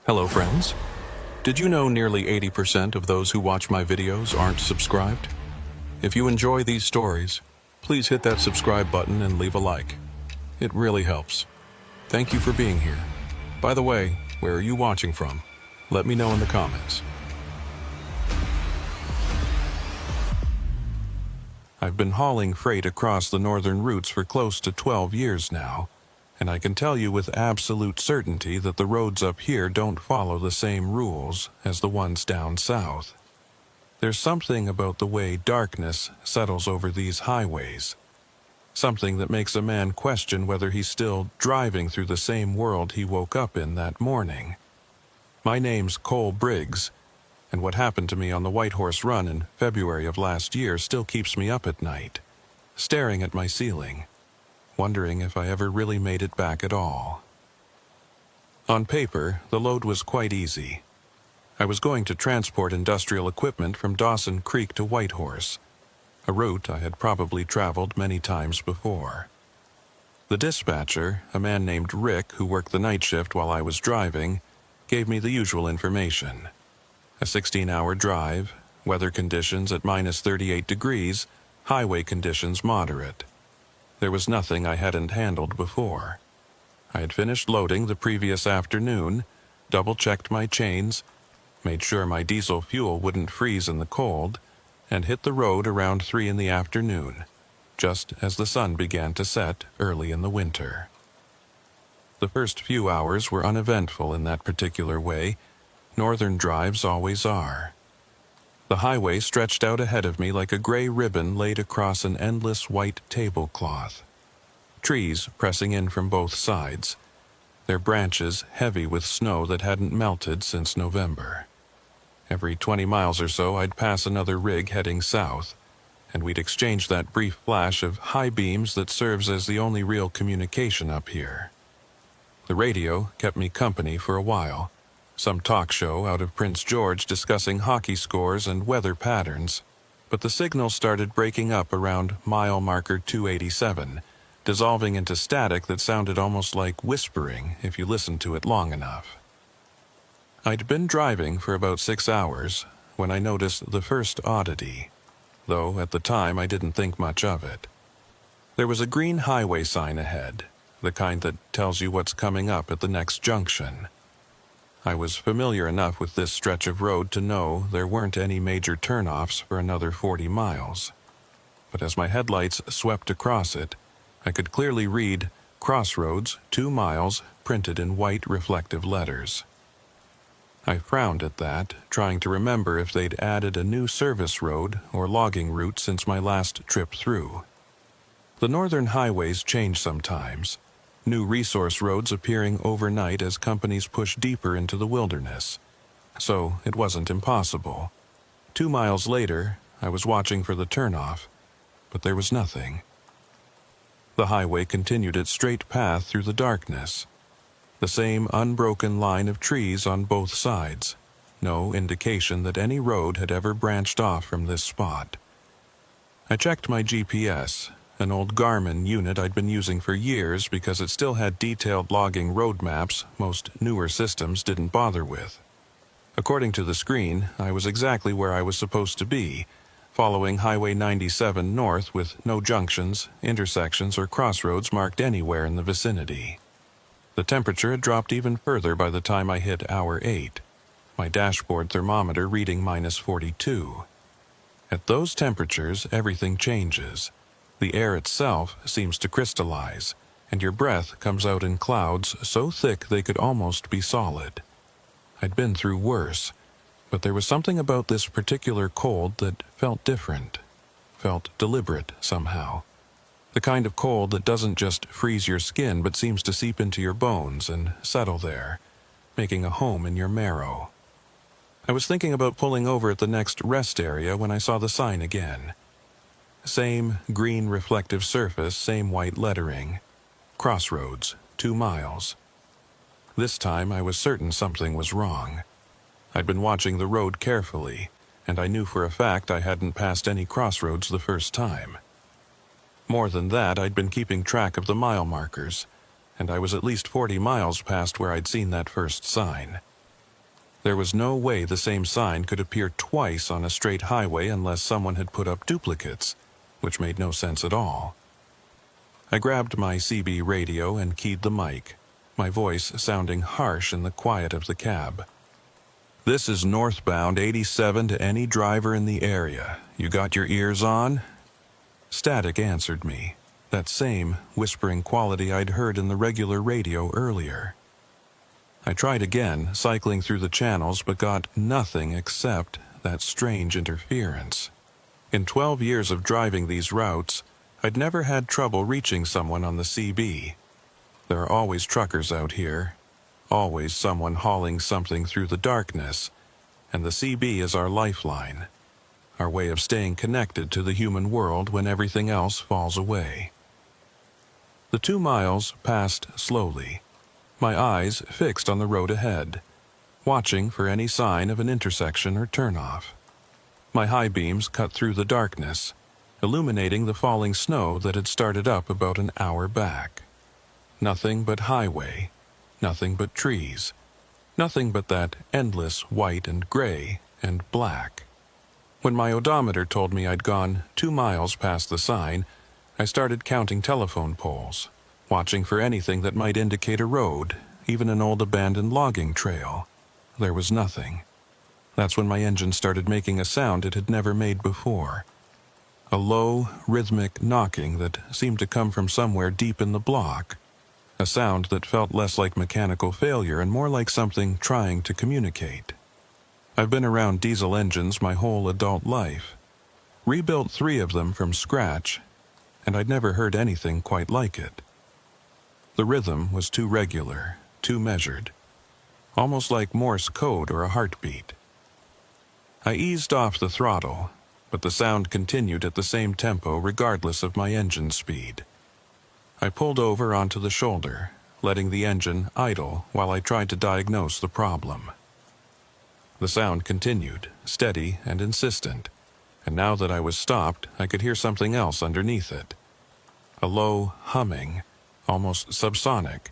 Hello friends. Did you know nearly 80% of those who watch my videos aren't subscribed? If you enjoy these stories, please hit that subscribe button and leave a like. It really helps. Thank you for being here. By the way, where are you watching from? Let me know in the comments. I've been hauling freight across the northern routes for close to 12 years now, and I can tell you with absolute certainty that the roads up here don't follow the same rules as the ones down south. There's something about the way darkness settles over these highways. Something that makes a man question whether he's still driving through the same world he woke up in that morning. My name's Cole Briggs, and what happened to me on the White Horse Run in February of last year still keeps me up at night, staring at my ceiling, wondering if I ever really made it back at all. On paper, the load was quite easy. I was going to transport industrial equipment from Dawson Creek to Whitehorse, a route I had probably traveled many times before. The dispatcher, a man named Rick who worked the night shift while I was driving, gave me the usual information. A 16-hour drive, weather conditions at minus 38 degrees, highway conditions moderate. There was nothing I hadn't handled before. I had finished loading the previous afternoon, double-checked my chains, made sure my diesel fuel wouldn't freeze in the cold, and hit the road around 3 in the afternoon, just as the sun began to set early in the winter. The first few hours were uneventful in that particular way. Northern drives always are. The highway stretched out ahead of me like a gray ribbon laid across an endless white tablecloth. Trees pressing in from both sides, their branches heavy with snow that hadn't melted since November. Every 20 miles or so I'd pass another rig heading south, and we'd exchange that brief flash of high beams that serves as the only real communication up here. The radio kept me company for a while. Some talk show out of Prince George discussing hockey scores and weather patterns, but the signal started breaking up around mile marker 287, dissolving into static that sounded almost like whispering if you listened to it long enough. I'd been driving for about 6 hours when I noticed the first oddity, though at the time I didn't think much of it. There was a green highway sign ahead, the kind that tells you what's coming up at the next junction. I was familiar enough with this stretch of road to know there weren't any major turnoffs for another 40 miles. But as my headlights swept across it, I could clearly read "Crossroads, 2 miles," printed in white reflective letters. I frowned at that, trying to remember if they'd added a new service road or logging route since my last trip through. The northern highways change sometimes, new resource roads appearing overnight as companies push deeper into the wilderness. So it wasn't impossible. 2 miles later, I was watching for the turnoff, but there was nothing. The highway continued its straight path through the darkness. The same unbroken line of trees on both sides, no indication that any road had ever branched off from this spot. I checked my GPS, an old Garmin unit I'd been using for years because it still had detailed logging road maps most newer systems didn't bother with. According to the screen, I was exactly where I was supposed to be, following Highway 97 north with no junctions, intersections, or crossroads marked anywhere in the vicinity. The temperature had dropped even further by the time I hit hour 8, my dashboard thermometer reading minus 42. At those temperatures, everything changes. The air itself seems to crystallize, and your breath comes out in clouds so thick they could almost be solid. I'd been through worse, but there was something about this particular cold that felt different, felt deliberate somehow. The kind of cold that doesn't just freeze your skin but seems to seep into your bones and settle there, making a home in your marrow. I was thinking about pulling over at the next rest area when I saw the sign again. Same green reflective surface, same white lettering. Crossroads, 2 miles. This time I was certain something was wrong. I'd been watching the road carefully, and I knew for a fact I hadn't passed any crossroads the first time. More than that, I'd been keeping track of the mile markers, and I was at least 40 miles past where I'd seen that first sign. There was no way the same sign could appear twice on a straight highway unless someone had put up duplicates, which made no sense at all. I grabbed my CB radio and keyed the mic, my voice sounding harsh in the quiet of the cab. "This is northbound 87 to any driver in the area. You got your ears on?" Static answered me, that same whispering quality I'd heard in the regular radio earlier. I tried again, cycling through the channels, but got nothing except that strange interference. In 12 years of driving these routes, I'd never had trouble reaching someone on the CB. There are always truckers out here, always someone hauling something through the darkness, and the CB is our lifeline, our way of staying connected to the human world when everything else falls away. The 2 miles passed slowly, my eyes fixed on the road ahead, watching for any sign of an intersection or turnoff. My high beams cut through the darkness, illuminating the falling snow that had started up about an hour back. Nothing but highway, nothing but trees, nothing but that endless white and gray and black. When my odometer told me I'd gone 2 miles past the sign, I started counting telephone poles, watching for anything that might indicate a road, even an old abandoned logging trail. There was nothing. That's when my engine started making a sound it had never made before. A low, rhythmic knocking that seemed to come from somewhere deep in the block. A sound that felt less like mechanical failure and more like something trying to communicate. I've been around diesel engines my whole adult life. Rebuilt 3 of them from scratch, and I'd never heard anything quite like it. The rhythm was too regular, too measured, almost like Morse code or a heartbeat. I eased off the throttle, but the sound continued at the same tempo regardless of my engine speed. I pulled over onto the shoulder, letting the engine idle while I tried to diagnose the problem. The sound continued, steady and insistent, and now that I was stopped, I could hear something else underneath it. A low humming, almost subsonic,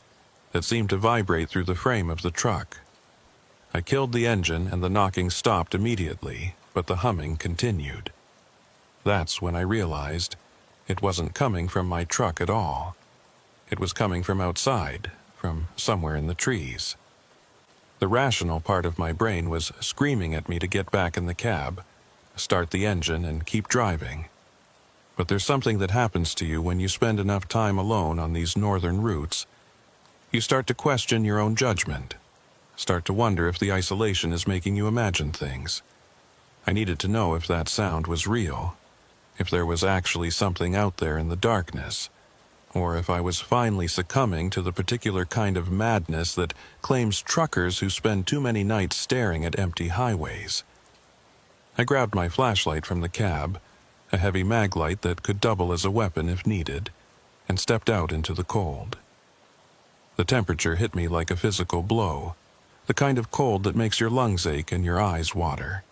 that seemed to vibrate through the frame of the truck. I killed the engine and the knocking stopped immediately, but the humming continued. That's when I realized it wasn't coming from my truck at all. It was coming from outside, from somewhere in the trees. The rational part of my brain was screaming at me to get back in the cab, start the engine, and keep driving. But there's something that happens to you when you spend enough time alone on these northern routes. You start to question your own judgment, start to wonder if the isolation is making you imagine things. I needed to know if that sound was real, if there was actually something out there in the darkness, or if I was finally succumbing to the particular kind of madness that claims truckers who spend too many nights staring at empty highways. I grabbed my flashlight from the cab, a heavy mag light that could double as a weapon if needed, and stepped out into the cold. The temperature hit me like a physical blow, the kind of cold that makes your lungs ache and your eyes water.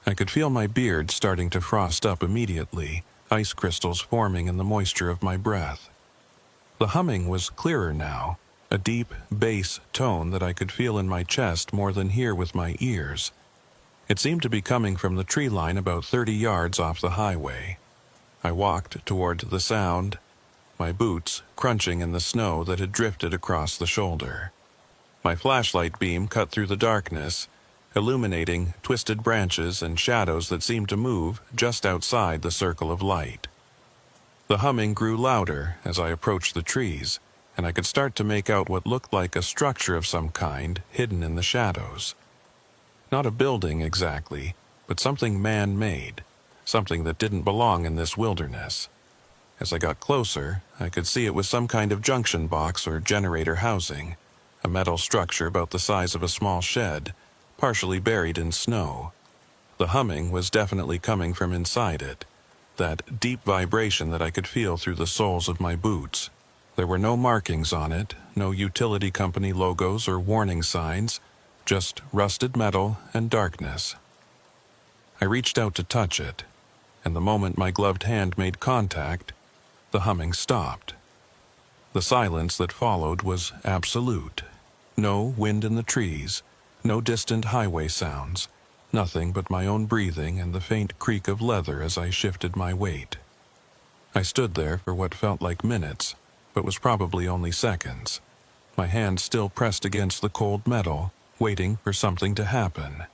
I could feel my beard starting to frost up immediately, ice crystals forming in the moisture of my breath. The humming was clearer now, a deep bass tone that I could feel in my chest more than hear with my ears. It seemed to be coming from the tree line about 30 yards off the highway. I walked toward the sound, my boots crunching in the snow that had drifted across the shoulder. My flashlight beam cut through the darkness, illuminating twisted branches and shadows that seemed to move just outside the circle of light. The humming grew louder as I approached the trees, and I could start to make out what looked like a structure of some kind hidden in the shadows. Not a building exactly, but something man-made, something that didn't belong in this wilderness. As I got closer, I could see it was some kind of junction box or generator housing, a metal structure about the size of a small shed, partially buried in snow. The humming was definitely coming from inside it, that deep vibration that I could feel through the soles of my boots. There were no markings on it, no utility company logos or warning signs, just rusted metal and darkness. I reached out to touch it, and the moment my gloved hand made contact, the humming stopped. The silence that followed was absolute. No wind in the trees, No distant highway sounds, nothing but my own breathing and the faint creak of leather as I shifted my weight. I stood there for what felt like minutes, but was probably only seconds, my hand still pressed against the cold metal, waiting for something to happen.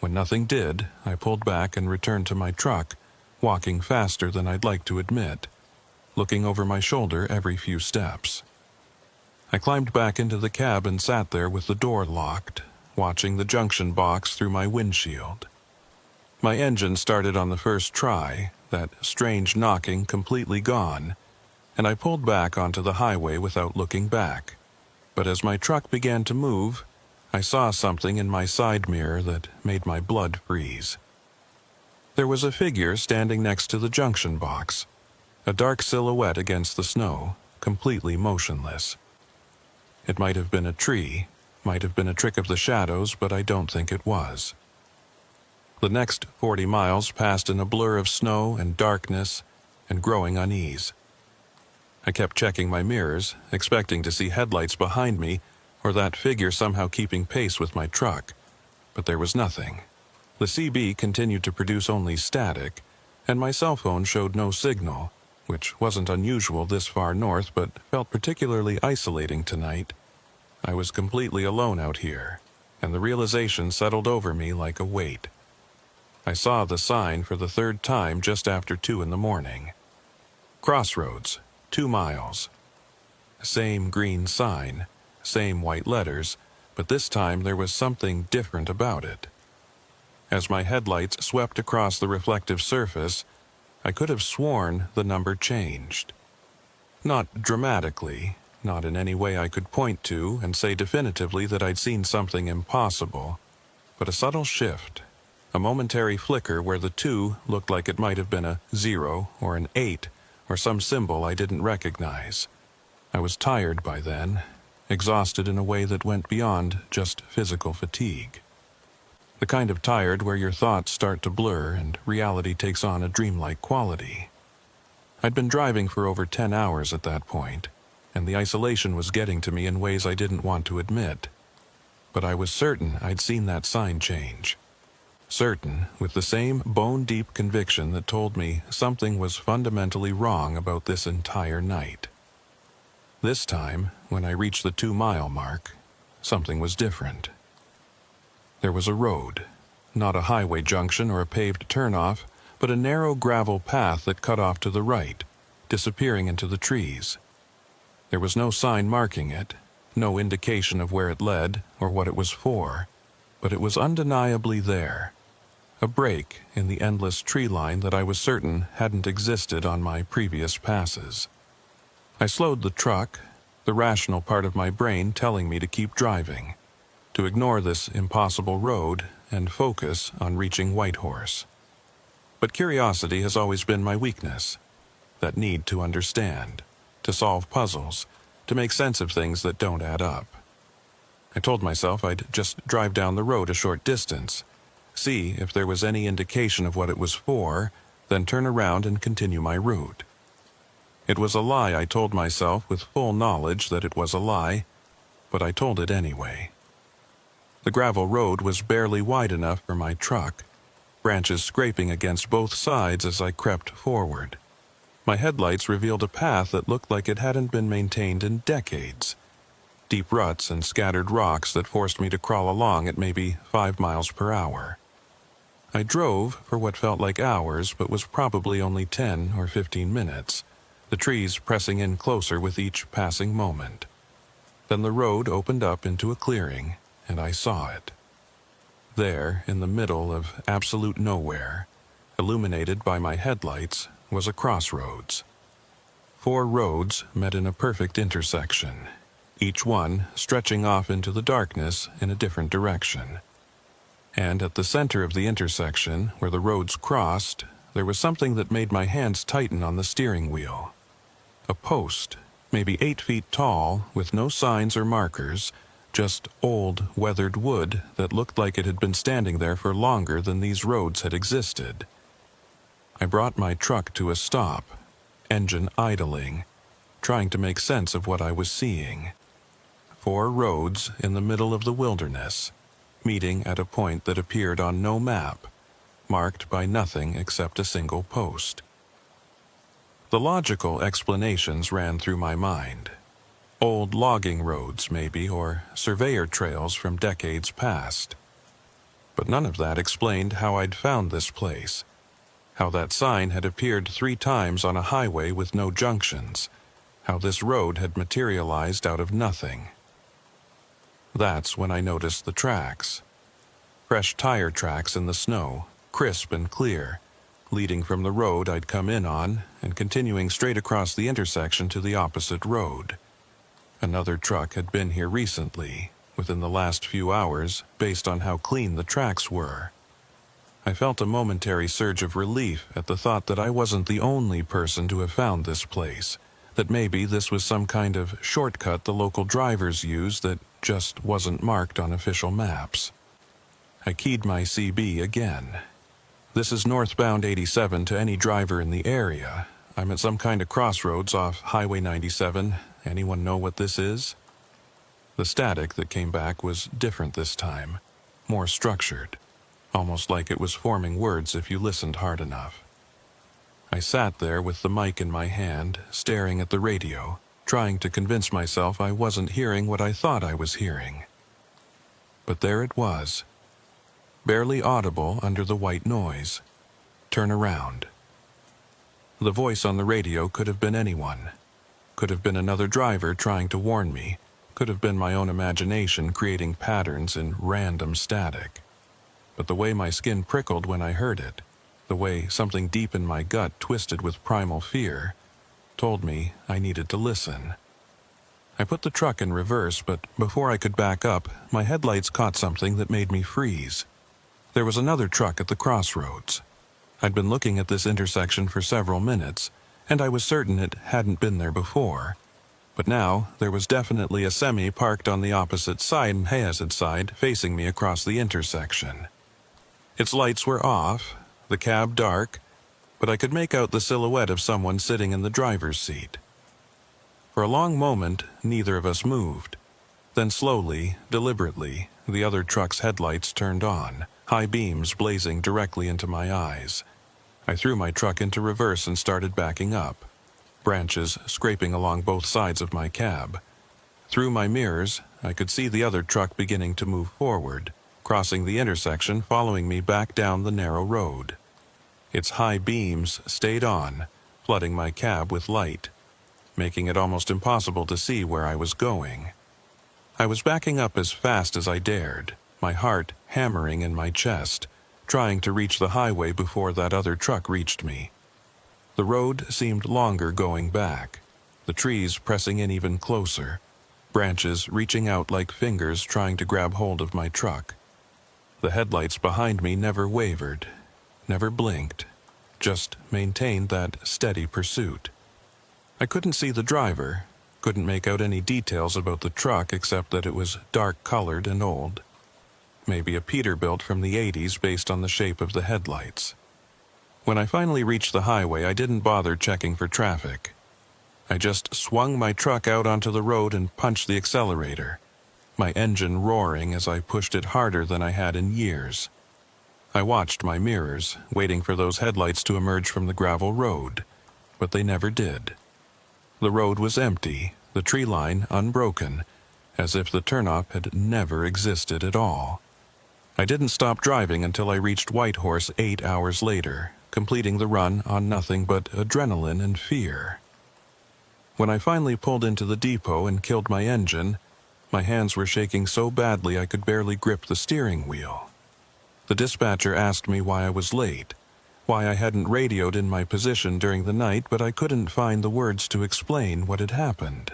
When nothing did, I pulled back and returned to my truck, walking faster than I'd like to admit, looking over my shoulder every few steps. I climbed back into the cab and sat there with the door locked, watching the junction box through my windshield. My engine started on the first try, that strange knocking completely gone, and I pulled back onto the highway without looking back. But as my truck began to move, I saw something in my side mirror that made my blood freeze. There was a figure standing next to the junction box, a dark silhouette against the snow, completely motionless. It might have been a tree, might have been a trick of the shadows, but I don't think it was. The next 40 miles passed in a blur of snow and darkness and growing unease. I kept checking my mirrors, expecting to see headlights behind me or that figure somehow keeping pace with my truck, but there was nothing. The CB continued to produce only static, and my cell phone showed no signal, which wasn't unusual this far north but felt particularly isolating tonight. I was completely alone out here, and the realization settled over me like a weight. I saw the sign for the third time just after 2 in the morning. Crossroads, 2 miles. Same green sign, same white letters, but this time there was something different about it. As my headlights swept across the reflective surface, I could have sworn the number changed. Not dramatically, not in any way I could point to and say definitively that I'd seen something impossible, but a subtle shift, a momentary flicker where the 2 looked like it might have been a 0 or an 8 or some symbol I didn't recognize. I was tired by then, exhausted in a way that went beyond just physical fatigue. The kind of tired where your thoughts start to blur and reality takes on a dreamlike quality. I'd been driving for over 10 hours at that point, and the isolation was getting to me in ways I didn't want to admit. But I was certain I'd seen that sign change. Certain, with the same bone-deep conviction that told me something was fundamentally wrong about this entire night. This time, when I reached the 2-mile mark, something was different. There was a road, not a highway junction or a paved turnoff, but a narrow gravel path that cut off to the right, disappearing into the trees. There was no sign marking it, no indication of where it led or what it was for, but it was undeniably there. A break in the endless tree line that I was certain hadn't existed on my previous passes. I slowed the truck, the rational part of my brain telling me to keep driving, to ignore this impossible road and focus on reaching Whitehorse. But curiosity has always been my weakness, that need to understand, to solve puzzles, to make sense of things that don't add up. I told myself I'd just drive down the road a short distance, see if there was any indication of what it was for, then turn around and continue my route. It was a lie I told myself with full knowledge that it was a lie, but I told it anyway. The gravel road was barely wide enough for my truck, branches scraping against both sides as I crept forward. My headlights revealed a path that looked like it hadn't been maintained in decades. Deep ruts and scattered rocks that forced me to crawl along at maybe 5 miles per hour. I drove for what felt like hours but was probably only 10 or 15 minutes, the trees pressing in closer with each passing moment. Then the road opened up into a clearing, and I saw it. There, in the middle of absolute nowhere, illuminated by my headlights, was a crossroads. 4 roads met in a perfect intersection, each one stretching off into the darkness in a different direction. And at the center of the intersection, where the roads crossed, there was something that made my hands tighten on the steering wheel. A post, maybe 8 feet tall, with no signs or markers, just old, weathered wood that looked like it had been standing there for longer than these roads had existed. I brought my truck to a stop, engine idling, trying to make sense of what I was seeing. 4 roads in the middle of the wilderness, meeting at a point that appeared on no map, marked by nothing except a single post. The logical explanations ran through my mind. Old logging roads, maybe, or surveyor trails from decades past. But none of that explained how I'd found this place, how that sign had appeared 3 times on a highway with no junctions, how this road had materialized out of nothing. That's when I noticed the tracks. Fresh tire tracks in the snow, crisp and clear, leading from the road I'd come in on and continuing straight across the intersection to the opposite road. Another truck had been here recently, within the last few hours, based on how clean the tracks were. I felt a momentary surge of relief at the thought that I wasn't the only person to have found this place, that maybe this was some kind of shortcut the local drivers use that just wasn't marked on official maps. I keyed my CB again. This is northbound 87 to any driver in the area. I'm at some kind of crossroads off Highway 97. Anyone know what this is? The static that came back was different this time, more structured, almost like it was forming words if you listened hard enough. I sat there with the mic in my hand, staring at the radio, trying to convince myself I wasn't hearing what I thought I was hearing. But there it was, barely audible under the white noise. Turn around. The voice on the radio could have been anyone. Could have been another driver trying to warn me. Could have been my own imagination creating patterns in random static. But the way my skin prickled when I heard it, the way something deep in my gut twisted with primal fear, told me I needed to listen. I put the truck in reverse, but before I could back up, my headlights caught something that made me freeze. There was another truck at the crossroads. I'd been looking at this intersection for several minutes, and I was certain it hadn't been there before. But now, there was definitely a semi parked on the opposite side facing me across the intersection. Its lights were off, the cab dark, but I could make out the silhouette of someone sitting in the driver's seat. For a long moment, neither of us moved. Then slowly, deliberately, the other truck's headlights turned on, high beams blazing directly into my eyes. I threw my truck into reverse and started backing up, branches scraping along both sides of my cab. Through my mirrors, I could see the other truck beginning to move forward, crossing the intersection, following me back down the narrow road. Its high beams stayed on, flooding my cab with light, making it almost impossible to see where I was going. I was backing up as fast as I dared, my heart hammering in my chest, trying to reach the highway before that other truck reached me. The road seemed longer going back, the trees pressing in even closer, branches reaching out like fingers trying to grab hold of my truck. The headlights behind me never wavered, never blinked, just maintained that steady pursuit. I couldn't see the driver, couldn't make out any details about the truck except that it was dark-colored and old. Maybe a Peterbilt from the 80s based on the shape of the headlights. When I finally reached the highway, I didn't bother checking for traffic. I just swung my truck out onto the road and punched the accelerator, my engine roaring as I pushed it harder than I had in years. I watched my mirrors, waiting for those headlights to emerge from the gravel road, but they never did. The road was empty, the tree line unbroken, as if the turnoff had never existed at all. I didn't stop driving until I reached Whitehorse 8 hours later, completing the run on nothing but adrenaline and fear. When I finally pulled into the depot and killed my engine, my hands were shaking so badly I could barely grip the steering wheel. The dispatcher asked me why I was late, why I hadn't radioed in my position during the night, but I couldn't find the words to explain what had happened.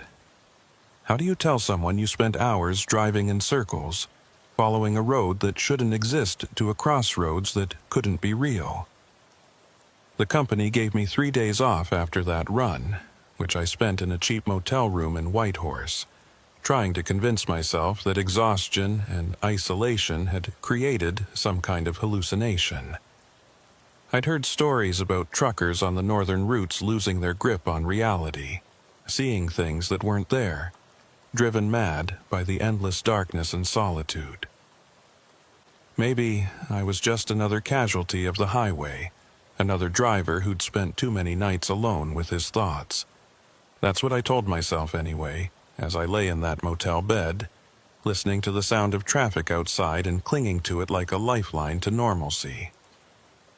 How do you tell someone you spent hours driving in circles, following a road that shouldn't exist to a crossroads that couldn't be real? The company gave me 3 days off after that run, which I spent in a cheap motel room in Whitehorse, trying to convince myself that exhaustion and isolation had created some kind of hallucination. I'd heard stories about truckers on the northern routes losing their grip on reality, seeing things that weren't there, driven mad by the endless darkness and solitude. Maybe I was just another casualty of the highway, another driver who'd spent too many nights alone with his thoughts. That's what I told myself anyway, as I lay in that motel bed, listening to the sound of traffic outside and clinging to it like a lifeline to normalcy.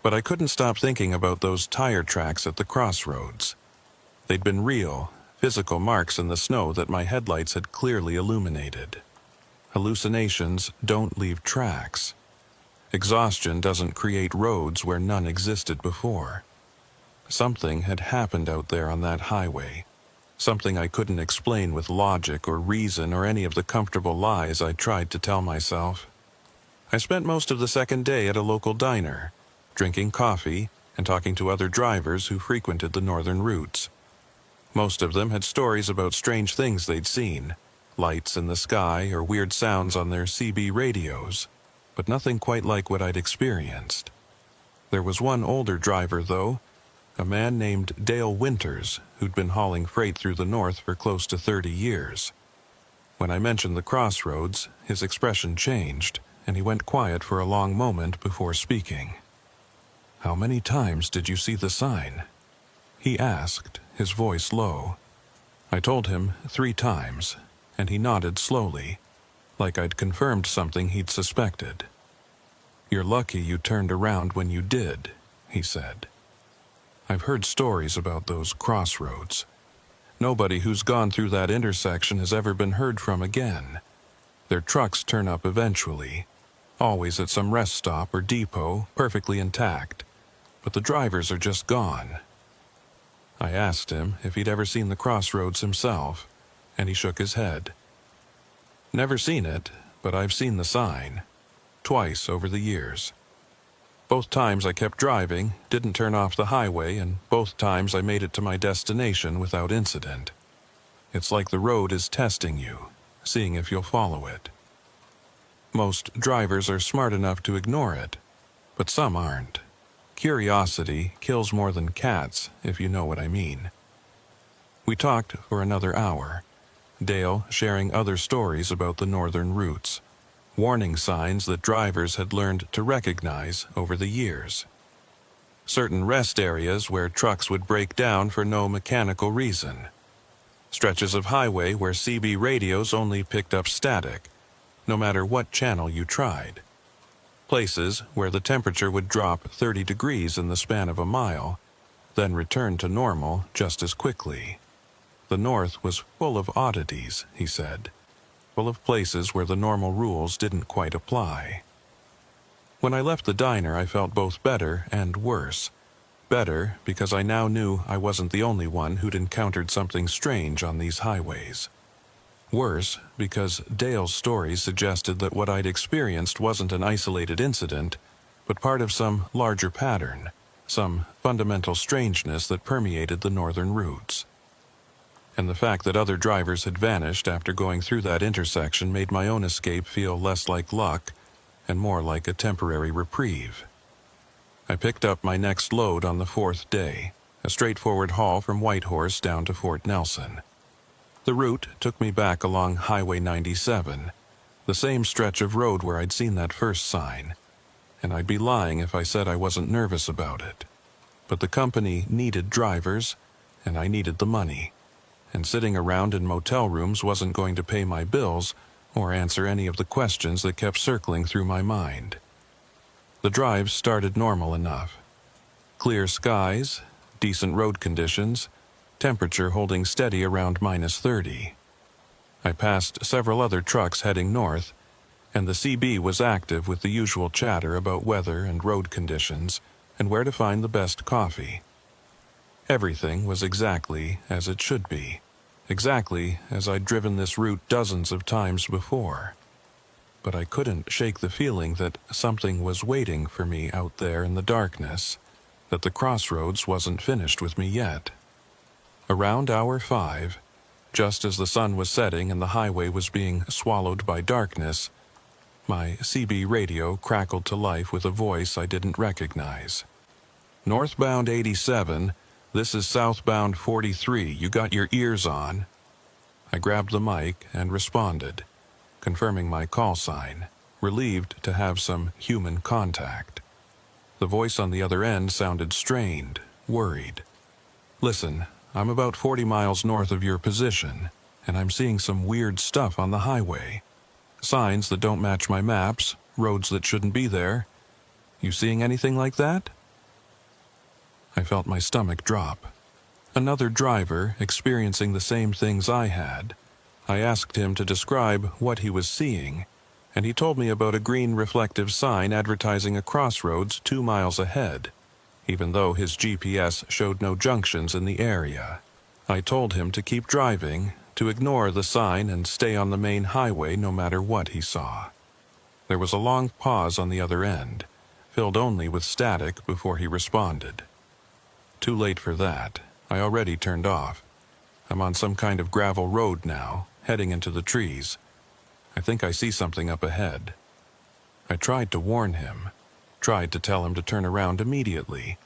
But I couldn't stop thinking about those tire tracks at the crossroads. They'd been real, physical marks in the snow that my headlights had clearly illuminated. Hallucinations don't leave tracks. Exhaustion doesn't create roads where none existed before. Something had happened out there on that highway, something I couldn't explain with logic or reason or any of the comfortable lies I tried to tell myself. I spent most of the second day at a local diner, drinking coffee and talking to other drivers who frequented the northern routes. Most of them had stories about strange things they'd seen, lights in the sky or weird sounds on their CB radios, but nothing quite like what I'd experienced. There was one older driver, though, a man named Dale Winters, who'd been hauling freight through the north for close to 30 years. When I mentioned the crossroads, his expression changed, and he went quiet for a long moment before speaking. "How many times did you see the sign?" he asked, his voice low. I told him 3 times, and he nodded slowly, like I'd confirmed something he'd suspected. "You're lucky you turned around when you did," he said. "I've heard stories about those crossroads. Nobody who's gone through that intersection has ever been heard from again. Their trucks turn up eventually, always at some rest stop or depot, perfectly intact, but the drivers are just gone." I asked him if he'd ever seen the crossroads himself, and he shook his head. "Never seen it, but I've seen the sign. Twice over the years. Both times I kept driving, didn't turn off the highway, and both times I made it to my destination without incident. It's like the road is testing you, seeing if you'll follow it. Most drivers are smart enough to ignore it, but some aren't. Curiosity kills more than cats, if you know what I mean." We talked for another hour, Dale sharing other stories about the northern routes, warning signs that drivers had learned to recognize over the years. Certain rest areas where trucks would break down for no mechanical reason. Stretches of highway where CB radios only picked up static, no matter what channel you tried. Places where the temperature would drop 30 degrees in the span of a mile, then return to normal just as quickly. The North was full of oddities, he said, full of places where the normal rules didn't quite apply. When I left the diner, I felt both better and worse. Better because I now knew I wasn't the only one who'd encountered something strange on these highways. Worse because Dale's story suggested that what I'd experienced wasn't an isolated incident, but part of some larger pattern, some fundamental strangeness that permeated the northern routes. And the fact that other drivers had vanished after going through that intersection made my own escape feel less like luck and more like a temporary reprieve. I picked up my next load on the 4th day, a straightforward haul from Whitehorse down to Fort Nelson. The route took me back along Highway 97, the same stretch of road where I'd seen that first sign, and I'd be lying if I said I wasn't nervous about it. But the company needed drivers, and I needed the money, and sitting around in motel rooms wasn't going to pay my bills or answer any of the questions that kept circling through my mind. The drive started normal enough. Clear skies, decent road conditions, temperature holding steady around -30. I passed several other trucks heading north, and the CB was active with the usual chatter about weather and road conditions and where to find the best coffee. Everything was exactly as it should be, exactly as I'd driven this route dozens of times before. But I couldn't shake the feeling that something was waiting for me out there in the darkness, that the crossroads wasn't finished with me yet. Around hour 5, just as the sun was setting and the highway was being swallowed by darkness, my CB radio crackled to life with a voice I didn't recognize. "Northbound 87, this is southbound 43, you got your ears on?" I grabbed the mic and responded, confirming my call sign, relieved to have some human contact. The voice on the other end sounded strained, worried. "Listen, I'm about 40 miles north of your position, and I'm seeing some weird stuff on the highway. Signs that don't match my maps, roads that shouldn't be there. You seeing anything like that?" I felt my stomach drop. Another driver experiencing the same things I had. I asked him to describe what he was seeing, and he told me about a green reflective sign advertising a crossroads 2 miles ahead, even though his GPS showed no junctions in the area. I told him to keep driving, to ignore the sign and stay on the main highway no matter what he saw. There was a long pause on the other end, filled only with static before he responded. Too late for that. I already turned off. I'm on some kind of gravel road now, heading into the trees. I think I see something up ahead. I tried to warn him, tried to tell him to turn around immediately,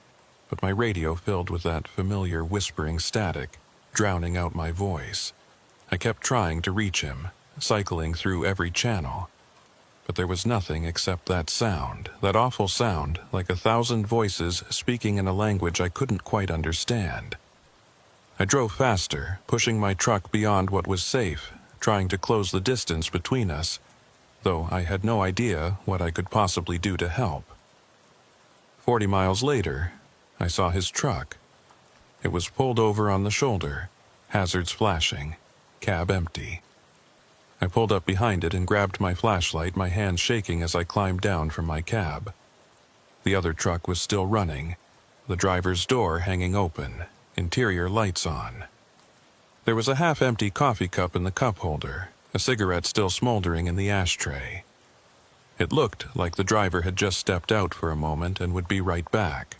but my radio filled with that familiar whispering static, drowning out my voice. I kept trying to reach him, cycling through every channel, but there was nothing except that sound, that awful sound, like 1,000 voices speaking in a language I couldn't quite understand. I drove faster, pushing my truck beyond what was safe, trying to close the distance between us, though I had no idea what I could possibly do to help. 40 miles later, I saw his truck. It was pulled over on the shoulder, hazards flashing, cab empty. I pulled up behind it and grabbed my flashlight, my hands shaking as I climbed down from my cab. The other truck was still running, the driver's door hanging open, interior lights on. There was a half-empty coffee cup in the cup holder, a cigarette still smoldering in the ashtray. It looked like the driver had just stepped out for a moment and would be right back,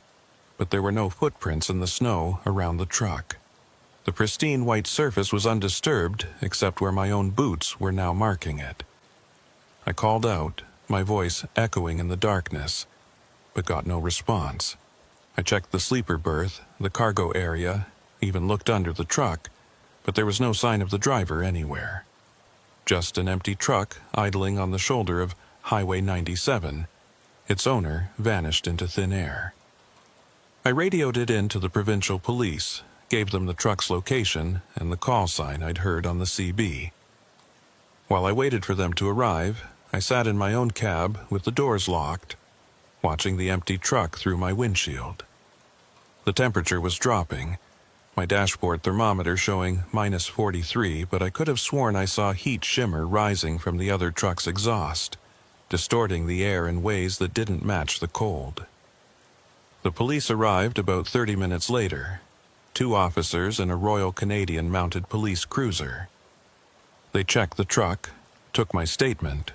but there were no footprints in the snow around the truck. The pristine white surface was undisturbed, except where my own boots were now marking it. I called out, my voice echoing in the darkness, but got no response. I checked the sleeper berth, the cargo area, even looked under the truck, but there was no sign of the driver anywhere. Just an empty truck idling on the shoulder of Highway 97. Its owner vanished into thin air. I radioed it in to the provincial police, gave them the truck's location and the call sign I'd heard on the CB. While I waited for them to arrive, I sat in my own cab with the doors locked, watching the empty truck through my windshield. The temperature was dropping, my dashboard thermometer showing -43, but I could have sworn I saw heat shimmer rising from the other truck's exhaust, distorting the air in ways that didn't match the cold. The police arrived about 30 minutes later, 2 officers in a Royal Canadian Mounted Police cruiser. They checked the truck, took my statement,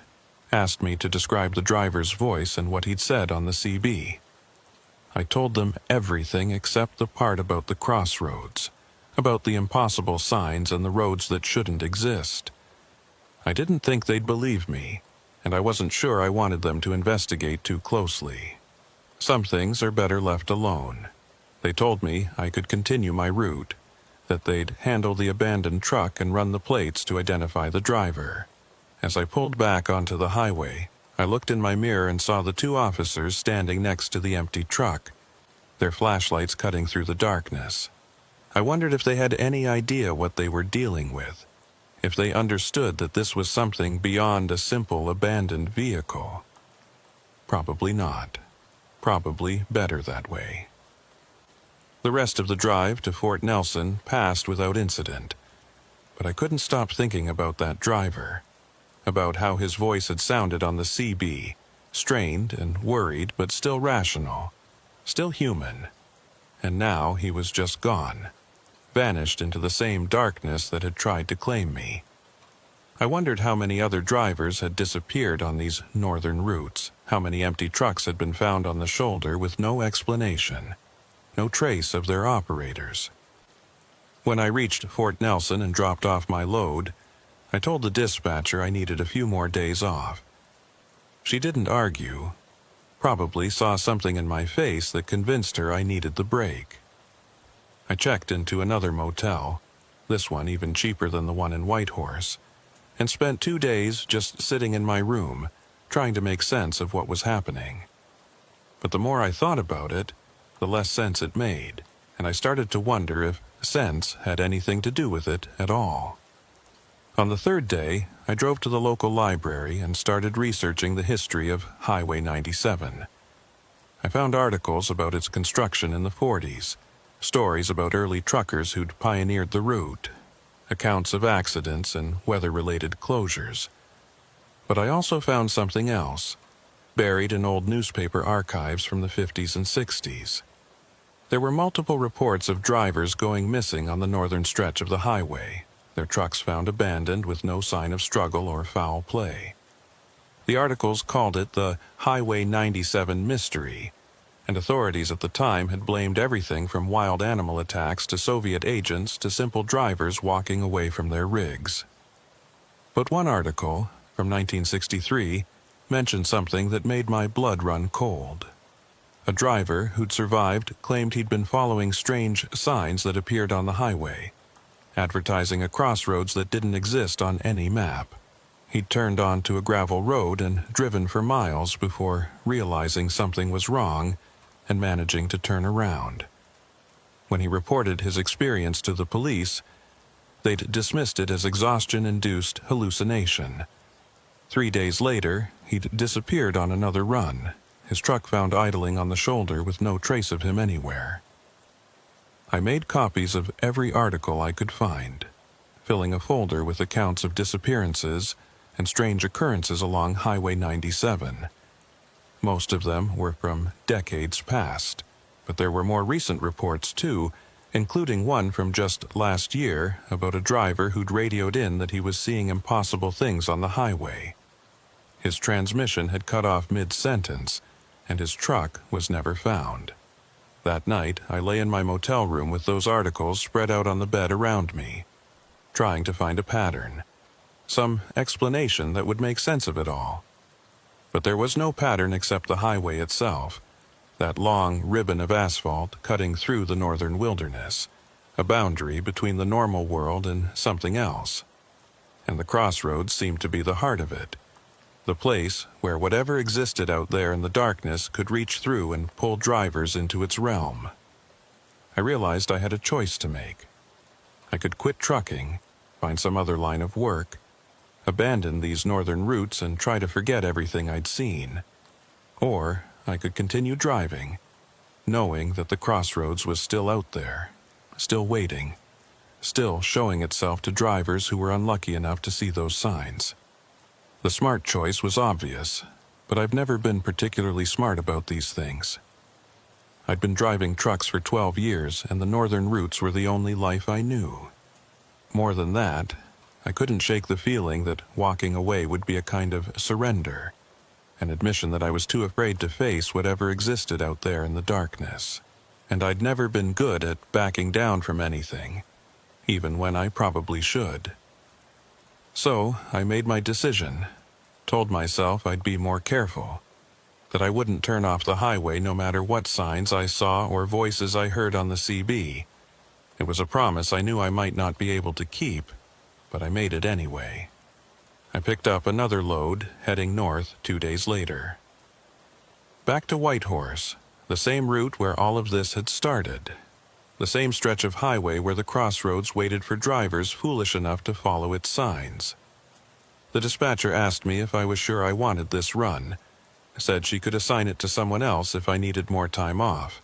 asked me to describe the driver's voice and what he'd said on the CB. I told them everything except the part about the crossroads, about the impossible signs and the roads that shouldn't exist. I didn't think they'd believe me, and I wasn't sure I wanted them to investigate too closely. Some things are better left alone. They told me I could continue my route, that they'd handle the abandoned truck and run the plates to identify the driver. As I pulled back onto the highway, I looked in my mirror and saw the 2 officers standing next to the empty truck, their flashlights cutting through the darkness. I wondered if they had any idea what they were dealing with, if they understood that this was something beyond a simple abandoned vehicle. Probably not. Probably better that way. The rest of the drive to Fort Nelson passed without incident, but I couldn't stop thinking about that driver, about how his voice had sounded on the CB, strained and worried but still rational, still human, and now he was just gone, vanished into the same darkness that had tried to claim me. I wondered how many other drivers had disappeared on these northern routes, how many empty trucks had been found on the shoulder with no explanation, no trace of their operators. When I reached Fort Nelson and dropped off my load, I told the dispatcher I needed a few more days off. She didn't argue, probably saw something in my face that convinced her I needed the break. I checked into another motel, this one even cheaper than the one in Whitehorse, and spent 2 days just sitting in my room, trying to make sense of what was happening. But the more I thought about it, the less sense it made, and I started to wonder if sense had anything to do with it at all. On the third day, I drove to the local library and started researching the history of Highway 97. I found articles about its construction in the 40s, stories about early truckers who'd pioneered the route, accounts of accidents and weather-related closures. But I also found something else, buried in old newspaper archives from the 50s and 60s. There were multiple reports of drivers going missing on the northern stretch of the highway, their trucks found abandoned with no sign of struggle or foul play. The articles called it the Highway 97 mystery, and authorities at the time had blamed everything from wild animal attacks to Soviet agents to simple drivers walking away from their rigs. But one article, from 1963, mentioned something that made my blood run cold. A driver who'd survived claimed he'd been following strange signs that appeared on the highway, advertising a crossroads that didn't exist on any map. He'd turned onto a gravel road and driven for miles before realizing something was wrong and managing to turn around. When he reported his experience to the police, they'd dismissed it as exhaustion-induced hallucination. 3 days later, he'd disappeared on another run, his truck found idling on the shoulder with no trace of him anywhere. I made copies of every article I could find, filling a folder with accounts of disappearances and strange occurrences along Highway 97. Most of them were from decades past, but there were more recent reports too, including one from just last year about a driver who'd radioed in that he was seeing impossible things on the highway. His transmission had cut off mid-sentence, and his truck was never found. That night, I lay in my motel room with those articles spread out on the bed around me, trying to find a pattern, some explanation that would make sense of it all. But there was no pattern except the highway itself, that long ribbon of asphalt cutting through the northern wilderness, a boundary between the normal world and something else. And the crossroads seemed to be the heart of it, the place where whatever existed out there in the darkness could reach through and pull drivers into its realm. I realized I had a choice to make. I could quit trucking, find some other line of work, abandon these northern routes and try to forget everything I'd seen. Or I could continue driving, knowing that the crossroads was still out there, still waiting, still showing itself to drivers who were unlucky enough to see those signs. The smart choice was obvious, but I've never been particularly smart about these things. I'd been driving trucks for 12 years, and the northern routes were the only life I knew. More than that, I couldn't shake the feeling that walking away would be a kind of surrender, an admission that I was too afraid to face whatever existed out there in the darkness. And I'd never been good at backing down from anything, even when I probably should. So I made my decision, told myself I'd be more careful, that I wouldn't turn off the highway no matter what signs I saw or voices I heard on the CB. It was a promise I knew I might not be able to keep, but I made it anyway. I picked up another load, heading north 2 days later. Back to Whitehorse, the same route where all of this had started. The same stretch of highway where the crossroads waited for drivers foolish enough to follow its signs. The dispatcher asked me if I was sure I wanted this run, said she could assign it to someone else if I needed more time off,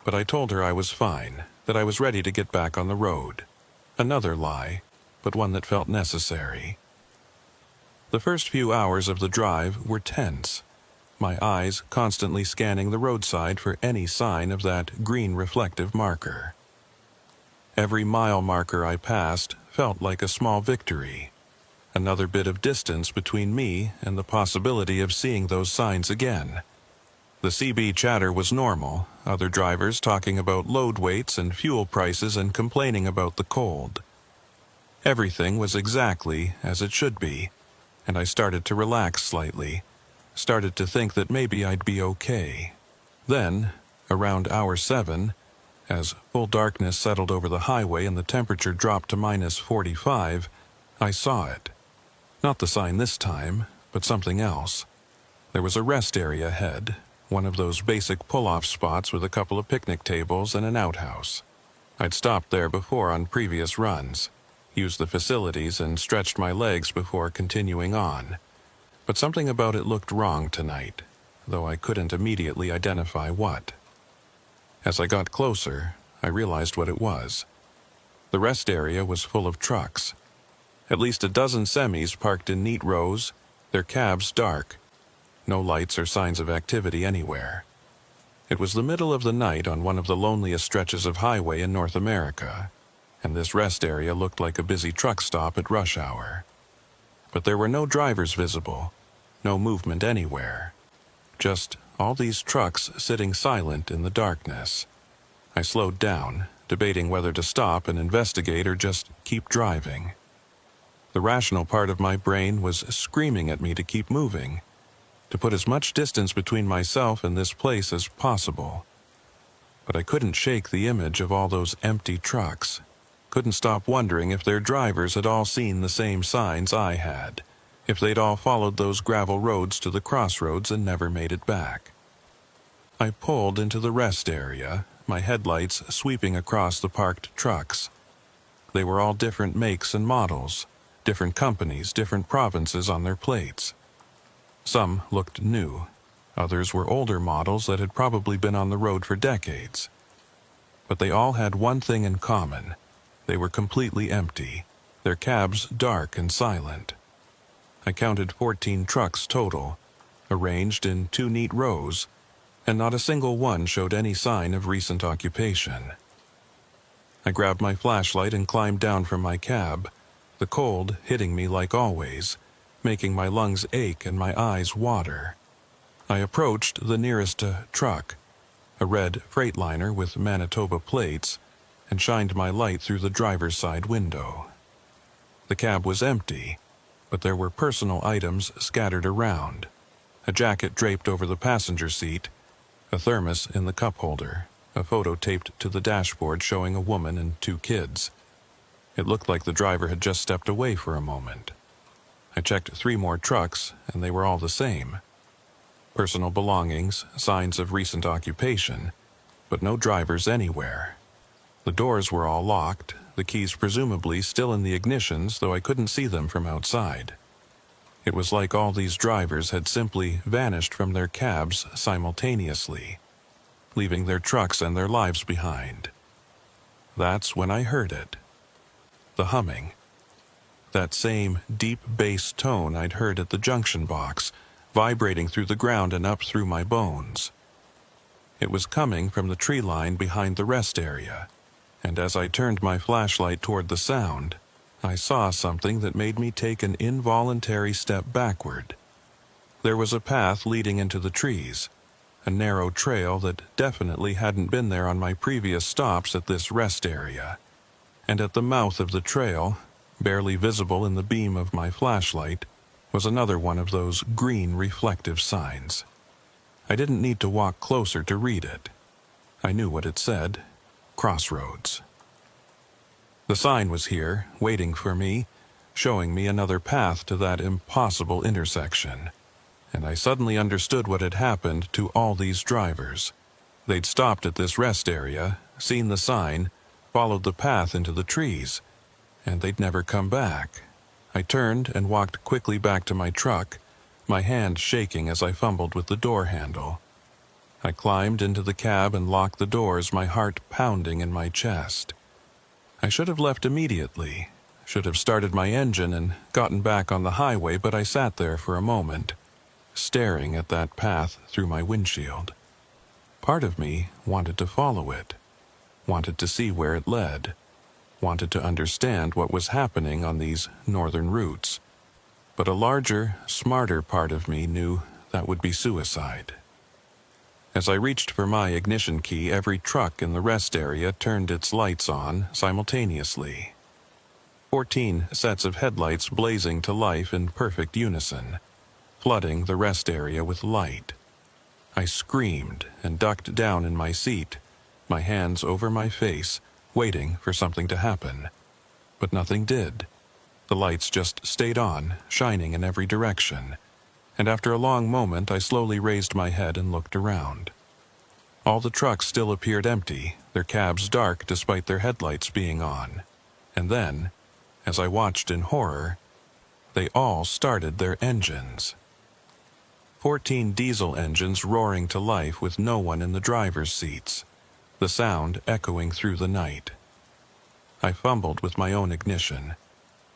but I told her I was fine, that I was ready to get back on the road. Another lie, but one that felt necessary. The first few hours of the drive were tense, my eyes constantly scanning the roadside for any sign of that green reflective marker. Every mile marker I passed felt like a small victory, another bit of distance between me and the possibility of seeing those signs again. The CB chatter was normal, other drivers talking about load weights and fuel prices and complaining about the cold. Everything was exactly as it should be, and I started to relax slightly, started to think that maybe I'd be okay. Then, around hour 7, as full darkness settled over the highway and the temperature dropped to -45, I saw it. Not the sign this time, but something else. There was a rest area ahead, one of those basic pull-off spots with a couple of picnic tables and an outhouse. I'd stopped there before on previous runs, used the facilities and stretched my legs before continuing on. But something about it looked wrong tonight, though I couldn't immediately identify what. As I got closer, I realized what it was. The rest area was full of trucks. At least a dozen semis parked in neat rows, their cabs dark. No lights or signs of activity anywhere. It was the middle of the night on one of the loneliest stretches of highway in North America, and this rest area looked like a busy truck stop at rush hour. But there were no drivers visible, no movement anywhere. Just all these trucks sitting silent in the darkness. I slowed down, debating whether to stop and investigate or just keep driving. The rational part of my brain was screaming at me to keep moving, to put as much distance between myself and this place as possible. But I couldn't shake the image of all those empty trucks, couldn't stop wondering if their drivers had all seen the same signs I had, if they'd all followed those gravel roads to the crossroads and never made it back. I pulled into the rest area, my headlights sweeping across the parked trucks. They were all different makes and models, different companies, different provinces on their plates. Some looked new, others were older models that had probably been on the road for decades. But they all had one thing in common. They were completely empty, their cabs dark and silent. I counted 14 trucks total, arranged in 2 neat rows, and not a single one showed any sign of recent occupation. I grabbed my flashlight and climbed down from my cab, the cold hitting me like always, making my lungs ache and my eyes water. I approached the nearest truck, a red Freightliner with Manitoba plates, and shined my light through the driver's side window. The cab was empty, but there were personal items scattered around. A jacket draped over the passenger seat, a thermos in the cup holder, a photo taped to the dashboard showing a woman and 2 kids. It looked like the driver had just stepped away for a moment. I checked 3 more trucks, and they were all the same. Personal belongings, signs of recent occupation, but no drivers anywhere. The doors were all locked, the keys presumably still in the ignitions, though I couldn't see them from outside. It was like all these drivers had simply vanished from their cabs simultaneously, leaving their trucks and their lives behind. That's when I heard it. The humming. That same deep bass tone I'd heard at the junction box, vibrating through the ground and up through my bones. It was coming from the tree line behind the rest area, and as I turned my flashlight toward the sound, I saw something that made me take an involuntary step backward. There was a path leading into the trees, a narrow trail that definitely hadn't been there on my previous stops at this rest area. And at the mouth of the trail, barely visible in the beam of my flashlight, was another one of those green reflective signs. I didn't need to walk closer to read it. I knew what it said: Crossroads. The sign was here, waiting for me, showing me another path to that impossible intersection. And I suddenly understood what had happened to all these drivers. They'd stopped at this rest area, seen the sign, followed the path into the trees, and they'd never come back. I turned and walked quickly back to my truck, my hand shaking as I fumbled with the door handle. I climbed into the cab and locked the doors, my heart pounding in my chest. I should have left immediately, should have started my engine and gotten back on the highway, but I sat there for a moment, staring at that path through my windshield. Part of me wanted to follow it, wanted to see where it led, wanted to understand what was happening on these northern routes. But a larger, smarter part of me knew that would be suicide. As I reached for my ignition key, every truck in the rest area turned its lights on simultaneously. 14 sets of headlights blazing to life in perfect unison, flooding the rest area with light. I screamed and ducked down in my seat, my hands over my face, waiting for something to happen. But nothing did. The lights just stayed on, shining in every direction, and after a long moment I slowly raised my head and looked around. All the trucks still appeared empty, their cabs dark despite their headlights being on. And then, as I watched in horror, they all started their engines. 14 diesel engines roaring to life with no one in the driver's seats, the sound echoing through the night. I fumbled with my own ignition,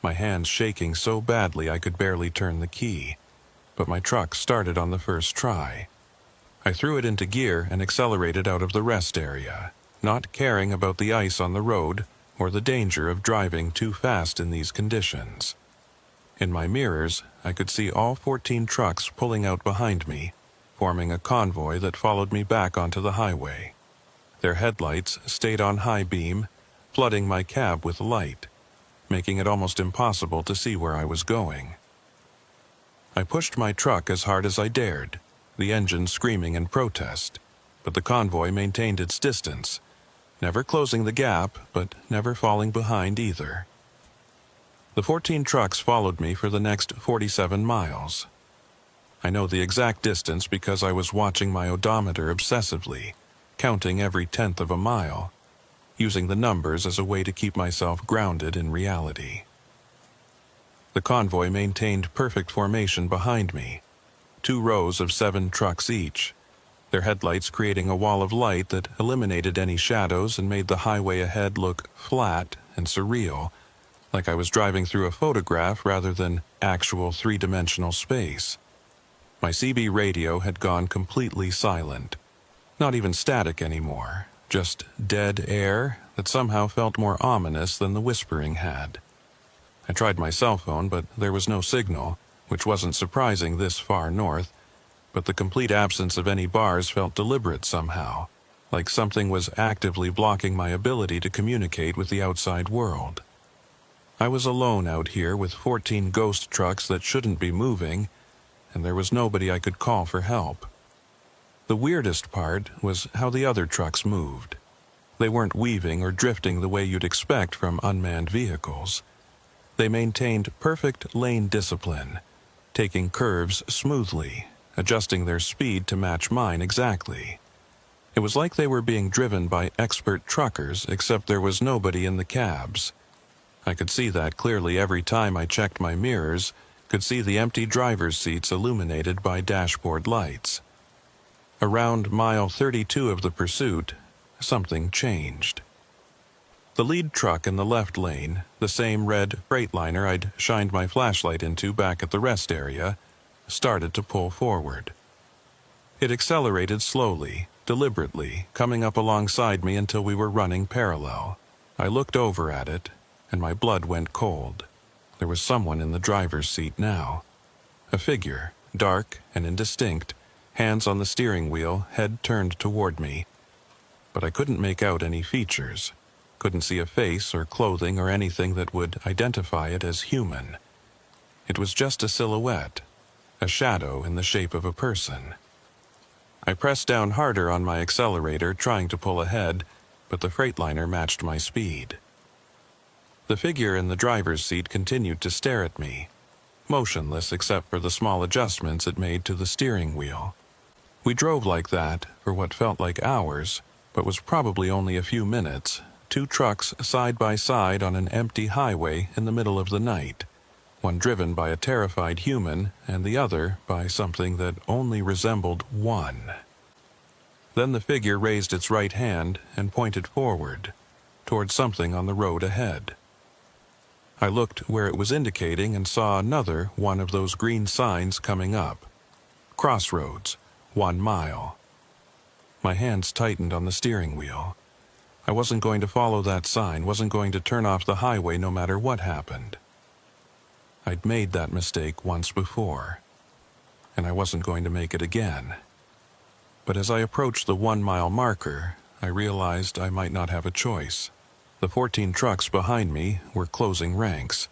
my hands shaking so badly I could barely turn the key, but my truck started on the first try. I threw it into gear and accelerated out of the rest area, not caring about the ice on the road or the danger of driving too fast in these conditions. In my mirrors, I could see all 14 trucks pulling out behind me, forming a convoy that followed me back onto the highway. Their headlights stayed on high beam, flooding my cab with light, making it almost impossible to see where I was going. I pushed my truck as hard as I dared, the engine screaming in protest, but the convoy maintained its distance, never closing the gap, but never falling behind either. The 14 trucks followed me for the next 47 miles. I know the exact distance because I was watching my odometer obsessively, counting every tenth of a mile, using the numbers as a way to keep myself grounded in reality. The convoy maintained perfect formation behind me, 2 rows of 7 trucks each, their headlights creating a wall of light that eliminated any shadows and made the highway ahead look flat and surreal, like I was driving through a photograph rather than actual 3-dimensional space. My CB radio had gone completely silent, not even static anymore, just dead air that somehow felt more ominous than the whispering had. I tried my cell phone, but there was no signal, which wasn't surprising this far north, but the complete absence of any bars felt deliberate somehow, like something was actively blocking my ability to communicate with the outside world. I was alone out here with 14 ghost trucks that shouldn't be moving, and there was nobody I could call for help. The weirdest part was how the other trucks moved. They weren't weaving or drifting the way you'd expect from unmanned vehicles. They maintained perfect lane discipline, taking curves smoothly, adjusting their speed to match mine exactly. It was like they were being driven by expert truckers, except there was nobody in the cabs. I could see that clearly every time I checked my mirrors, could see the empty driver's seats illuminated by dashboard lights. Around mile 32 of the pursuit, something changed. The lead truck in the left lane, the same red Freightliner I'd shined my flashlight into back at the rest area, started to pull forward. It accelerated slowly, deliberately, coming up alongside me until we were running parallel. I looked over at it, and my blood went cold. There was someone in the driver's seat now. A figure, dark and indistinct, hands on the steering wheel, head turned toward me. But I couldn't make out any features, couldn't see a face or clothing or anything that would identify it as human. It was just a silhouette, a shadow in the shape of a person. I pressed down harder on my accelerator, trying to pull ahead, but the Freightliner matched my speed. The figure in the driver's seat continued to stare at me, motionless except for the small adjustments it made to the steering wheel. We drove like that for what felt like hours, but was probably only a few minutes, 2 trucks side by side on an empty highway in the middle of the night, one driven by a terrified human and the other by something that only resembled one. Then the figure raised its right hand and pointed forward, toward something on the road ahead. I looked where it was indicating and saw another one of those green signs coming up. Crossroads, 1 mile. My hands tightened on the steering wheel. I wasn't going to follow that sign, wasn't going to turn off the highway no matter what happened. I'd made that mistake once before, and I wasn't going to make it again. But as I approached the 1 mile marker, I realized I might not have a choice. The 14 trucks behind me were closing ranks,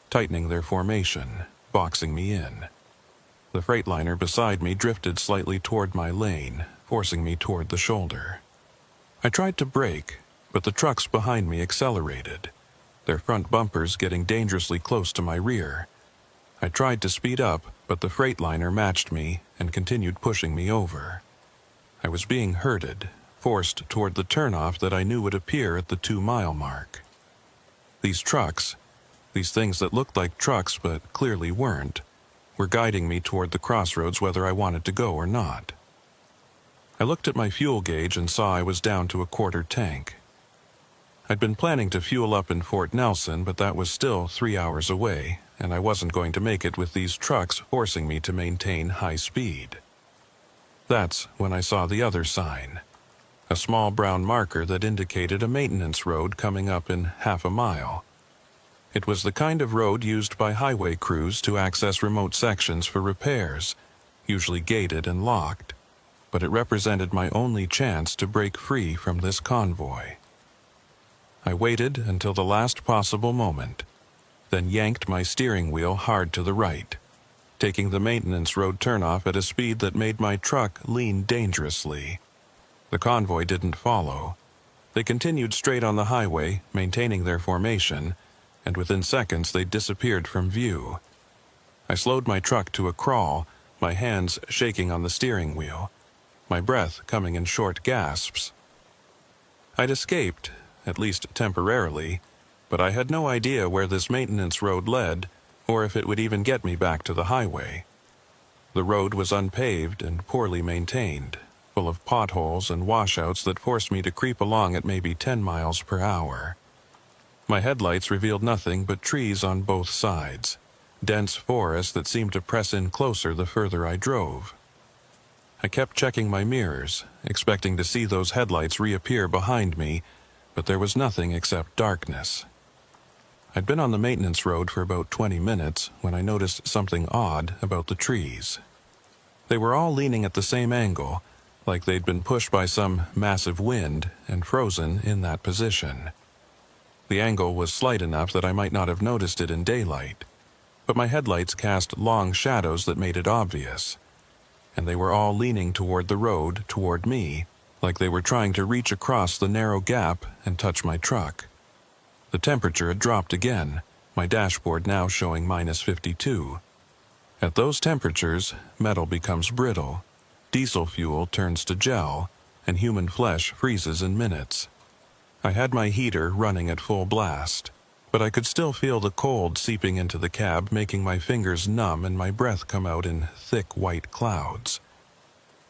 tightening their formation, boxing me in. The Freightliner beside me drifted slightly toward my lane, forcing me toward the shoulder. I tried to brake, but the trucks behind me accelerated, their front bumpers getting dangerously close to my rear. I tried to speed up, but the freightliner matched me and continued pushing me over. I was being herded, forced toward the turnoff that I knew would appear at the 2-mile mark. These trucks, these things that looked like trucks but clearly weren't, were guiding me toward the crossroads whether I wanted to go or not. I looked at my fuel gauge and saw I was down to a quarter tank. I'd been planning to fuel up in Fort Nelson, but that was still 3 hours away, and I wasn't going to make it with these trucks forcing me to maintain high speed. That's when I saw the other sign, a small brown marker that indicated a maintenance road coming up in half a mile. It was the kind of road used by highway crews to access remote sections for repairs, usually gated and locked, but it represented my only chance to break free from this convoy. I waited until the last possible moment, then yanked my steering wheel hard to the right, taking the maintenance road turnoff at a speed that made my truck lean dangerously. The convoy didn't follow. They continued straight on the highway, maintaining their formation, and within seconds they disappeared from view. I slowed my truck to a crawl, my hands shaking on the steering wheel, my breath coming in short gasps. I'd escaped, at least temporarily, but I had no idea where this maintenance road led, or if it would even get me back to the highway. The road was unpaved and poorly maintained, full of potholes and washouts that forced me to creep along at maybe 10 miles per hour. My headlights revealed nothing but trees on both sides, dense forest that seemed to press in closer the further I drove. I kept checking my mirrors, expecting to see those headlights reappear behind me, but there was nothing except darkness. I'd been on the maintenance road for about 20 minutes when I noticed something odd about the trees. They were all leaning at the same angle, like they'd been pushed by some massive wind and frozen in that position. The angle was slight enough that I might not have noticed it in daylight, but my headlights cast long shadows that made it obvious, and they were all leaning toward the road, toward me, like they were trying to reach across the narrow gap and touch my truck. The temperature had dropped again, my dashboard now showing -52. At those temperatures, metal becomes brittle, diesel fuel turns to gel, and human flesh freezes in minutes. I had my heater running at full blast, but I could still feel the cold seeping into the cab, making my fingers numb and my breath come out in thick white clouds.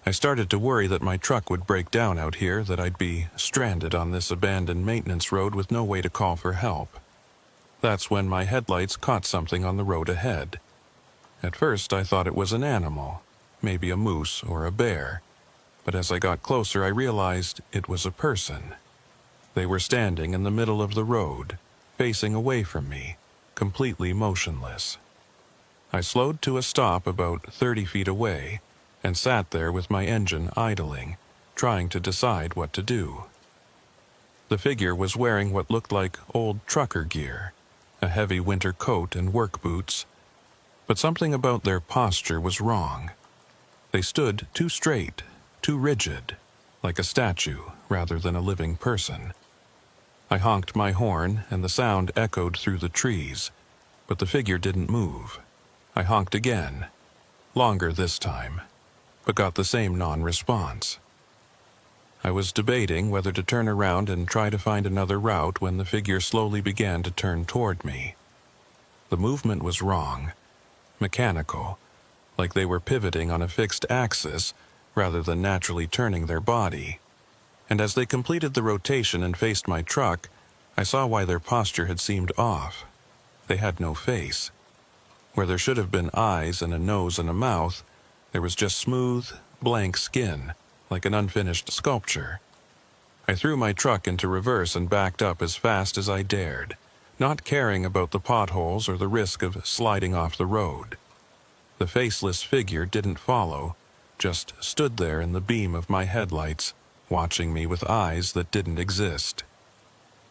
I started to worry that my truck would break down out here, that I'd be stranded on this abandoned maintenance road with no way to call for help. That's when my headlights caught something on the road ahead. At first I thought it was an animal, maybe a moose or a bear, but as I got closer I realized it was a person. They were standing in the middle of the road, facing away from me, completely motionless. I slowed to a stop about 30 feet away and sat there with my engine idling, trying to decide what to do. The figure was wearing what looked like old trucker gear, a heavy winter coat and work boots, but something about their posture was wrong. They stood too straight, too rigid, like a statue rather than a living person. I honked my horn, and the sound echoed through the trees, but the figure didn't move. I honked again, longer this time, but got the same non-response. I was debating whether to turn around and try to find another route when the figure slowly began to turn toward me. The movement was wrong, mechanical, like they were pivoting on a fixed axis rather than naturally turning their body. And as they completed the rotation and faced my truck, I saw why their posture had seemed off. They had no face. Where there should have been eyes and a nose and a mouth, there was just smooth, blank skin, like an unfinished sculpture. I threw my truck into reverse and backed up as fast as I dared, not caring about the potholes or the risk of sliding off the road. The faceless figure didn't follow, just stood there in the beam of my headlights, watching me with eyes that didn't exist.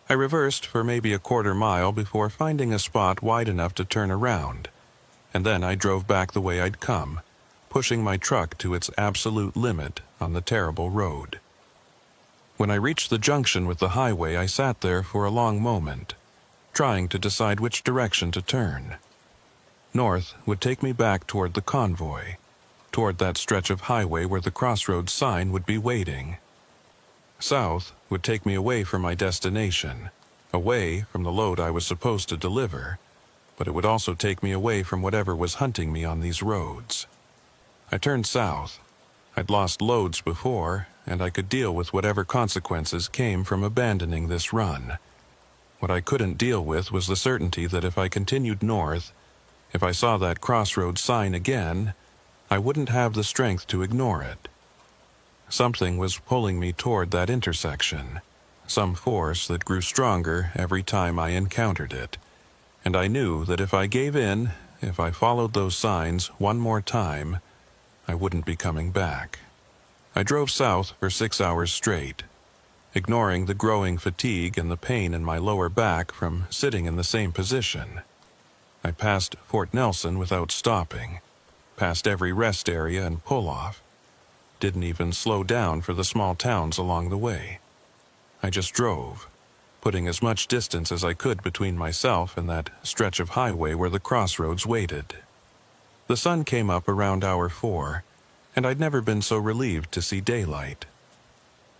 I reversed for maybe a quarter mile before finding a spot wide enough to turn around, and then I drove back the way I'd come, pushing my truck to its absolute limit on the terrible road. When I reached the junction with the highway, I sat there for a long moment, trying to decide which direction to turn. North would take me back toward the convoy, toward that stretch of highway where the crossroads sign would be waiting. South would take me away from my destination, away from the load I was supposed to deliver, but it would also take me away from whatever was hunting me on these roads. I turned south. I'd lost loads before, and I could deal with whatever consequences came from abandoning this run. What I couldn't deal with was the certainty that if I continued north, if I saw that crossroads sign again, I wouldn't have the strength to ignore it. Something was pulling me toward that intersection, some force that grew stronger every time I encountered it, and I knew that if I gave in, if I followed those signs one more time, I wouldn't be coming back. I drove south for 6 hours straight, ignoring the growing fatigue and the pain in my lower back from sitting in the same position. I passed Fort Nelson without stopping, passed every rest area and pull-off, didn't even slow down for the small towns along the way. I just drove, putting as much distance as I could between myself and that stretch of highway where the crossroads waited. The sun came up around hour 4, and I'd never been so relieved to see daylight.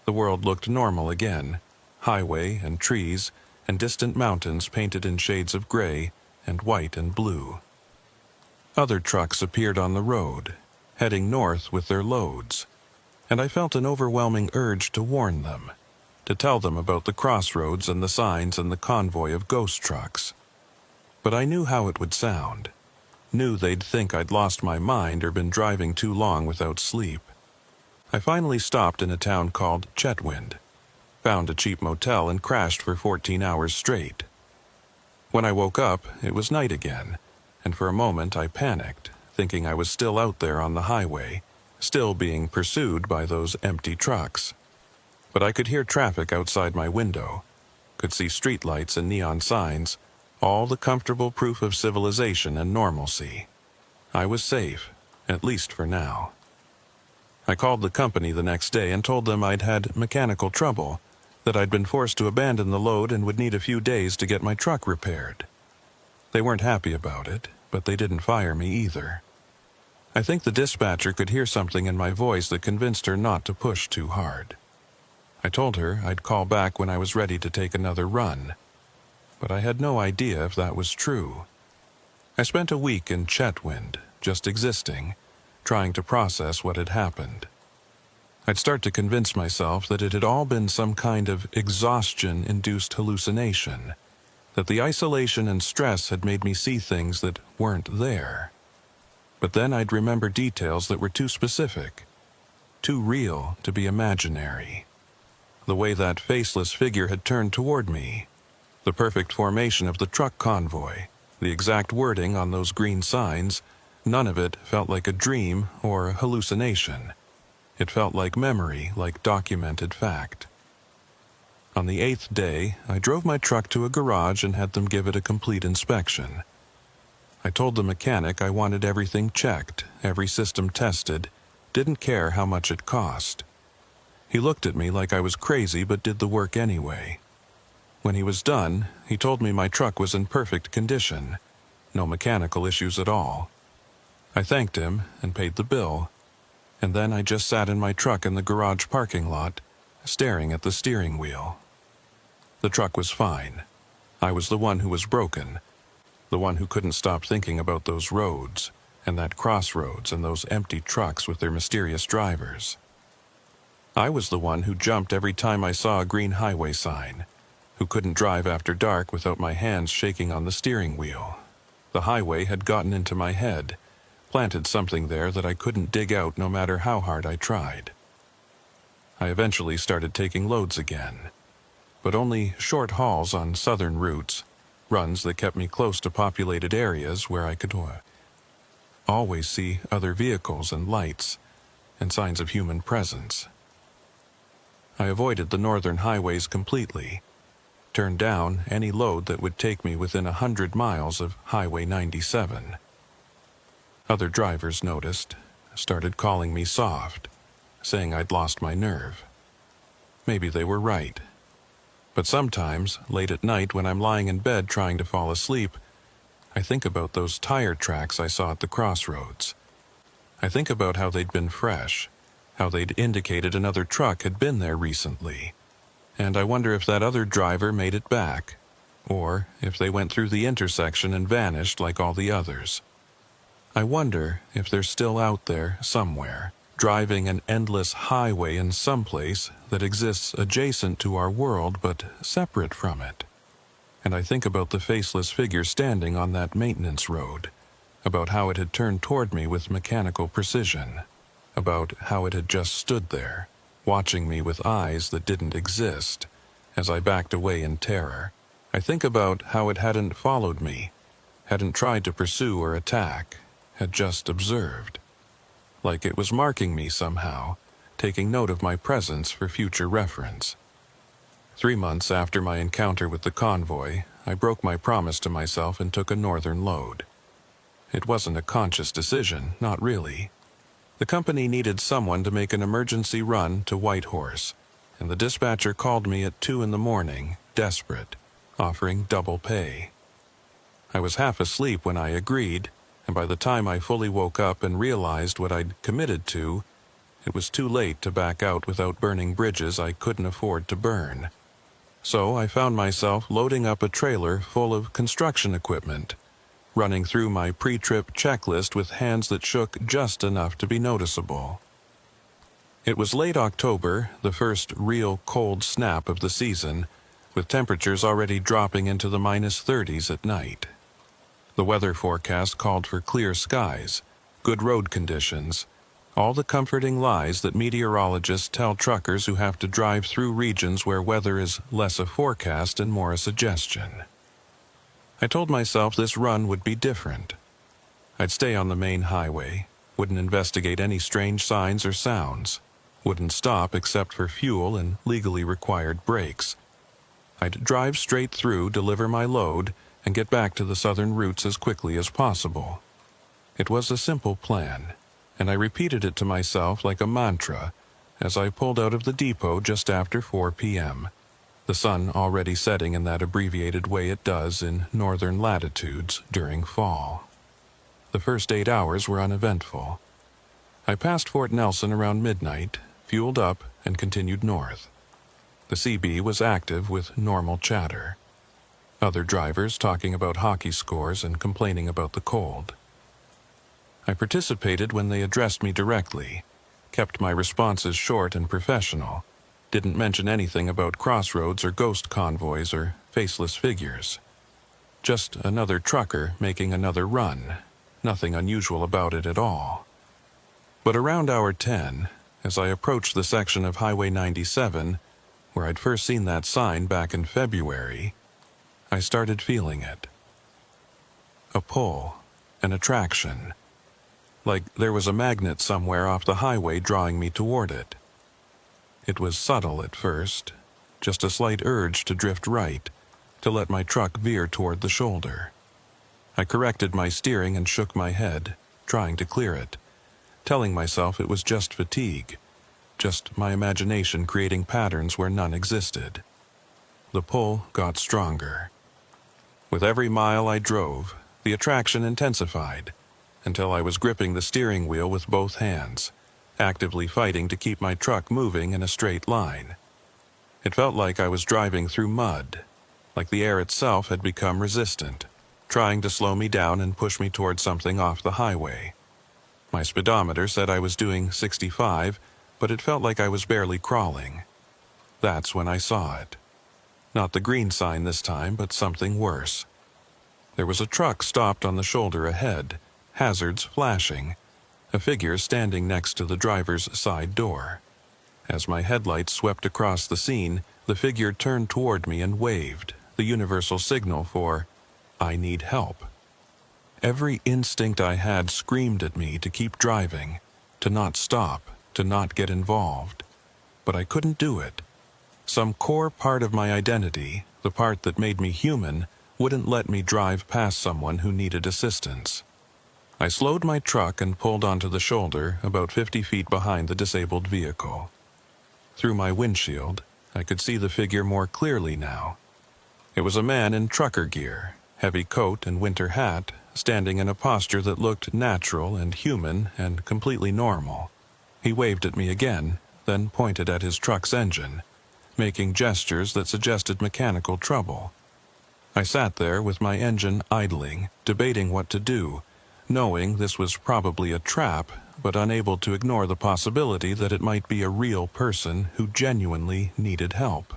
The world looked normal again, highway and trees and distant mountains painted in shades of gray and white and blue. Other trucks appeared on the road, heading north with their loads, and I felt an overwhelming urge to warn them, to tell them about the crossroads and the signs and the convoy of ghost trucks. But I knew how it would sound, knew they'd think I'd lost my mind or been driving too long without sleep. I finally stopped in a town called Chetwynd, found a cheap motel and crashed for 14 hours straight. When I woke up, it was night again, and for a moment I panicked, thinking I was still out there on the highway, still being pursued by those empty trucks. But I could hear traffic outside my window, could see streetlights and neon signs, all the comfortable proof of civilization and normalcy. I was safe, at least for now. I called the company the next day and told them I'd had mechanical trouble, that I'd been forced to abandon the load and would need a few days to get my truck repaired. They weren't happy about it, but they didn't fire me either. I think the dispatcher could hear something in my voice that convinced her not to push too hard. I told her I'd call back when I was ready to take another run, but I had no idea if that was true. I spent a week in Chetwynd, just existing, trying to process what had happened. I'd start to convince myself that it had all been some kind of exhaustion-induced hallucination, that the isolation and stress had made me see things that weren't there. But then I'd remember details that were too specific, too real to be imaginary. The way that faceless figure had turned toward me, the perfect formation of the truck convoy, the exact wording on those green signs, none of it felt like a dream or a hallucination. It felt like memory, like documented fact. On the 8th day, I drove my truck to a garage and had them give it a complete inspection. I told the mechanic I wanted everything checked, every system tested, didn't care how much it cost. He looked at me like I was crazy but did the work anyway. When he was done, he told me my truck was in perfect condition, no mechanical issues at all. I thanked him and paid the bill, and then I just sat in my truck in the garage parking lot, staring at the steering wheel. The truck was fine. I was the one who was broken, the one who couldn't stop thinking about those roads, and that crossroads and those empty trucks with their mysterious drivers. I was the one who jumped every time I saw a green highway sign, who couldn't drive after dark without my hands shaking on the steering wheel. The highway had gotten into my head, planted something there that I couldn't dig out no matter how hard I tried. I eventually started taking loads again, but only short hauls on southern routes, runs that kept me close to populated areas where I could always see other vehicles and lights and signs of human presence. I avoided the northern highways completely, turned down any load that would take me within 100 miles of Highway 97. Other drivers noticed, started calling me soft, saying I'd lost my nerve. Maybe they were right. But sometimes, late at night when I'm lying in bed trying to fall asleep, I think about those tire tracks I saw at the crossroads. I think about how they'd been fresh, how they'd indicated another truck had been there recently. And I wonder if that other driver made it back, or if they went through the intersection and vanished like all the others. I wonder if they're still out there somewhere, driving an endless highway in some place that exists adjacent to our world but separate from it. And I think about the faceless figure standing on that maintenance road, about how it had turned toward me with mechanical precision, about how it had just stood there, watching me with eyes that didn't exist, as I backed away in terror. I think about how it hadn't followed me, hadn't tried to pursue or attack, had just observed. Like it was marking me somehow, taking note of my presence for future reference. 3 months after my encounter with the convoy, I broke my promise to myself and took a northern load. It wasn't a conscious decision, not really. The company needed someone to make an emergency run to Whitehorse, and the dispatcher called me at 2 a.m, desperate, offering double pay. I was half asleep when I agreed, and by the time I fully woke up and realized what I'd committed to, it was too late to back out without burning bridges I couldn't afford to burn. So I found myself loading up a trailer full of construction equipment, running through my pre-trip checklist with hands that shook just enough to be noticeable. It was late October, the first real cold snap of the season, with temperatures already dropping into the -30s at night. The weather forecast called for clear skies, good road conditions, all the comforting lies that meteorologists tell truckers who have to drive through regions where weather is less a forecast and more a suggestion. I told myself this run would be different. I'd stay on the main highway, wouldn't investigate any strange signs or sounds, wouldn't stop except for fuel and legally required breaks. I'd drive straight through, deliver my load, and get back to the southern routes as quickly as possible. It was a simple plan, and I repeated it to myself like a mantra as I pulled out of the depot just after 4 p.m., the sun already setting in that abbreviated way it does in northern latitudes during fall. The first 8 hours were uneventful. I passed Fort Nelson around midnight, fueled up, and continued north. The CB was active with normal chatter. Other drivers talking about hockey scores and complaining about the cold. I participated when they addressed me directly, kept my responses short and professional, didn't mention anything about crossroads or ghost convoys or faceless figures. Just another trucker making another run, nothing unusual about it at all. But around hour 10, as I approached the section of Highway 97, where I'd first seen that sign back in February, I started feeling it. A pull, an attraction. Like there was a magnet somewhere off the highway drawing me toward it. It was subtle at first, just a slight urge to drift right, to let my truck veer toward the shoulder. I corrected my steering and shook my head, trying to clear it, telling myself it was just fatigue, just my imagination creating patterns where none existed. The pull got stronger. With every mile I drove, the attraction intensified, until I was gripping the steering wheel with both hands, actively fighting to keep my truck moving in a straight line. It felt like I was driving through mud, like the air itself had become resistant, trying to slow me down and push me toward something off the highway. My speedometer said I was doing 65, but it felt like I was barely crawling. That's when I saw it. Not the green sign this time, but something worse. There was a truck stopped on the shoulder ahead, hazards flashing, a figure standing next to the driver's side door. As my headlights swept across the scene, the figure turned toward me and waved, the universal signal for, "I need help." Every instinct I had screamed at me to keep driving, to not stop, to not get involved. But I couldn't do it. Some core part of my identity, the part that made me human, wouldn't let me drive past someone who needed assistance. I slowed my truck and pulled onto the shoulder about 50 feet behind the disabled vehicle. Through my windshield, I could see the figure more clearly now. It was a man in trucker gear, heavy coat and winter hat, standing in a posture that looked natural and human and completely normal. He waved at me again, then pointed at his truck's engine, making gestures that suggested mechanical trouble. I sat there with my engine idling, debating what to do, knowing this was probably a trap, but unable to ignore the possibility that it might be a real person who genuinely needed help.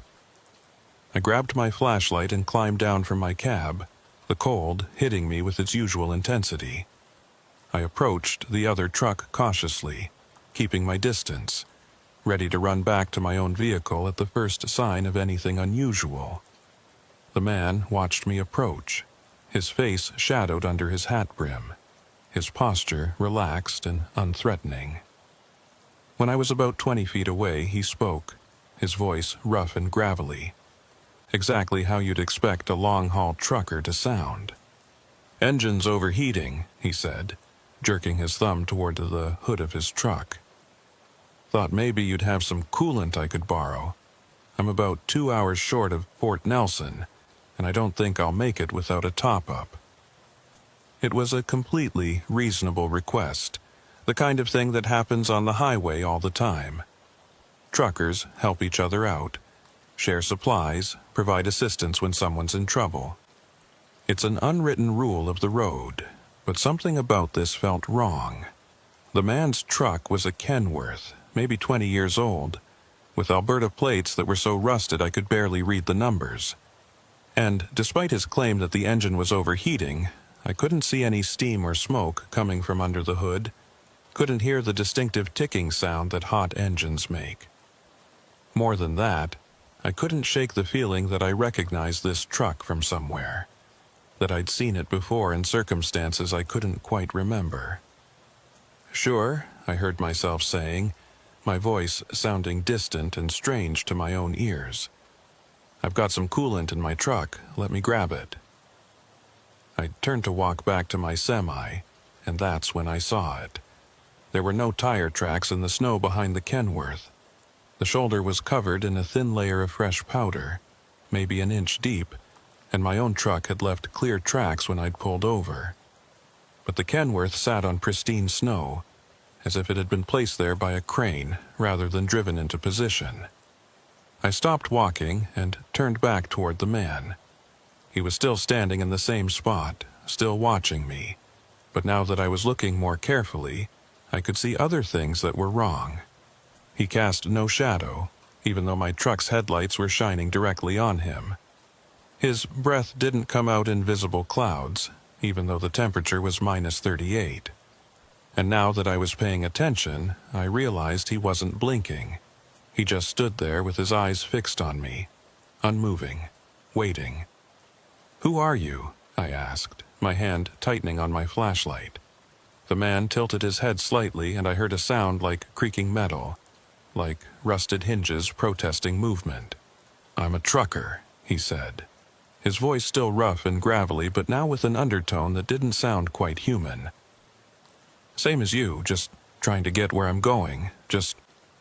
I grabbed my flashlight and climbed down from my cab, the cold hitting me with its usual intensity. I approached the other truck cautiously, keeping my distance, ready to run back to my own vehicle at the first sign of anything unusual. The man watched me approach, his face shadowed under his hat brim, his posture relaxed and unthreatening. When I was about 20 feet away, he spoke, his voice rough and gravelly, exactly how you'd expect a long-haul trucker to sound. "Engine's overheating," he said, jerking his thumb toward the hood of his truck. "Thought maybe you'd have some coolant I could borrow. I'm about 2 hours short of Port Nelson, and I don't think I'll make it without a top-up." It was a completely reasonable request, the kind of thing that happens on the highway all the time. Truckers help each other out, share supplies, provide assistance when someone's in trouble. It's an unwritten rule of the road, but something about this felt wrong. The man's truck was a Kenworth, maybe 20 years old, with Alberta plates that were so rusted I could barely read the numbers. And despite his claim that the engine was overheating, I couldn't see any steam or smoke coming from under the hood, couldn't hear the distinctive ticking sound that hot engines make. More than that, I couldn't shake the feeling that I recognized this truck from somewhere, that I'd seen it before in circumstances I couldn't quite remember. "Sure," I heard myself saying, my voice sounding distant and strange to my own ears. "I've got some coolant in my truck. Let me grab it." I turned to walk back to my semi, and that's when I saw it. There were no tire tracks in the snow behind the Kenworth. The shoulder was covered in a thin layer of fresh powder, maybe an inch deep, and my own truck had left clear tracks when I'd pulled over. But the Kenworth sat on pristine snow, as if it had been placed there by a crane rather than driven into position. I stopped walking and turned back toward the man. He was still standing in the same spot, still watching me, but now that I was looking more carefully, I could see other things that were wrong. He cast no shadow, even though my truck's headlights were shining directly on him. His breath didn't come out in visible clouds, even though the temperature was -38. And now that I was paying attention, I realized he wasn't blinking. He just stood there with his eyes fixed on me, unmoving, waiting. "Who are you?" I asked, my hand tightening on my flashlight. The man tilted his head slightly, and I heard a sound like creaking metal, like rusted hinges protesting movement. "I'm a trucker," he said, his voice still rough and gravelly, but now with an undertone that didn't sound quite human. "Same as you, just trying to get where I'm going, just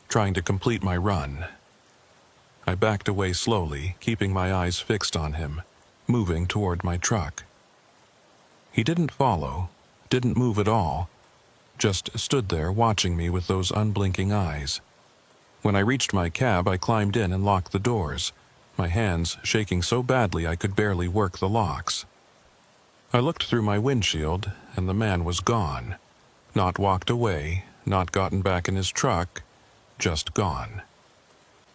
trying to complete my run." I backed away slowly, keeping my eyes fixed on him, moving toward my truck. He didn't follow, didn't move at all, just stood there watching me with those unblinking eyes. When I reached my cab, I climbed in and locked the doors, my hands shaking so badly I could barely work the locks. I looked through my windshield, and the man was gone. Not walked away, not gotten back in his truck, just gone.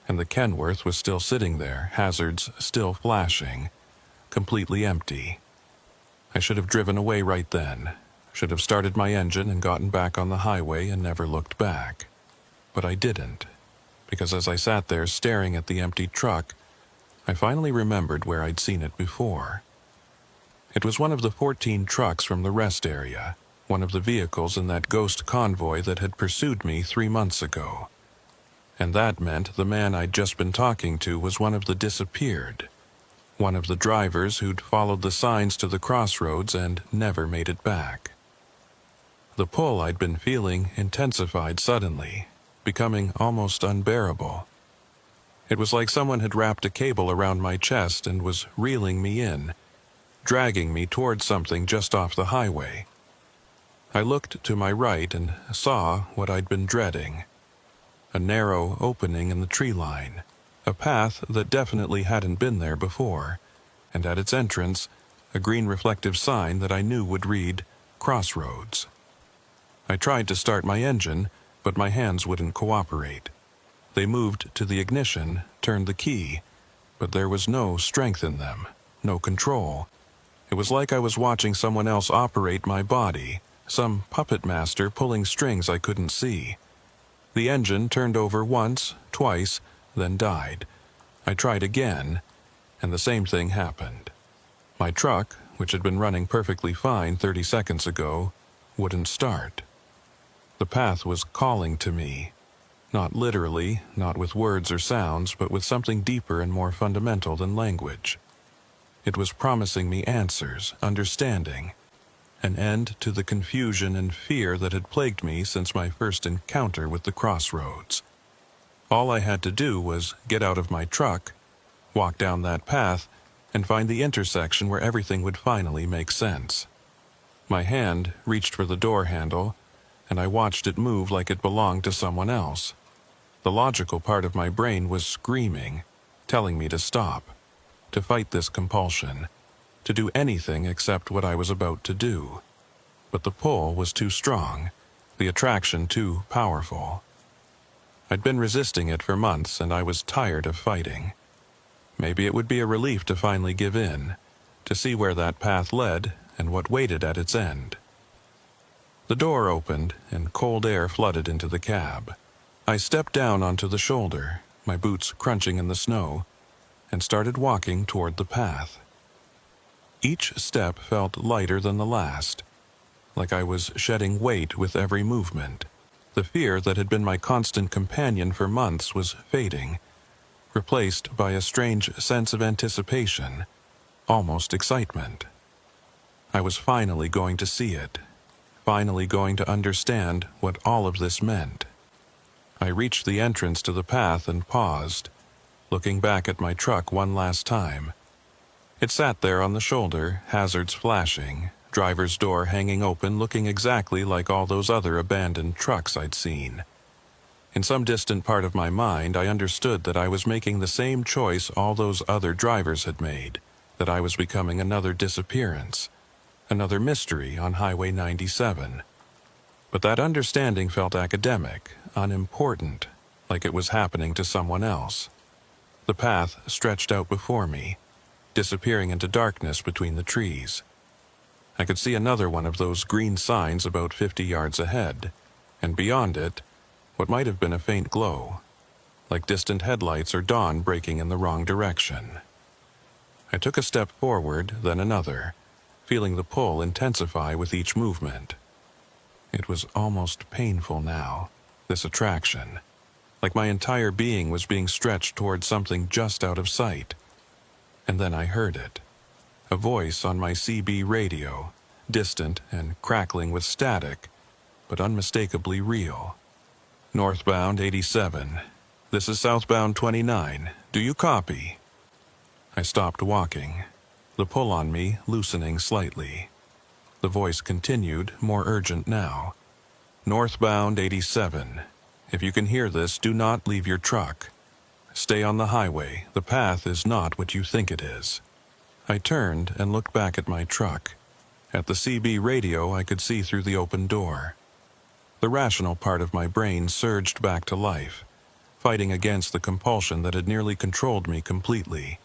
And the Kenworth was still sitting there, hazards still flashing, completely empty. I should have driven away right then, should have started my engine and gotten back on the highway and never looked back. But I didn't, because as I sat there staring at the empty truck, I finally remembered where I'd seen it before. It was one of the 14 trucks from the rest area, one of the vehicles in that ghost convoy that had pursued me 3 months ago. And that meant the man I'd just been talking to was one of the disappeared, one of the drivers who'd followed the signs to the crossroads and never made it back. The pull I'd been feeling intensified suddenly, becoming almost unbearable. It was like someone had wrapped a cable around my chest and was reeling me in, dragging me towards something just off the highway. I looked to my right and saw what I'd been dreading. A narrow opening in the tree line, a path that definitely hadn't been there before, and at its entrance, a green reflective sign that I knew would read, "Crossroads." I tried to start my engine, but my hands wouldn't cooperate. They moved to the ignition, turned the key, but there was no strength in them, no control. It was like I was watching someone else operate my body, some puppet master pulling strings I couldn't see. The engine turned over once, twice, then died. I tried again, and the same thing happened. My truck, which had been running perfectly fine 30 seconds ago, wouldn't start. The path was calling to me. Not literally, not with words or sounds, but with something deeper and more fundamental than language. It was promising me answers, understanding, an end to the confusion and fear that had plagued me since my first encounter with the crossroads. All I had to do was get out of my truck, walk down that path, and find the intersection where everything would finally make sense. My hand reached for the door handle, and I watched it move like it belonged to someone else. The logical part of my brain was screaming, telling me to stop, to fight this compulsion, to do anything except what I was about to do. But the pull was too strong, the attraction too powerful. I'd been resisting it for months, and I was tired of fighting. Maybe it would be a relief to finally give in, to see where that path led and what waited at its end. The door opened, and cold air flooded into the cab. I stepped down onto the shoulder, my boots crunching in the snow, and started walking toward the path. Each step felt lighter than the last, like I was shedding weight with every movement. The fear that had been my constant companion for months was fading, replaced by a strange sense of anticipation, almost excitement. I was finally going to see it, finally going to understand what all of this meant. I reached the entrance to the path and paused, looking back at my truck one last time. It sat there on the shoulder, hazards flashing, driver's door hanging open, looking exactly like all those other abandoned trucks I'd seen. In some distant part of my mind, I understood that I was making the same choice all those other drivers had made, that I was becoming another disappearance, another mystery on Highway 97. But that understanding felt academic, unimportant, like it was happening to someone else. The path stretched out before me, disappearing into darkness between the trees. I could see another one of those green signs about 50 yards ahead, and beyond it, what might have been a faint glow, like distant headlights or dawn breaking in the wrong direction. I took a step forward, then another, feeling the pull intensify with each movement. It was almost painful now, this attraction, like my entire being was being stretched towards something just out of sight. And then I heard it. A voice on my CB radio, distant and crackling with static, but unmistakably real. "Northbound 87. This is southbound 29. Do you copy?" I stopped walking, the pull on me loosening slightly. The voice continued, more urgent now. "Northbound 87. If you can hear this, do not leave your truck. Stay on the highway. The path is not what you think it is." I turned and looked back at my truck. At the CB radio, I could see through the open door. The rational part of my brain surged back to life, fighting against the compulsion that had nearly controlled me completely.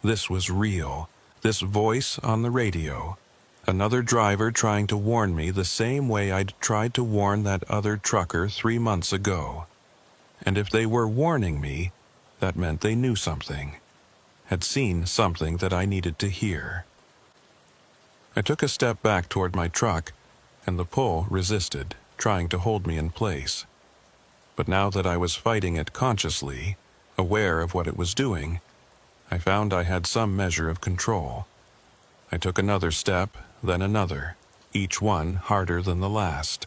This was real. This voice on the radio. Another driver trying to warn me the same way I'd tried to warn that other trucker 3 months ago. And if they were warning me, that meant they knew something, had seen something that I needed to hear. I took a step back toward my truck, and the pull resisted, trying to hold me in place. But now that I was fighting it consciously, aware of what it was doing, I found I had some measure of control. I took another step, then another, each one harder than the last,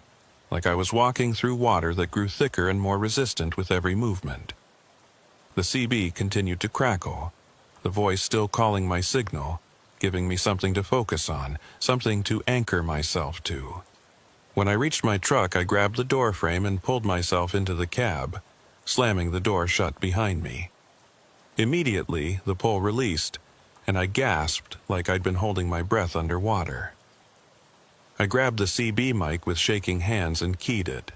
like I was walking through water that grew thicker and more resistant with every movement. The CB continued to crackle, the voice still calling my signal, giving me something to focus on, something to anchor myself to. When I reached my truck, I grabbed the door frame and pulled myself into the cab, slamming the door shut behind me. Immediately, the pull released, and I gasped like I'd been holding my breath underwater. I grabbed the CB mic with shaking hands and keyed it.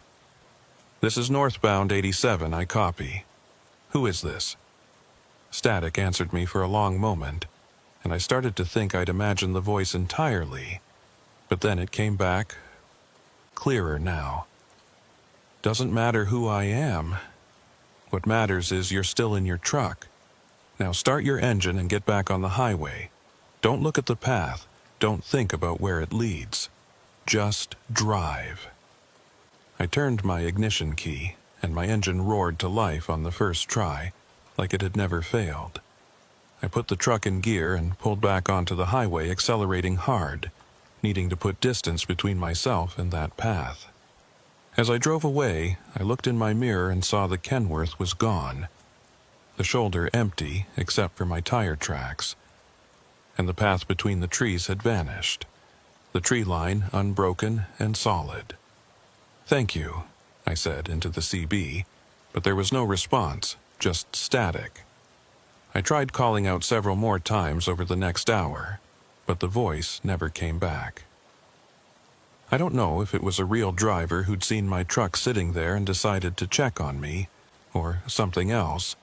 "This is northbound 87, I copy. Who is this?" Static answered me for a long moment, and I started to think I'd imagined the voice entirely, but then it came back, clearer now. "Doesn't matter who I am. What matters is you're still in your truck. Now start your engine and get back on the highway. Don't look at the path. Don't think about where it leads. Just drive." I turned my ignition key, and my engine roared to life on the first try, like it had never failed. I put the truck in gear and pulled back onto the highway, accelerating hard, needing to put distance between myself and that path. As I drove away, I looked in my mirror and saw the Kenworth was gone, the shoulder empty except for my tire tracks, and the path between the trees had vanished, the tree line unbroken and solid. "Thank you," I said into the CB, but there was no response, just static. I tried calling out several more times over the next hour, but the voice never came back. I don't know if it was a real driver who'd seen my truck sitting there and decided to check on me, or something else,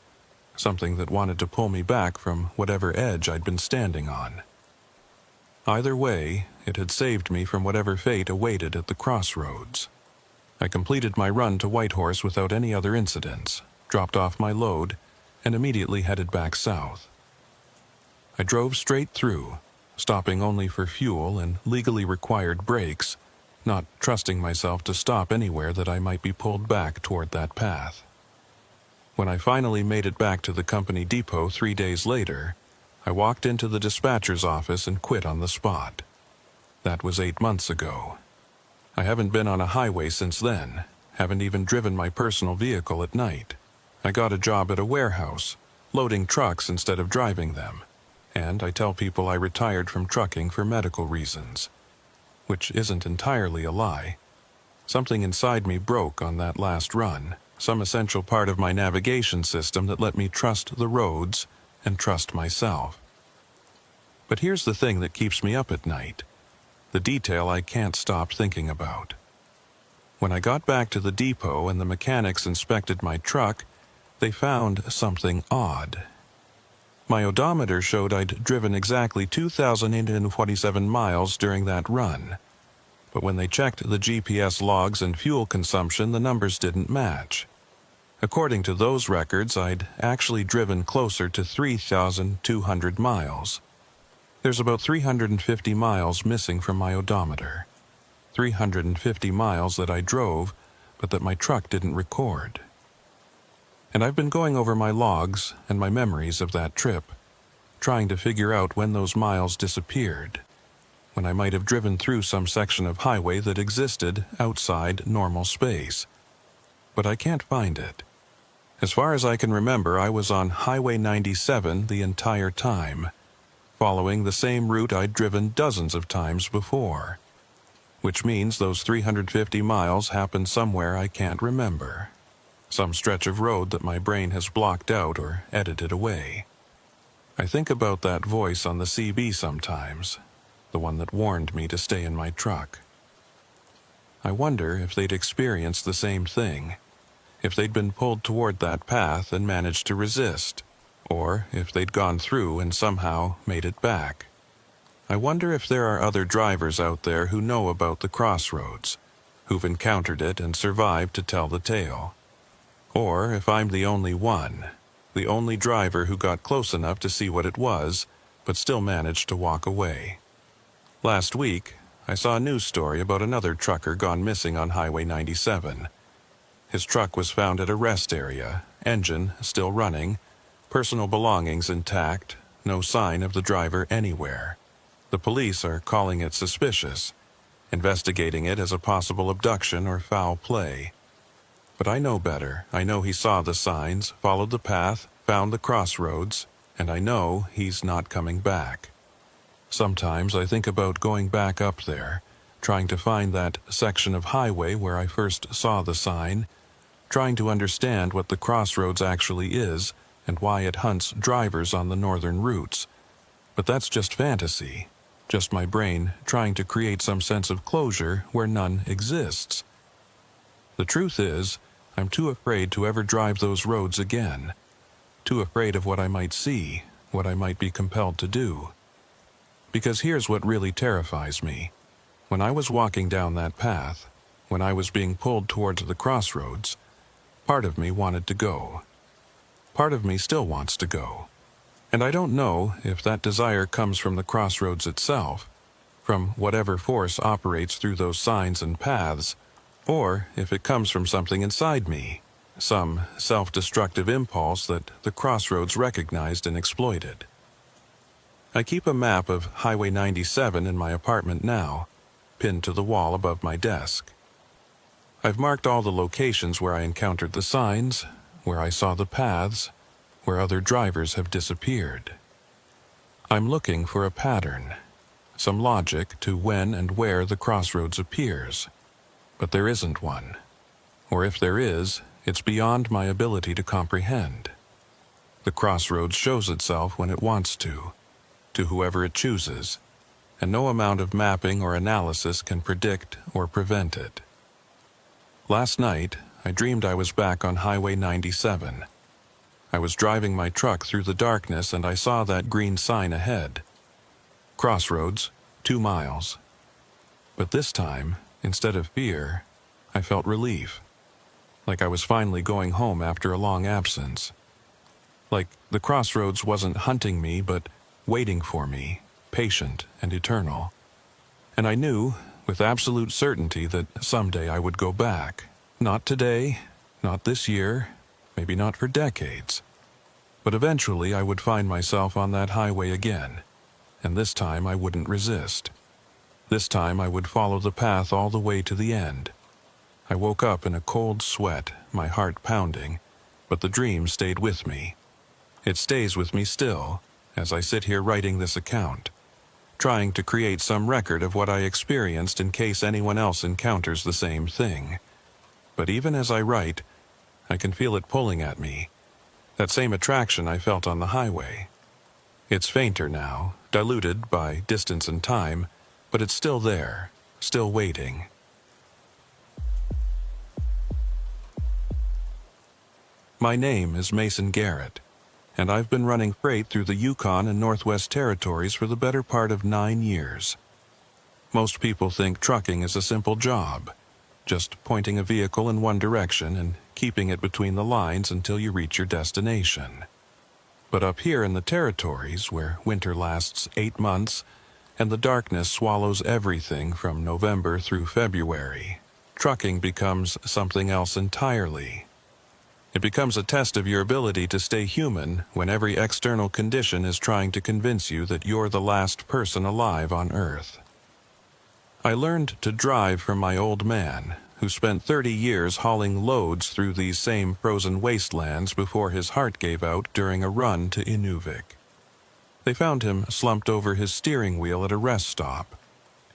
something that wanted to pull me back from whatever edge I'd been standing on. Either way, it had saved me from whatever fate awaited at the crossroads. I completed my run to Whitehorse without any other incidents, dropped off my load, and immediately headed back south. I drove straight through, stopping only for fuel and legally required breaks, not trusting myself to stop anywhere that I might be pulled back toward that path. When I finally made it back to the company depot 3 days later, I walked into the dispatcher's office and quit on the spot. That was 8 months ago. I haven't been on a highway since then, haven't even driven my personal vehicle at night. I got a job at a warehouse, loading trucks instead of driving them, and I tell people I retired from trucking for medical reasons, which isn't entirely a lie. Something inside me broke on that last run, some essential part of my navigation system that let me trust the roads and trust myself. But here's the thing that keeps me up at night, the detail I can't stop thinking about. When I got back to the depot and the mechanics inspected my truck, they found something odd. My odometer showed I'd driven exactly 2,847 miles during that run, but when they checked the GPS logs and fuel consumption, the numbers didn't match. According to those records, I'd actually driven closer to 3,200 miles. There's about 350 miles missing from my odometer. 350 miles that I drove, but that my truck didn't record. And I've been going over my logs and my memories of that trip, trying to figure out when those miles disappeared, when I might have driven through some section of highway that existed outside normal space. But I can't find it. As far as I can remember, I was on Highway 97 the entire time, following the same route I'd driven dozens of times before, which means those 350 miles happened somewhere I can't remember. Some stretch of road that my brain has blocked out or edited away. I think about that voice on the CB sometimes, the one that warned me to stay in my truck. I wonder if they'd experienced the same thing, if they'd been pulled toward that path and managed to resist, or if they'd gone through and somehow made it back. I wonder if there are other drivers out there who know about the crossroads, who've encountered it and survived to tell the tale. Or if I'm the only one, the only driver who got close enough to see what it was, but still managed to walk away. Last week, I saw a news story about another trucker gone missing on Highway 97. His truck was found at a rest area, engine still running, personal belongings intact, no sign of the driver anywhere. The police are calling it suspicious, investigating it as a possible abduction or foul play. But I know better. I know he saw the signs, followed the path, found the crossroads, and I know he's not coming back. Sometimes I think about going back up there, trying to find that section of highway where I first saw the sign, trying to understand what the crossroads actually is and why it hunts drivers on the northern routes. But that's just fantasy, just my brain trying to create some sense of closure where none exists. The truth is, I'm too afraid to ever drive those roads again, too afraid of what I might see, what I might be compelled to do. Because here's what really terrifies me. When I was walking down that path, when I was being pulled towards the crossroads, part of me wanted to go. Part of me still wants to go. And I don't know if that desire comes from the crossroads itself, from whatever force operates through those signs and paths, or if it comes from something inside me, some self-destructive impulse that the crossroads recognized and exploited. I keep a map of Highway 97 in my apartment now, pinned to the wall above my desk. I've marked all the locations where I encountered the signs, where I saw the paths, where other drivers have disappeared. I'm looking for a pattern, some logic to when and where the crossroads appears. But there isn't one. Or if there is, it's beyond my ability to comprehend. The crossroads shows itself when it wants to whoever it chooses, and no amount of mapping or analysis can predict or prevent it. Last night, I dreamed I was back on Highway 97. I was driving my truck through the darkness and I saw that green sign ahead. Crossroads, 2 miles. But this time, instead of fear, I felt relief. Like I was finally going home after a long absence. Like the crossroads wasn't hunting me, but waiting for me, patient and eternal. And I knew, with absolute certainty, that someday I would go back. Not today, not this year, maybe not for decades. But eventually I would find myself on that highway again, and this time I wouldn't resist. This time I would follow the path all the way to the end. I woke up in a cold sweat, my heart pounding, but the dream stayed with me. It stays with me still, as I sit here writing this account, trying to create some record of what I experienced in case anyone else encounters the same thing. But even as I write, I can feel it pulling at me, that same attraction I felt on the highway. It's fainter now, diluted by distance and time, but it's still there, still waiting. My name is Mason Garrett, and I've been running freight through the Yukon and Northwest Territories for the better part of 9 years. Most people think trucking is a simple job, just pointing a vehicle in one direction and keeping it between the lines until you reach your destination. But up here in the territories, where winter lasts 8 months and the darkness swallows everything from November through February, trucking becomes something else entirely. It becomes a test of your ability to stay human when every external condition is trying to convince you that you're the last person alive on Earth. I learned to drive from my old man, who spent 30 years hauling loads through these same frozen wastelands before his heart gave out during a run to Inuvik. They found him slumped over his steering wheel at a rest stop,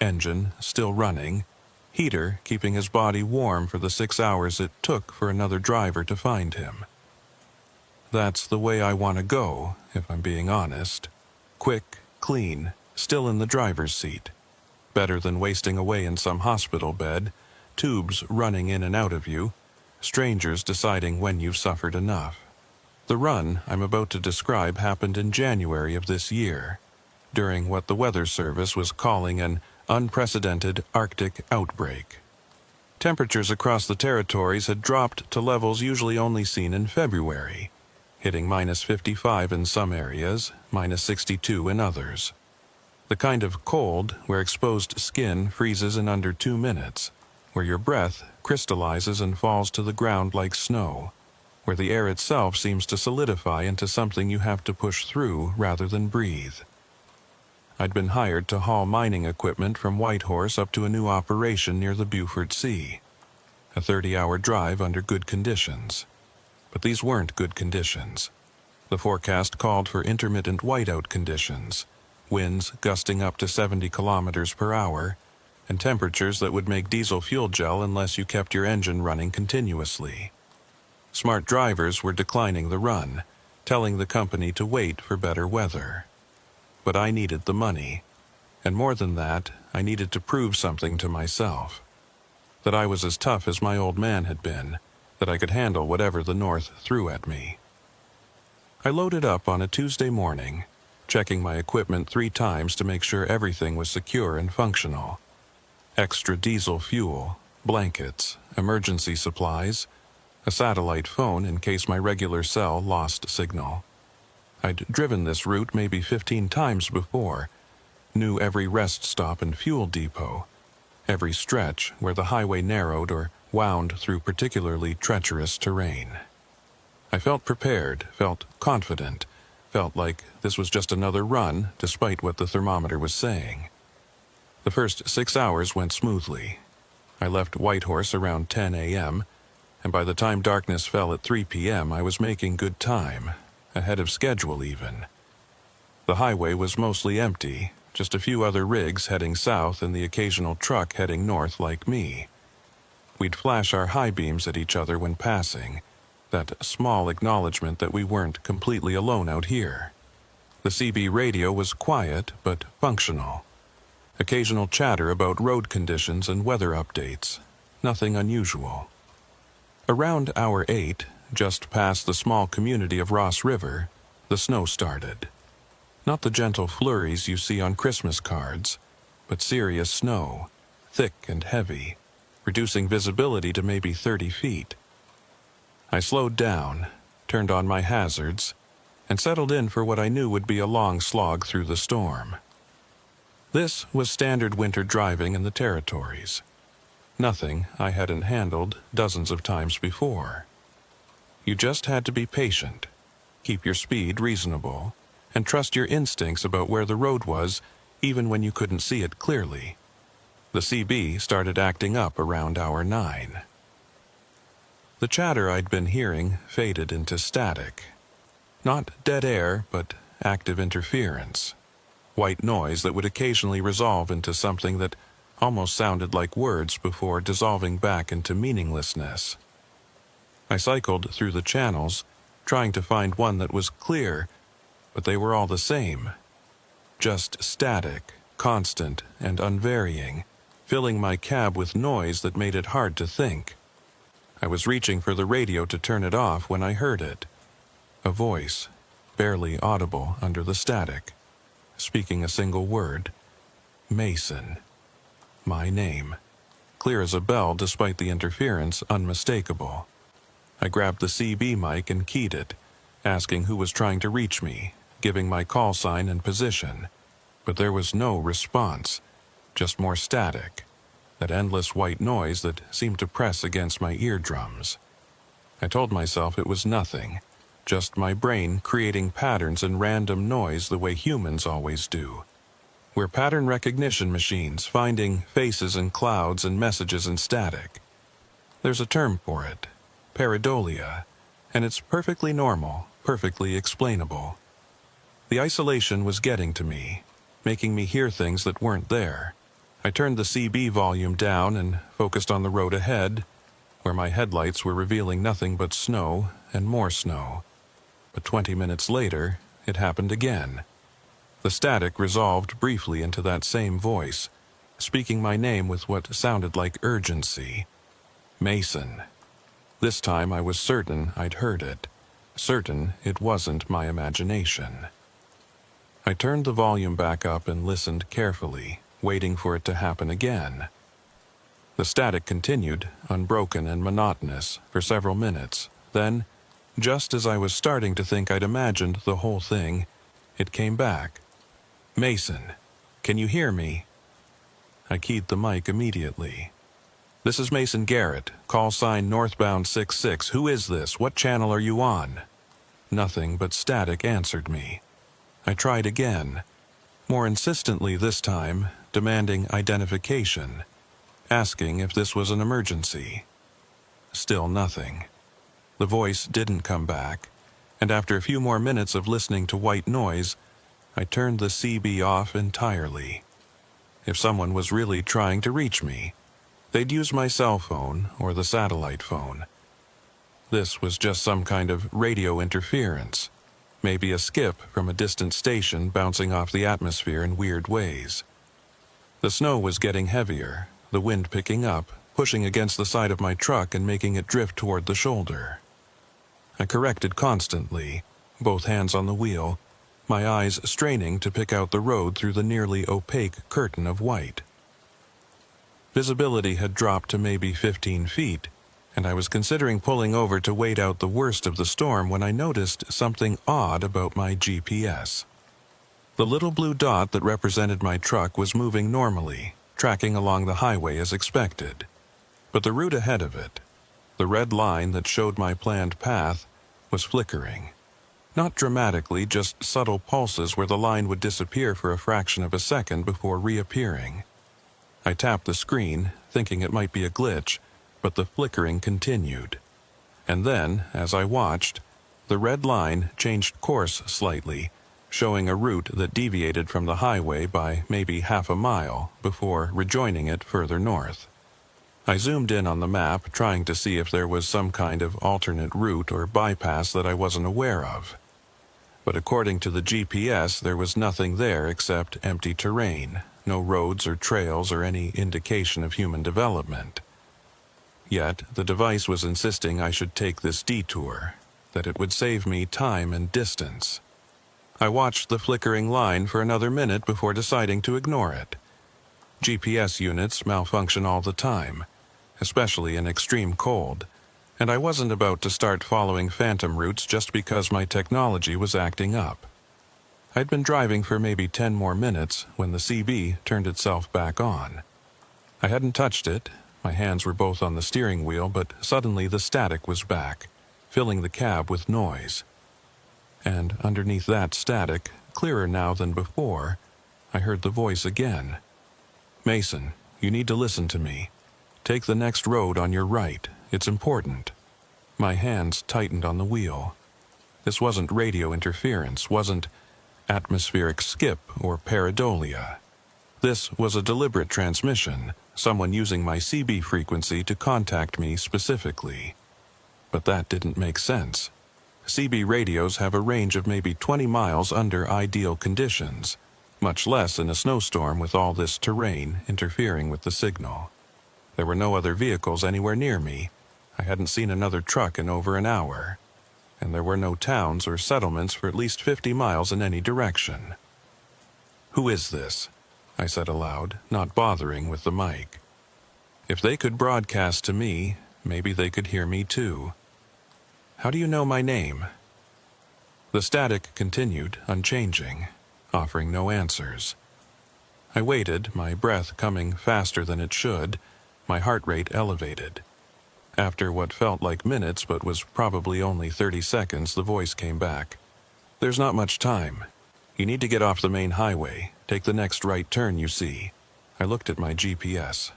engine still running, heater keeping his body warm for the 6 hours it took for another driver to find him. That's the way I want to go, if I'm being honest. Quick, clean, still in the driver's seat. Better than wasting away in some hospital bed, tubes running in and out of you, strangers deciding when you've suffered enough. The run I'm about to describe happened in January of this year, during what the Weather Service was calling an unprecedented Arctic outbreak. Temperatures across the territories had dropped to levels usually only seen in February, hitting -55 in some areas, -62 in others. The kind of cold where exposed skin freezes in under 2 minutes, where your breath crystallizes and falls to the ground like snow, where the air itself seems to solidify into something you have to push through rather than breathe. I'd been hired to haul mining equipment from Whitehorse up to a new operation near the Beaufort Sea, a 30-hour drive under good conditions. But these weren't good conditions. The forecast called for intermittent whiteout conditions, winds gusting up to 70 kilometers per hour, and temperatures that would make diesel fuel gel unless you kept your engine running continuously. Smart drivers were declining the run, telling the company to wait for better weather. But I needed the money, and more than that, I needed to prove something to myself. That I was as tough as my old man had been, that I could handle whatever the North threw at me. I loaded up on a Tuesday morning, checking my equipment 3 times to make sure everything was secure and functional. Extra diesel fuel, blankets, emergency supplies, a satellite phone in case my regular cell lost signal. I'd driven this route maybe 15 times before, knew every rest stop and fuel depot, every stretch where the highway narrowed or wound through particularly treacherous terrain. I felt prepared, felt confident, felt like this was just another run despite what the thermometer was saying. The first 6 hours went smoothly. I left Whitehorse around 10 a.m., and by the time darkness fell at 3 p.m. I was making good time, ahead of schedule even. The highway was mostly empty, just a few other rigs heading south and the occasional truck heading north like me. We'd flash our high beams at each other when passing, that small acknowledgement that we weren't completely alone out here. The CB radio was quiet but functional. Occasional chatter about road conditions and weather updates, nothing unusual. Around hour 8, just past the small community of Ross River, the snow started. Not the gentle flurries you see on Christmas cards, but serious snow, thick and heavy, reducing visibility to maybe 30 feet. I slowed down, turned on my hazards, and settled in for what I knew would be a long slog through the storm. This was standard winter driving in the territories. Nothing I hadn't handled dozens of times before. You just had to be patient, keep your speed reasonable, and trust your instincts about where the road was even when you couldn't see it clearly. The CB started acting up around hour 9. The chatter I'd been hearing faded into static. Not dead air, but active interference. White noise that would occasionally resolve into something that almost sounded like words before dissolving back into meaninglessness. I cycled through the channels, trying to find one that was clear, but they were all the same. Just static, constant, and unvarying, filling my cab with noise that made it hard to think. I was reaching for the radio to turn it off when I heard it. A voice, barely audible under the static, speaking a single word. Mason. My name. Clear as a bell despite the interference, unmistakable. I grabbed the CB mic and keyed it, asking who was trying to reach me, giving my call sign and position. But there was no response, just more static, that endless white noise that seemed to press against my eardrums. I told myself it was nothing, just my brain creating patterns and random noise the way humans always do. We're pattern recognition machines, finding faces in clouds and messages in static. There's a term for it, pareidolia, and it's perfectly normal, perfectly explainable. The isolation was getting to me, making me hear things that weren't there. I turned the CB volume down and focused on the road ahead, where my headlights were revealing nothing but snow and more snow. But 20 minutes later, it happened again. The static resolved briefly into that same voice, speaking my name with what sounded like urgency. Mason. This time I was certain I'd heard it, certain it wasn't my imagination. I turned the volume back up and listened carefully, waiting for it to happen again. The static continued, unbroken and monotonous, for several minutes. Then, just as I was starting to think I'd imagined the whole thing, it came back. Mason, can you hear me? I keyed the mic immediately. This is Mason Garrett, call sign northbound 66. Who is this? What channel are you on? Nothing but static answered me. I tried again, more insistently this time, demanding identification, asking if this was an emergency. Still nothing. The voice didn't come back, and after a few more minutes of listening to white noise, I turned the CB off entirely. If someone was really trying to reach me, they'd use my cell phone or the satellite phone. This was just some kind of radio interference, maybe a skip from a distant station bouncing off the atmosphere in weird ways. The snow was getting heavier, the wind picking up, pushing against the side of my truck and making it drift toward the shoulder. I corrected constantly, both hands on the wheel, my eyes straining to pick out the road through the nearly opaque curtain of white. Visibility had dropped to maybe 15 feet, and I was considering pulling over to wait out the worst of the storm when I noticed something odd about my GPS. The little blue dot that represented my truck was moving normally, tracking along the highway as expected. But the route ahead of it, the red line that showed my planned path, was flickering. Not dramatically, just subtle pulses where the line would disappear for a fraction of a second before reappearing. I tapped the screen, thinking it might be a glitch, but the flickering continued. And then, as I watched, the red line changed course slightly, showing a route that deviated from the highway by maybe half a mile before rejoining it further north. I zoomed in on the map, trying to see if there was some kind of alternate route or bypass that I wasn't aware of. But according to the GPS, there was nothing there except empty terrain, no roads or trails or any indication of human development. Yet, the device was insisting I should take this detour, that it would save me time and distance. I watched the flickering line for another minute before deciding to ignore it. GPS units malfunction all the time, especially in extreme cold, and I wasn't about to start following phantom routes just because my technology was acting up. I'd been driving for maybe 10 more minutes when the CB turned itself back on. I hadn't touched it, my hands were both on the steering wheel, but suddenly the static was back, filling the cab with noise. And underneath that static, clearer now than before, I heard the voice again. "Mason, you need to listen to me. Take the next road on your right. It's important." My hands tightened on the wheel. This wasn't radio interference, wasn't atmospheric skip or pareidolia. This was a deliberate transmission, someone using my CB frequency to contact me specifically. But that didn't make sense. CB radios have a range of maybe 20 miles under ideal conditions, much less in a snowstorm with all this terrain interfering with the signal. There were no other vehicles anywhere near me. I hadn't seen another truck in over an hour. And there were no towns or settlements for at least 50 miles in any direction. "Who is this?" I said aloud, not bothering with the mic. If they could broadcast to me, maybe they could hear me too. "How do you know my name?" The static continued, unchanging, offering no answers. I waited, my breath coming faster than it should, my heart rate elevated. After what felt like minutes but was probably only 30 seconds, the voice came back. "There's not much time. You need to get off the main highway. Take the next right turn you see." I looked at my GPS.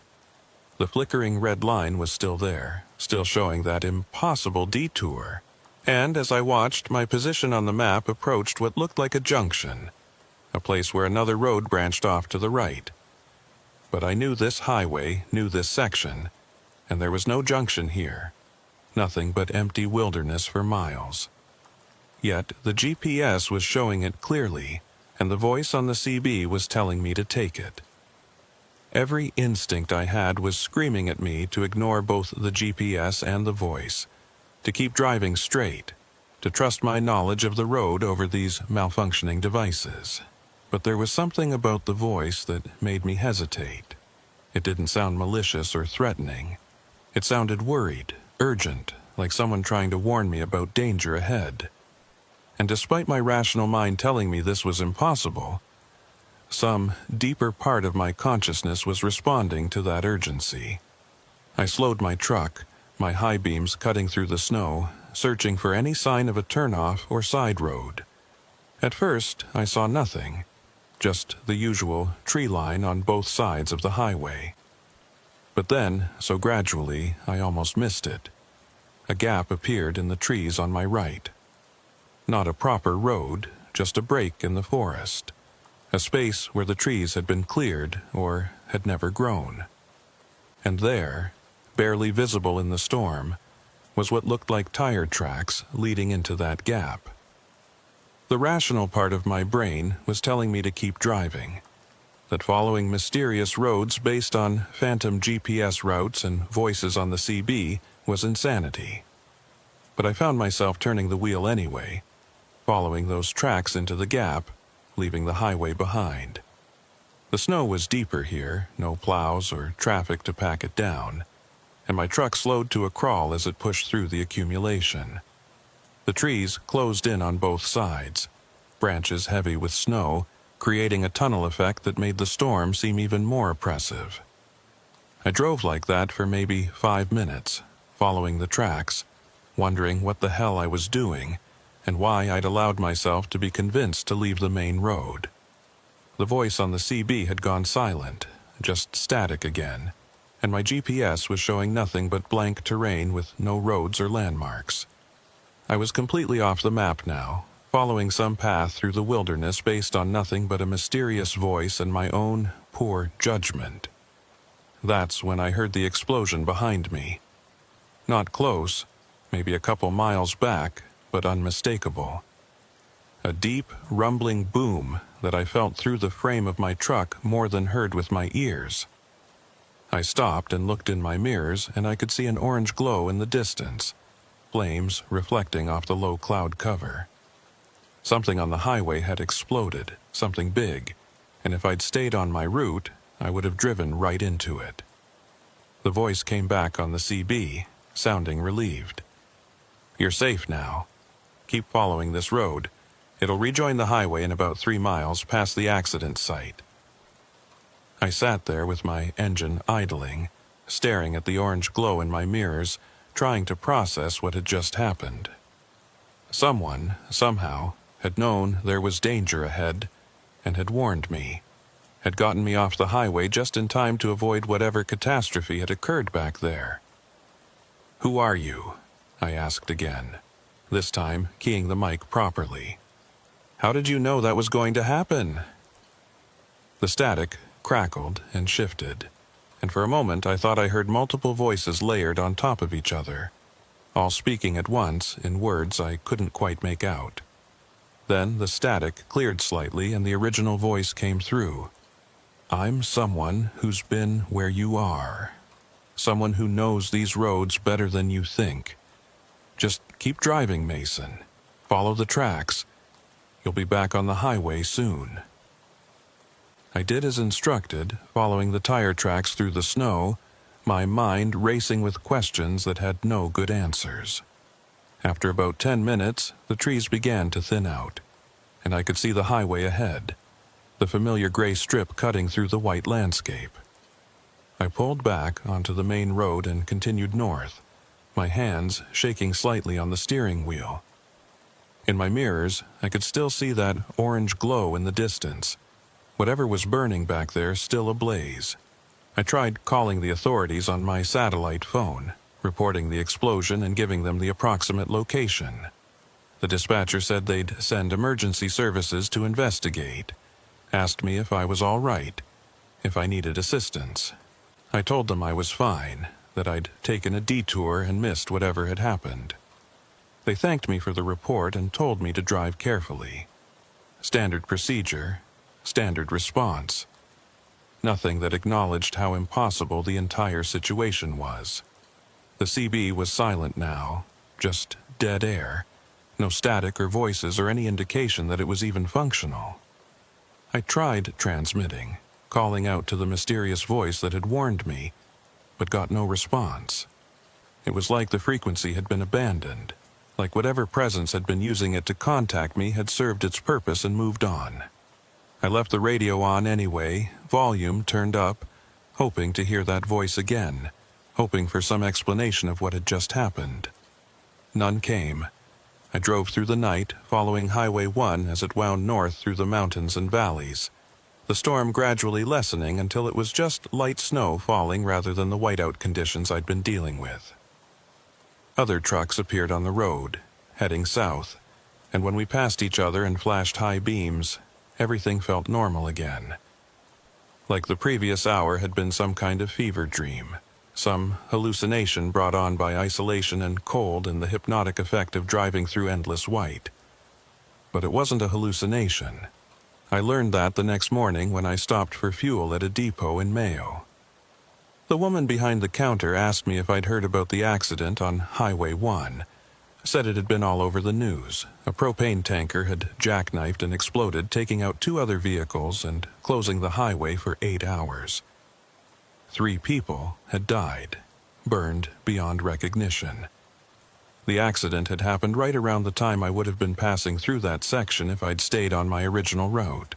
The flickering red line was still there, still showing that impossible detour. And as I watched, my position on the map approached what looked like a junction, a place where another road branched off to the right. But I knew this highway, knew this section, and there was no junction here. Nothing but empty wilderness for miles. Yet the GPS was showing it clearly, and the voice on the CB was telling me to take it. Every instinct I had was screaming at me to ignore both the GPS and the voice, to keep driving straight, to trust my knowledge of the road over these malfunctioning devices. But there was something about the voice that made me hesitate. It didn't sound malicious or threatening. It sounded worried, urgent, like someone trying to warn me about danger ahead. And despite my rational mind telling me this was impossible, some deeper part of my consciousness was responding to that urgency. I slowed my truck, my high beams cutting through the snow, searching for any sign of a turnoff or side road. At first, I saw nothing, just the usual tree line on both sides of the highway. But then, so gradually, I almost missed it. A gap appeared in the trees on my right. Not a proper road, just a break in the forest, a space where the trees had been cleared or had never grown. And there, barely visible in the storm, was what looked like tire tracks leading into that gap. The rational part of my brain was telling me to keep driving, that following mysterious roads based on phantom GPS routes and voices on the CB was insanity. But I found myself turning the wheel anyway, following those tracks into the gap, leaving the highway behind. The snow was deeper here, no plows or traffic to pack it down, and my truck slowed to a crawl as it pushed through the accumulation. The trees closed in on both sides, branches heavy with snow, creating a tunnel effect that made the storm seem even more oppressive. I drove like that for maybe 5 minutes, following the tracks, wondering what the hell I was doing and why I'd allowed myself to be convinced to leave the main road. The voice on the CB had gone silent, just static again, and my GPS was showing nothing but blank terrain with no roads or landmarks. I was completely off the map now, following some path through the wilderness based on nothing but a mysterious voice and my own poor judgment. That's when I heard the explosion behind me. Not close, maybe a couple miles back, but unmistakable. A deep, rumbling boom that I felt through the frame of my truck more than heard with my ears. I stopped and looked in my mirrors, and I could see an orange glow in the distance, flames reflecting off the low cloud cover. Something on the highway had exploded, something big, and if I'd stayed on my route, I would have driven right into it. The voice came back on the CB, sounding relieved. "You're safe now. Keep following this road. It'll rejoin the highway in about 3 miles past the accident site." I sat there with my engine idling, staring at the orange glow in my mirrors, trying to process what had just happened. Someone, somehow, had known there was danger ahead, and had warned me, had gotten me off the highway just in time to avoid whatever catastrophe had occurred back there. "Who are you?" I asked again, this time keying the mic properly. "How did you know that was going to happen?" The static crackled and shifted, and for a moment I thought I heard multiple voices layered on top of each other, all speaking at once in words I couldn't quite make out. Then the static cleared slightly and the original voice came through. "I'm someone who's been where you are. Someone who knows these roads better than you think. Just keep driving, Mason. Follow the tracks. You'll be back on the highway soon." I did as instructed, following the tire tracks through the snow, my mind racing with questions that had no good answers. After about 10 minutes, the trees began to thin out, and I could see the highway ahead, the familiar gray strip cutting through the white landscape. I pulled back onto the main road and continued north, my hands shaking slightly on the steering wheel. In my mirrors, I could still see that orange glow in the distance, whatever was burning back there still ablaze. I tried calling the authorities on my satellite phone, reporting the explosion and giving them the approximate location. The dispatcher said they'd send emergency services to investigate, asked me if I was all right, if I needed assistance. I told them I was fine, that I'd taken a detour and missed whatever had happened. They thanked me for the report and told me to drive carefully. Standard procedure, standard response. Nothing that acknowledged how impossible the entire situation was. The CB was silent now, just dead air, no static or voices or any indication that it was even functional. I tried transmitting, calling out to the mysterious voice that had warned me, but got no response. It was like the frequency had been abandoned, like whatever presence had been using it to contact me had served its purpose and moved on. I left the radio on anyway, volume turned up, hoping to hear that voice again, hoping for some explanation of what had just happened. None came. I drove through the night, following Highway 1 as it wound north through the mountains and valleys, the storm gradually lessening until it was just light snow falling rather than the whiteout conditions I'd been dealing with. Other trucks appeared on the road, heading south, and when we passed each other and flashed high beams, everything felt normal again. Like the previous hour had been some kind of fever dream, some hallucination brought on by isolation and cold and the hypnotic effect of driving through endless white. But it wasn't a hallucination. I learned that the next morning when I stopped for fuel at a depot in Mayo. The woman behind the counter asked me if I'd heard about the accident on Highway 1. Said it had been all over the news. A propane tanker had jackknifed and exploded, taking out 2 other vehicles and closing the highway for 8 hours. 3 people had died, burned beyond recognition. The accident had happened right around the time I would have been passing through that section if I'd stayed on my original road.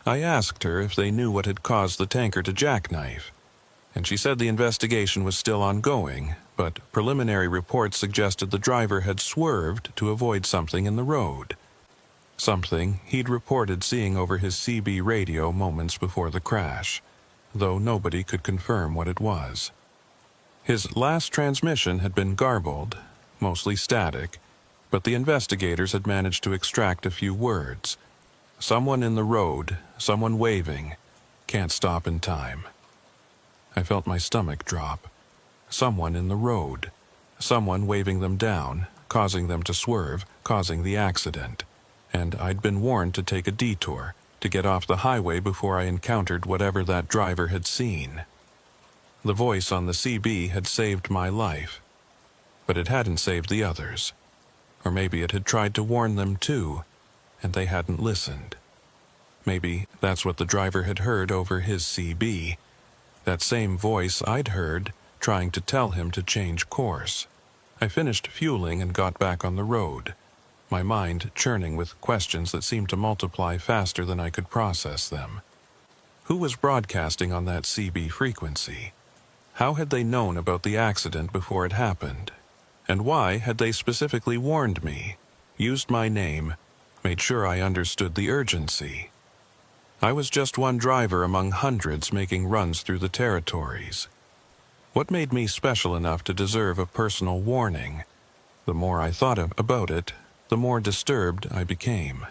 I asked her if they knew what had caused the tanker to jackknife, and she said the investigation was still ongoing, but preliminary reports suggested the driver had swerved to avoid something in the road. Something he'd reported seeing over his CB radio moments before the crash, though nobody could confirm what it was. His last transmission had been garbled, mostly static, but the investigators had managed to extract a few words. Someone in the road, someone waving, can't stop in time. I felt my stomach drop. Someone in the road, someone waving them down, causing them to swerve, causing the accident. And I'd been warned to take a detour, to get off the highway before I encountered whatever that driver had seen. The voice on the CB had saved my life, but it hadn't saved the others. Or maybe it had tried to warn them too, and they hadn't listened. Maybe that's what the driver had heard over his CB. That same voice I'd heard trying to tell him to change course. I finished fueling and got back on the road, my mind churning with questions that seemed to multiply faster than I could process them. Who was broadcasting on that CB frequency? How had they known about the accident before it happened? And why had they specifically warned me, used my name, made sure I understood the urgency? I was just one driver among hundreds making runs through the territories. What made me special enough to deserve a personal warning? The more I thought about it, the more disturbed I became.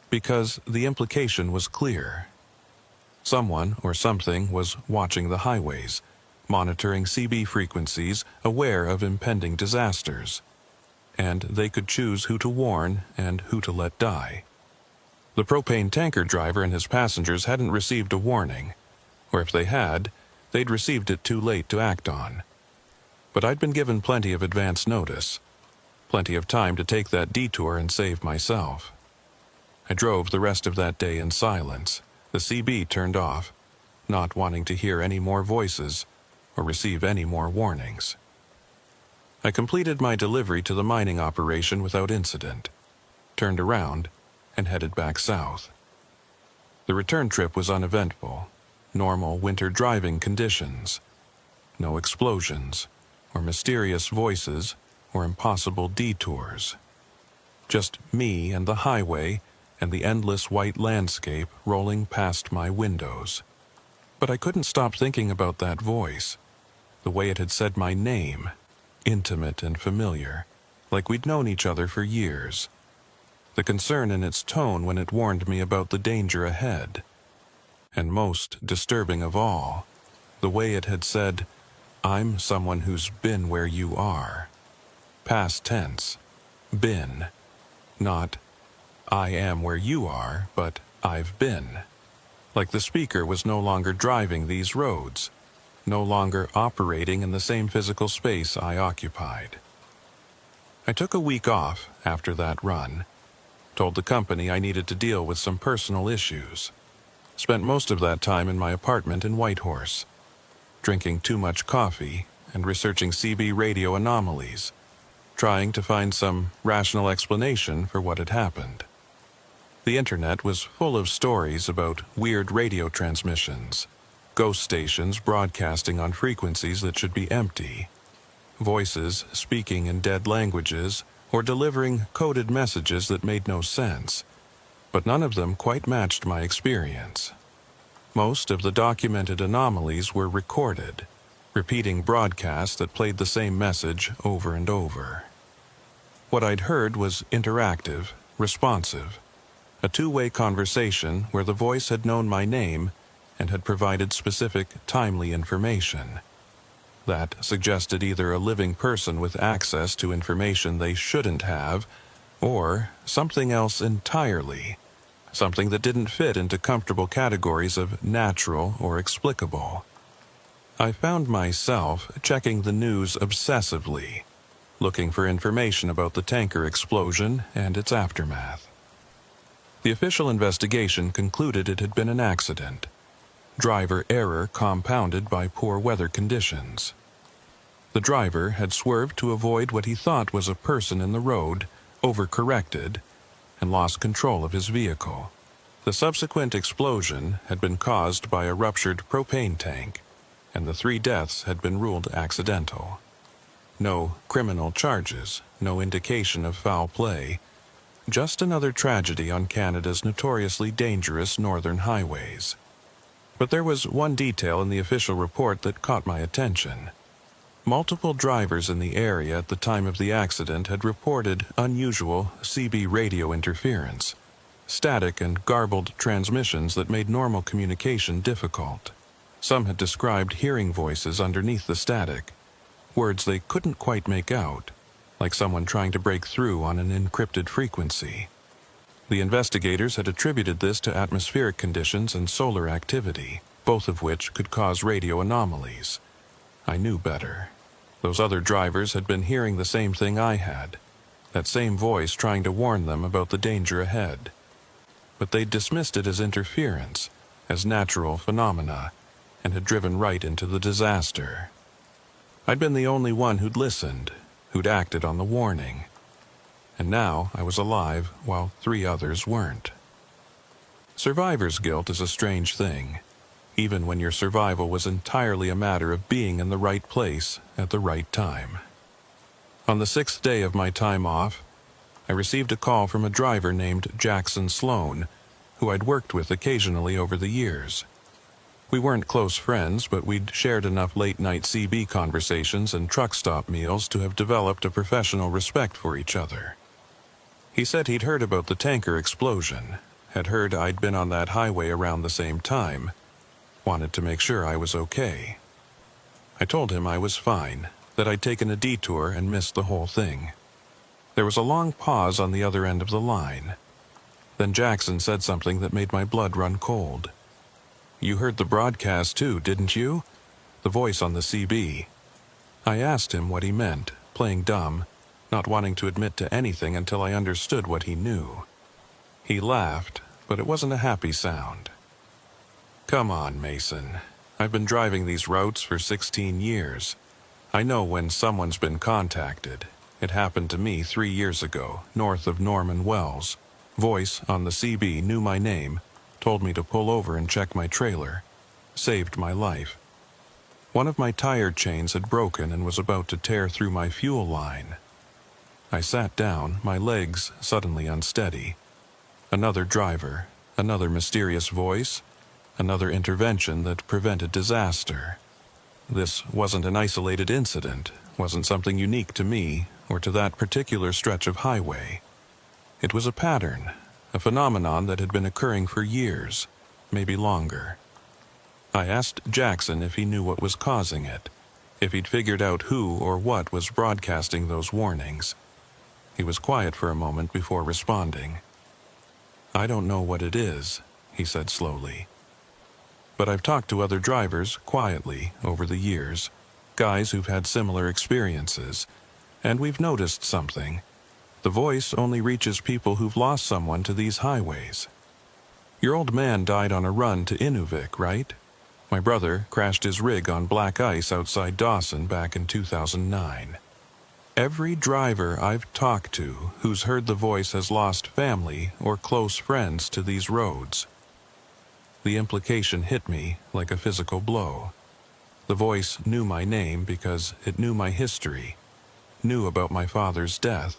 Because the implication was clear. Someone or something was watching the highways, monitoring CB frequencies, aware of impending disasters. And they could choose who to warn and who to let die. The propane tanker driver and his passengers hadn't received a warning, or if they had, they'd received it too late to act on. But I'd been given plenty of advance notice, plenty of time to take that detour and save myself. I drove the rest of that day in silence, the CB turned off, not wanting to hear any more voices or receive any more warnings. I completed my delivery to the mining operation without incident, turned around, and headed back south. The return trip was uneventful, normal winter driving conditions. No explosions, or mysterious voices, or impossible detours. Just me and the highway and the endless white landscape rolling past my windows. But I couldn't stop thinking about that voice, the way it had said my name, intimate and familiar, like we'd known each other for years. The concern in its tone when it warned me about the danger ahead. And most disturbing of all, the way it had said, "I'm someone who's been where you are." Past tense. Been. Not, "I am where you are," but "I've been." Like the speaker was no longer driving these roads, no longer operating in the same physical space I occupied. I took a week off after that run. Told the company I needed to deal with some personal issues. Spent most of that time in my apartment in Whitehorse, drinking too much coffee and researching CB radio anomalies, trying to find some rational explanation for what had happened. The internet was full of stories about weird radio transmissions, ghost stations broadcasting on frequencies that should be empty, voices speaking in dead languages, or delivering coded messages that made no sense, but none of them quite matched my experience. Most of the documented anomalies were recorded, repeating broadcasts that played the same message over and over. What I'd heard was interactive, responsive, a two-way conversation where the voice had known my name and had provided specific, timely information. That suggested either a living person with access to information they shouldn't have, or something else entirely, something that didn't fit into comfortable categories of natural or explicable. I found myself checking the news obsessively, looking for information about the tanker explosion and its aftermath. The official investigation concluded it had been an accident, driver error compounded by poor weather conditions. The driver had swerved to avoid what he thought was a person in the road, overcorrected, and lost control of his vehicle. The subsequent explosion had been caused by a ruptured propane tank, and the 3 deaths had been ruled accidental. No criminal charges, no indication of foul play, just another tragedy on Canada's notoriously dangerous northern highways. But there was one detail in the official report that caught my attention. Multiple drivers in the area at the time of the accident had reported unusual CB radio interference, static and garbled transmissions that made normal communication difficult. Some had described hearing voices underneath the static, words they couldn't quite make out, like someone trying to break through on an encrypted frequency. The investigators had attributed this to atmospheric conditions and solar activity, both of which could cause radio anomalies. I knew better. Those other drivers had been hearing the same thing I had, that same voice trying to warn them about the danger ahead. But they dismissed it as interference, as natural phenomena, and had driven right into the disaster. I'd been the only one who'd listened, who'd acted on the warning. And now I was alive while 3 others weren't. Survivor's guilt is a strange thing, even when your survival was entirely a matter of being in the right place at the right time. On the 6th day of my time off, I received a call from a driver named Jackson Sloan, who I'd worked with occasionally over the years. We weren't close friends, but we'd shared enough late-night CB conversations and truck stop meals to have developed a professional respect for each other. He said he'd heard about the tanker explosion, had heard I'd been on that highway around the same time, wanted to make sure I was okay. I told him I was fine, that I'd taken a detour and missed the whole thing. There was a long pause on the other end of the line. Then Jackson said something that made my blood run cold. "You heard the broadcast too, didn't you? The voice on the CB." I asked him what he meant, playing dumb, not wanting to admit to anything until I understood what he knew. He laughed, but it wasn't a happy sound. "Come on, Mason. I've been driving these routes for 16 years. I know when someone's been contacted. It happened to me 3 years ago, north of Norman Wells. Voice on the CB knew my name, told me to pull over and check my trailer. Saved my life. One of my tire chains had broken and was about to tear through my fuel line. I sat down, my legs suddenly unsteady. Another driver, another mysterious voice, another intervention that prevented disaster. This wasn't an isolated incident, wasn't something unique to me or to that particular stretch of highway. It was a pattern, a phenomenon that had been occurring for years, maybe longer. I asked Jackson if he knew what was causing it, if he'd figured out who or what was broadcasting those warnings. He was quiet for a moment before responding. "I don't know what it is," he said slowly. "But I've talked to other drivers, quietly, over the years, guys who've had similar experiences, and we've noticed something. The voice only reaches people who've lost someone to these highways. Your old man died on a run to Inuvik, right? My brother crashed his rig on black ice outside Dawson back in 2009. Every driver I've talked to who's heard the voice has lost family or close friends to these roads." The implication hit me like a physical blow. The voice knew my name because it knew my history, knew about my father's death,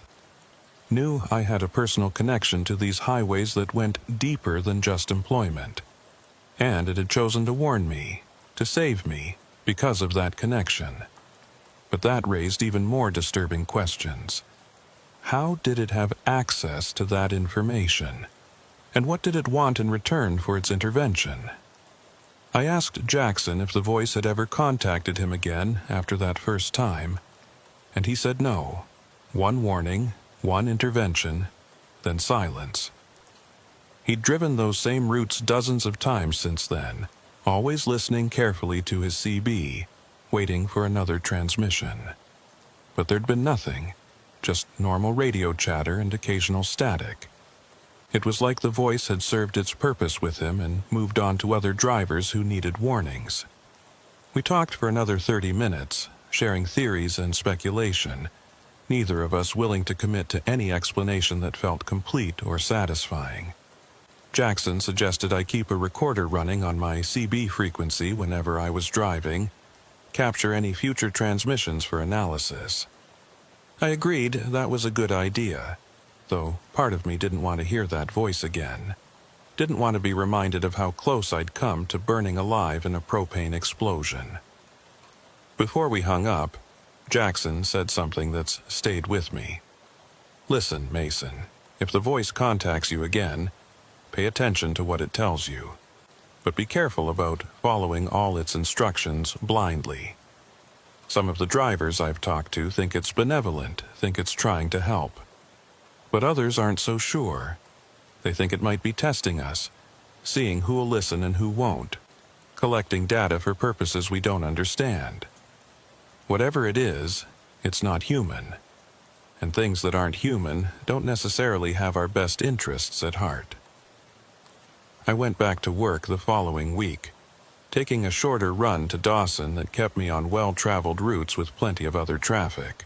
knew I had a personal connection to these highways that went deeper than just employment. And it had chosen to warn me, to save me, because of that connection. But that raised even more disturbing questions. How did it have access to that information? And what did it want in return for its intervention? I asked Jackson if the voice had ever contacted him again after that first time, and he said no. One warning, one intervention, then silence. He'd driven those same routes dozens of times since then, always listening carefully to his CB, waiting for another transmission. But there'd been nothing, just normal radio chatter and occasional static. It was like the voice had served its purpose with him and moved on to other drivers who needed warnings. We talked for another 30 minutes, sharing theories and speculation, neither of us willing to commit to any explanation that felt complete or satisfying. Jackson suggested I keep a recorder running on my CB frequency whenever I was driving, capture any future transmissions for analysis. I agreed that was a good idea, though part of me didn't want to hear that voice again. Didn't want to be reminded of how close I'd come to burning alive in a propane explosion. Before we hung up, Jackson said something that's stayed with me. Listen, Mason, if the voice contacts you again, pay attention to what it tells you. But be careful about following all its instructions blindly. Some of the drivers I've talked to think it's benevolent, think it's trying to help. But others aren't so sure. They think it might be testing us, seeing who'll listen and who won't, collecting data for purposes we don't understand. Whatever it is, it's not human. And things that aren't human don't necessarily have our best interests at heart. I went back to work the following week, taking a shorter run to Dawson that kept me on well-traveled routes with plenty of other traffic.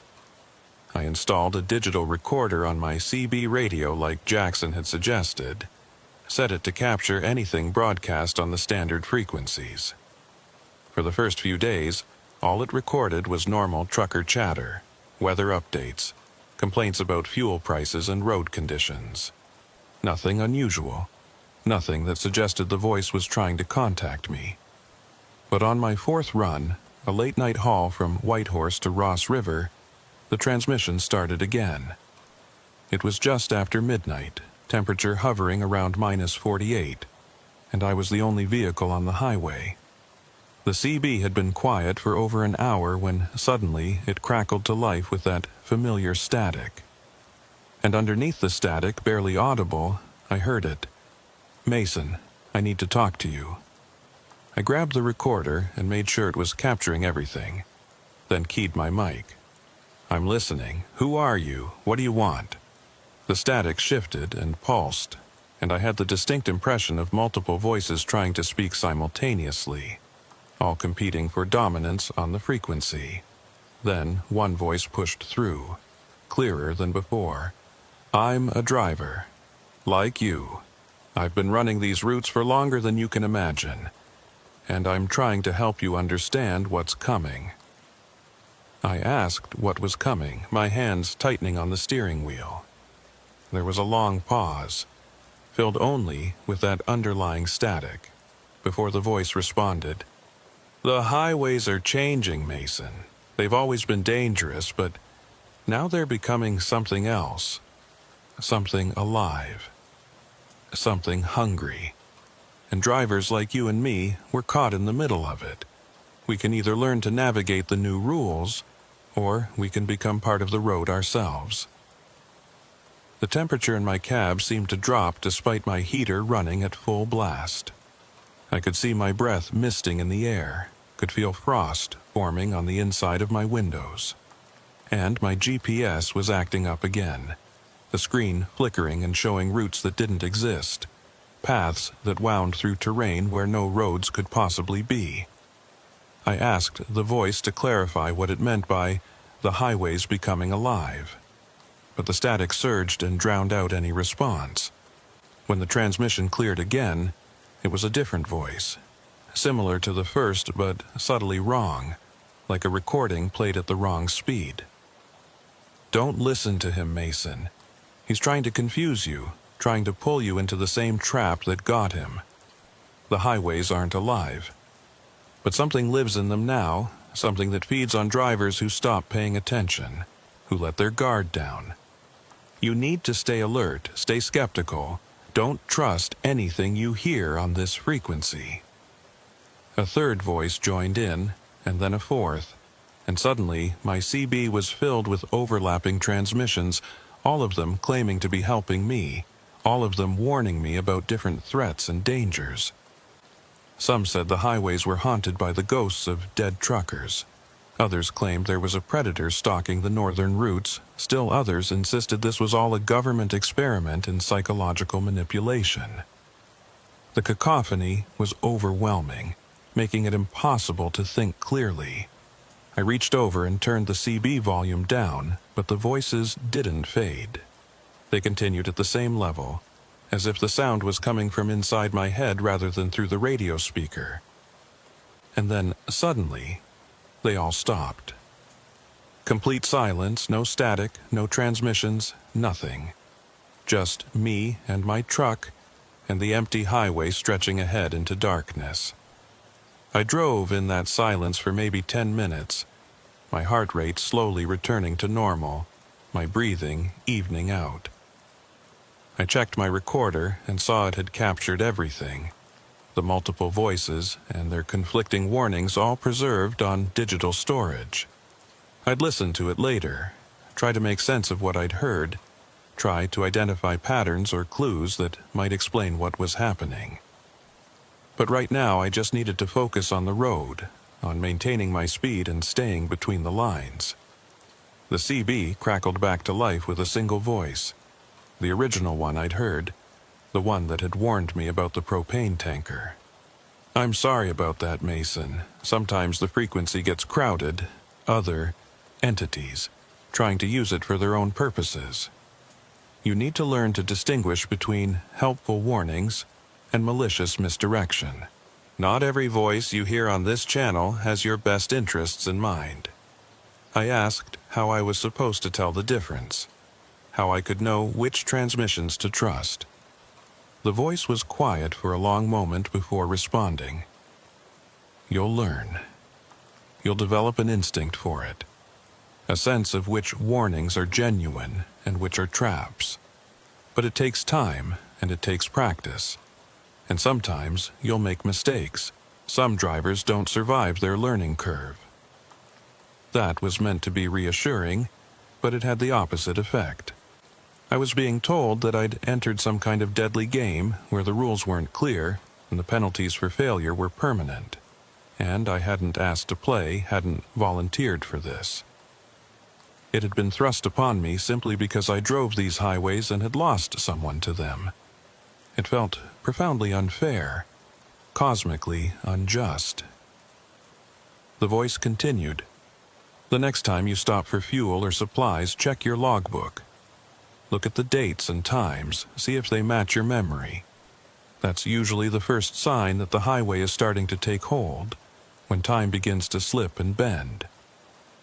I installed a digital recorder on my CB radio like Jackson had suggested, set it to capture anything broadcast on the standard frequencies. For the first few days, all it recorded was normal trucker chatter, weather updates, complaints about fuel prices and road conditions. Nothing unusual, nothing that suggested the voice was trying to contact me. But on my fourth run, a late-night haul from Whitehorse to Ross River, the transmission started again. It was just after midnight, temperature hovering around -48, and I was the only vehicle on the highway. The CB had been quiet for over an hour when suddenly it crackled to life with that familiar static. And underneath the static, barely audible, I heard it. Mason, I need to talk to you. I grabbed the recorder and made sure it was capturing everything, then keyed my mic. I'm listening. Who are you? What do you want? The static shifted and pulsed, and I had the distinct impression of multiple voices trying to speak simultaneously, all competing for dominance on the frequency. Then one voice pushed through, clearer than before. I'm a driver, like you. I've been running these routes for longer than you can imagine, and I'm trying to help you understand what's coming. I asked what was coming, my hands tightening on the steering wheel. There was a long pause, filled only with that underlying static, before the voice responded. The highways are changing, Mason. They've always been dangerous, but now they're becoming something else. Something alive. Something hungry. And drivers like you and me, we're caught in the middle of it. We can either learn to navigate the new rules, or we can become part of the road ourselves. The temperature in my cab seemed to drop despite my heater running at full blast. I could see my breath misting in the air, could feel frost forming on the inside of my windows. And my GPS was acting up again, the screen flickering and showing routes that didn't exist, paths that wound through terrain where no roads could possibly be. I asked the voice to clarify what it meant by the highways becoming alive, but the static surged and drowned out any response. When the transmission cleared again, it was a different voice, similar to the first but subtly wrong, like a recording played at the wrong speed. Don't listen to him, Mason. He's trying to confuse you, trying to pull you into the same trap that got him. The highways aren't alive. But something lives in them now, something that feeds on drivers who stop paying attention, who let their guard down. You need to stay alert, stay skeptical. Don't trust anything you hear on this frequency. A third voice joined in, and then a fourth, and suddenly my CB was filled with overlapping transmissions, all of them claiming to be helping me, all of them warning me about different threats and dangers. Some said the highways were haunted by the ghosts of dead truckers. Others claimed there was a predator stalking the northern routes. Still others insisted this was all a government experiment in psychological manipulation. The cacophony was overwhelming, making it impossible to think clearly. I reached over and turned the CB volume down, but the voices didn't fade. They continued at the same level, as if the sound was coming from inside my head rather than through the radio speaker. And then, suddenly, they all stopped. Complete silence, no static, no transmissions, nothing. Just me and my truck and the empty highway stretching ahead into darkness. I drove in that silence for maybe 10 minutes, my heart rate slowly returning to normal, my breathing evening out. I checked my recorder and saw it had captured everything. The multiple voices and their conflicting warnings all preserved on digital storage. I'd listen to it later, try to make sense of what I'd heard, try to identify patterns or clues that might explain what was happening. But right now I just needed to focus on the road, on maintaining my speed and staying between the lines. The CB crackled back to life with a single voice, the original one I'd heard, the one that had warned me about the propane tanker. I'm sorry about that, Mason. Sometimes the frequency gets crowded, other entities, trying to use it for their own purposes. You need to learn to distinguish between helpful warnings and malicious misdirection. Not every voice you hear on this channel has your best interests in mind. I asked how I was supposed to tell the difference, how I could know which transmissions to trust. The voice was quiet for a long moment before responding. You'll learn. You'll develop an instinct for it, a sense of which warnings are genuine and which are traps. But it takes time and it takes practice. And sometimes you'll make mistakes. Some drivers don't survive their learning curve. That was meant to be reassuring, but it had the opposite effect. I was being told that I'd entered some kind of deadly game where the rules weren't clear and the penalties for failure were permanent. And I hadn't asked to play, hadn't volunteered for this. It had been thrust upon me simply because I drove these highways and had lost someone to them. It felt profoundly unfair, cosmically unjust. The voice continued. The next time you stop for fuel or supplies, check your logbook. Look at the dates and times, see if they match your memory. That's usually the first sign that the highway is starting to take hold, when time begins to slip and bend.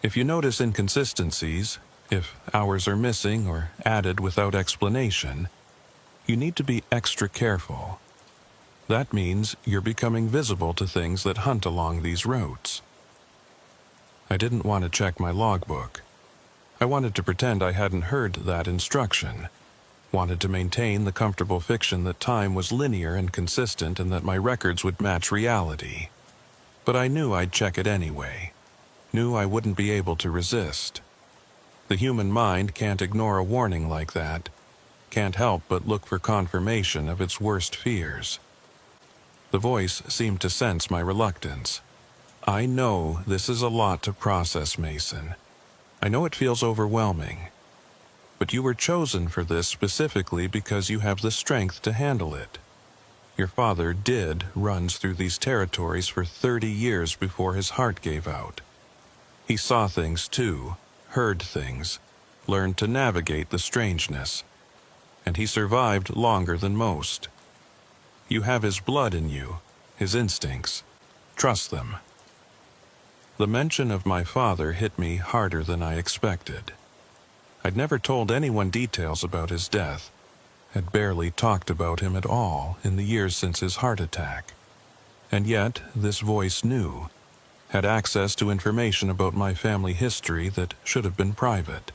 If you notice inconsistencies, if hours are missing or added without explanation, you need to be extra careful. That means you're becoming visible to things that hunt along these routes. I didn't want to check my logbook. I wanted to pretend I hadn't heard that instruction, wanted to maintain the comfortable fiction that time was linear and consistent and that my records would match reality. But I knew I'd check it anyway, knew I wouldn't be able to resist. The human mind can't ignore a warning like that, can't help but look for confirmation of its worst fears. The voice seemed to sense my reluctance. I know this is a lot to process, Mason. I know it feels overwhelming. But you were chosen for this specifically because you have the strength to handle it. Your father runs through these territories for 30 years before his heart gave out. He saw things too, heard things, learned to navigate the strangeness. And he survived longer than most. You have his blood in you, his instincts. Trust them. The mention of my father hit me harder than I expected. I'd never told anyone details about his death, had barely talked about him at all in the years since his heart attack. And yet, this voice knew, had access to information about my family history that should have been private.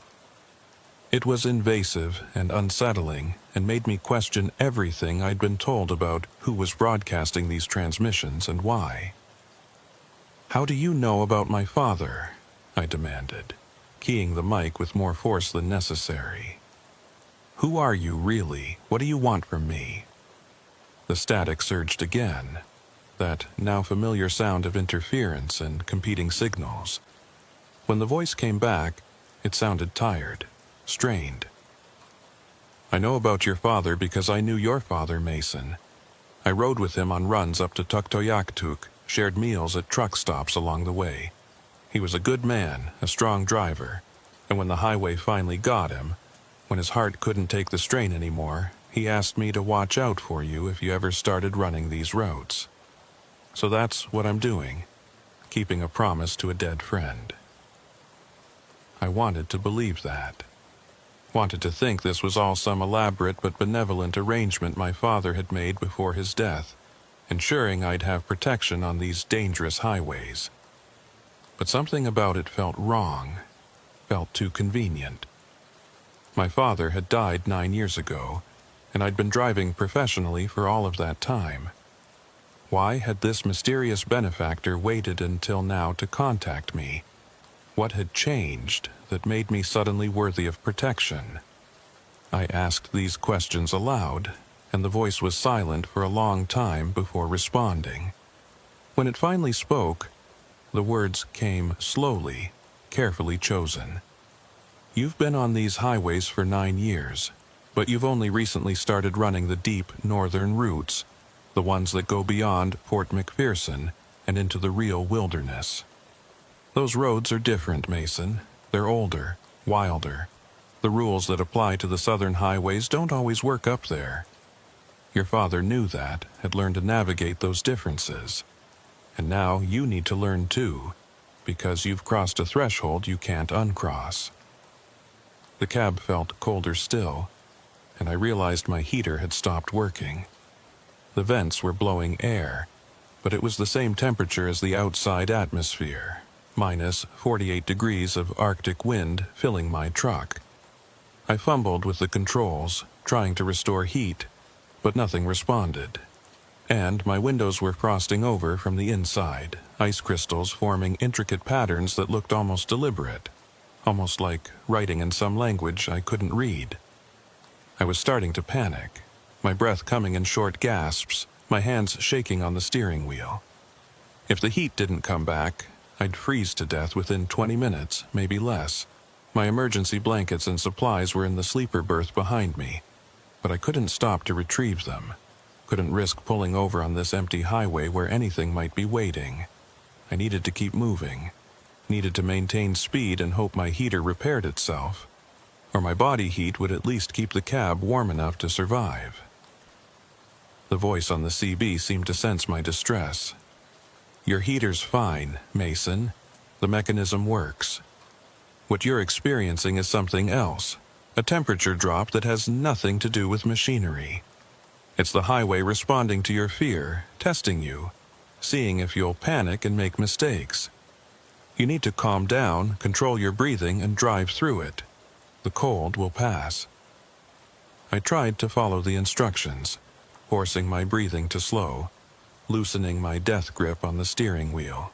It was invasive and unsettling and made me question everything I'd been told about who was broadcasting these transmissions and why. "How do you know about my father?" I demanded, keying the mic with more force than necessary. "Who are you, really? What do you want from me?" The static surged again, that now familiar sound of interference and competing signals. When the voice came back, it sounded tired, strained. "I know about your father because I knew your father, Mason. I rode with him on runs up to Tuktoyaktuk, shared meals at truck stops along the way. He was a good man, a strong driver, and when the highway finally got him, when his heart couldn't take the strain anymore, he asked me to watch out for you if you ever started running these roads. So that's what I'm doing, keeping a promise to a dead friend." I wanted to believe that. Wanted to think this was all some elaborate but benevolent arrangement my father had made before his death, ensuring I'd have protection on these dangerous highways. But something about it felt wrong, felt too convenient. My father had died 9 years ago, and I'd been driving professionally for all of that time. Why had this mysterious benefactor waited until now to contact me? What had changed that made me suddenly worthy of protection? I asked these questions aloud, and the voice was silent for a long time before responding. When it finally spoke, the words came slowly, carefully chosen. "You've been on these highways for 9 years, but you've only recently started running the deep northern routes, the ones that go beyond Fort McPherson and into the real wilderness. Those roads are different, Mason. They're older, wilder. The rules that apply to the southern highways don't always work up there. Your father knew that, had learned to navigate those differences. And now you need to learn too, because you've crossed a threshold you can't uncross." The cab felt colder still, and I realized my heater had stopped working. The vents were blowing air, but it was the same temperature as the outside atmosphere, minus 48 degrees of Arctic wind filling my truck. I fumbled with the controls, trying to restore heat, but nothing responded. And my windows were frosting over from the inside, ice crystals forming intricate patterns that looked almost deliberate, almost like writing in some language I couldn't read. I was starting to panic, my breath coming in short gasps, my hands shaking on the steering wheel. If the heat didn't come back, I'd freeze to death within 20 minutes, maybe less. My emergency blankets and supplies were in the sleeper berth behind me, but I couldn't stop to retrieve them. Couldn't risk pulling over on this empty highway where anything might be waiting. I needed to keep moving, needed to maintain speed and hope my heater repaired itself, or my body heat would at least keep the cab warm enough to survive. The voice on the CB seemed to sense my distress. "Your heater's fine, Mason. The mechanism works. What you're experiencing is something else, a temperature drop that has nothing to do with machinery. It's the highway responding to your fear, testing you, seeing if you'll panic and make mistakes. You need to calm down, control your breathing, and drive through it. The cold will pass." I tried to follow the instructions, forcing my breathing to slow, loosening my death grip on the steering wheel.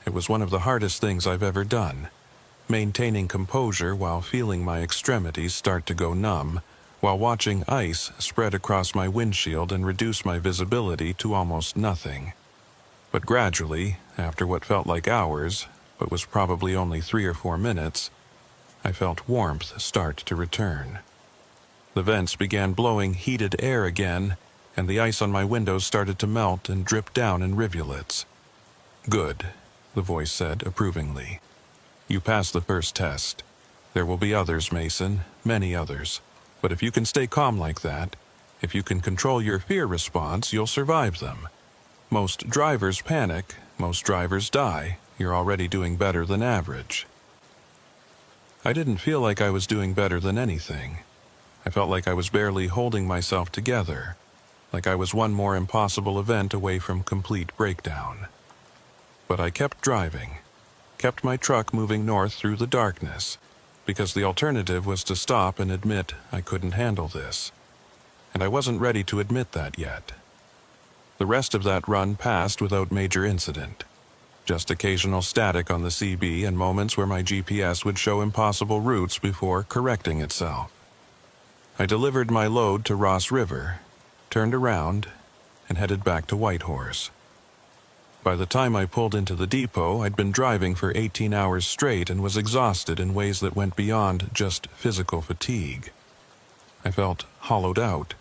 It was one of the hardest things I've ever done, maintaining composure while feeling my extremities start to go numb, while watching ice spread across my windshield and reduce my visibility to almost nothing. But gradually, after what felt like hours, but was probably only 3 or 4 minutes, I felt warmth start to return. The vents began blowing heated air again, and the ice on my windows started to melt and drip down in rivulets. "Good," the voice said approvingly. "You passed the first test. There will be others, Mason, many others. But if you can stay calm like that, if you can control your fear response, you'll survive them. Most drivers panic, most drivers die. You're already doing better than average." I didn't feel like I was doing better than anything. I felt like I was barely holding myself together, like I was one more impossible event away from complete breakdown. But I kept driving, kept my truck moving north through the darkness, because the alternative was to stop and admit I couldn't handle this. And I wasn't ready to admit that yet. The rest of that run passed without major incident. Just occasional static on the CB and moments where my GPS would show impossible routes before correcting itself. I delivered my load to Ross River, turned around, and headed back to Whitehorse. By the time I pulled into the depot, I'd been driving for 18 hours straight and was exhausted in ways that went beyond just physical fatigue. I felt hollowed out,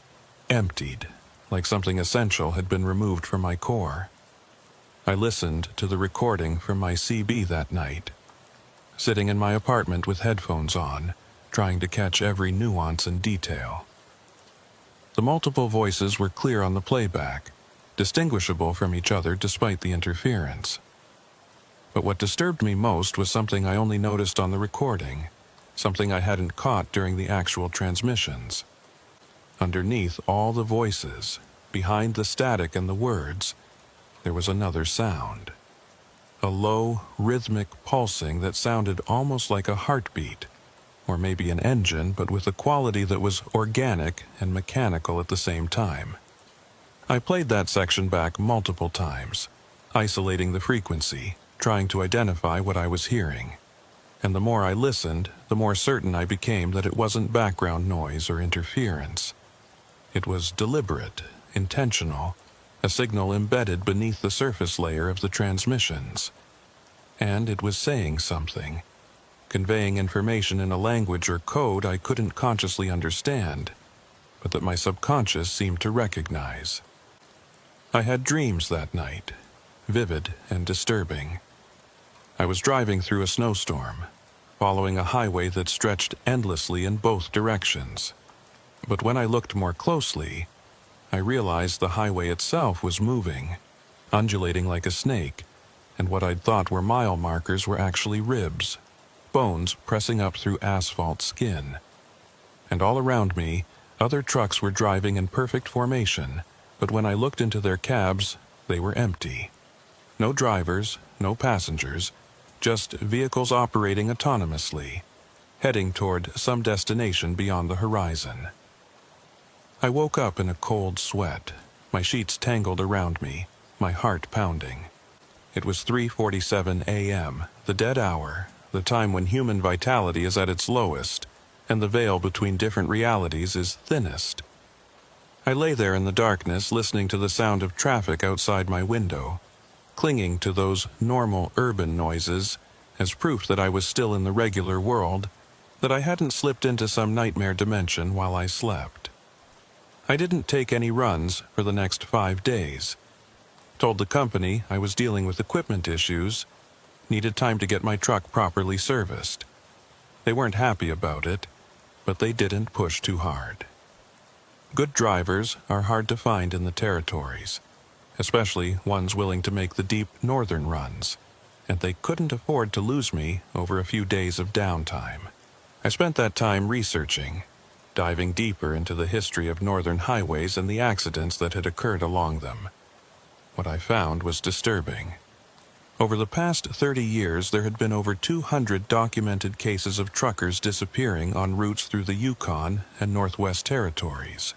emptied, like something essential had been removed from my core. I listened to the recording from my CB that night, sitting in my apartment with headphones on, trying to catch every nuance and detail. The multiple voices were clear on the playback, distinguishable from each other despite the interference. But what disturbed me most was something I only noticed on the recording, something I hadn't caught during the actual transmissions. Underneath all the voices, behind the static and the words, there was another sound. A low, rhythmic pulsing that sounded almost like a heartbeat, or maybe an engine, but with a quality that was organic and mechanical at the same time. I played that section back multiple times, isolating the frequency, trying to identify what I was hearing. And the more I listened, the more certain I became that it wasn't background noise or interference. It was deliberate, intentional, a signal embedded beneath the surface layer of the transmissions. And it was saying something, conveying information in a language or code I couldn't consciously understand, but that my subconscious seemed to recognize. I had dreams that night, vivid and disturbing. I was driving through a snowstorm, following a highway that stretched endlessly in both directions. But when I looked more closely, I realized the highway itself was moving, undulating like a snake, and what I'd thought were mile markers were actually ribs, bones pressing up through asphalt skin. And all around me, other trucks were driving in perfect formation, but when I looked into their cabs, they were empty. No drivers, no passengers, just vehicles operating autonomously, heading toward some destination beyond the horizon. I woke up in a cold sweat, my sheets tangled around me, my heart pounding. It was 3:47 a.m., the dead hour, the time when human vitality is at its lowest, and the veil between different realities is thinnest. I lay there in the darkness listening to the sound of traffic outside my window, clinging to those normal urban noises as proof that I was still in the regular world, that I hadn't slipped into some nightmare dimension while I slept. I didn't take any runs for the next 5 days. Told the company I was dealing with equipment issues, needed time to get my truck properly serviced. They weren't happy about it, but they didn't push too hard. Good drivers are hard to find in the territories, especially ones willing to make the deep northern runs, and they couldn't afford to lose me over a few days of downtime. I spent that time researching, diving deeper into the history of northern highways and the accidents that had occurred along them. What I found was disturbing. Over the past 30 years, there had been over 200 documented cases of truckers disappearing on routes through the Yukon and Northwest Territories.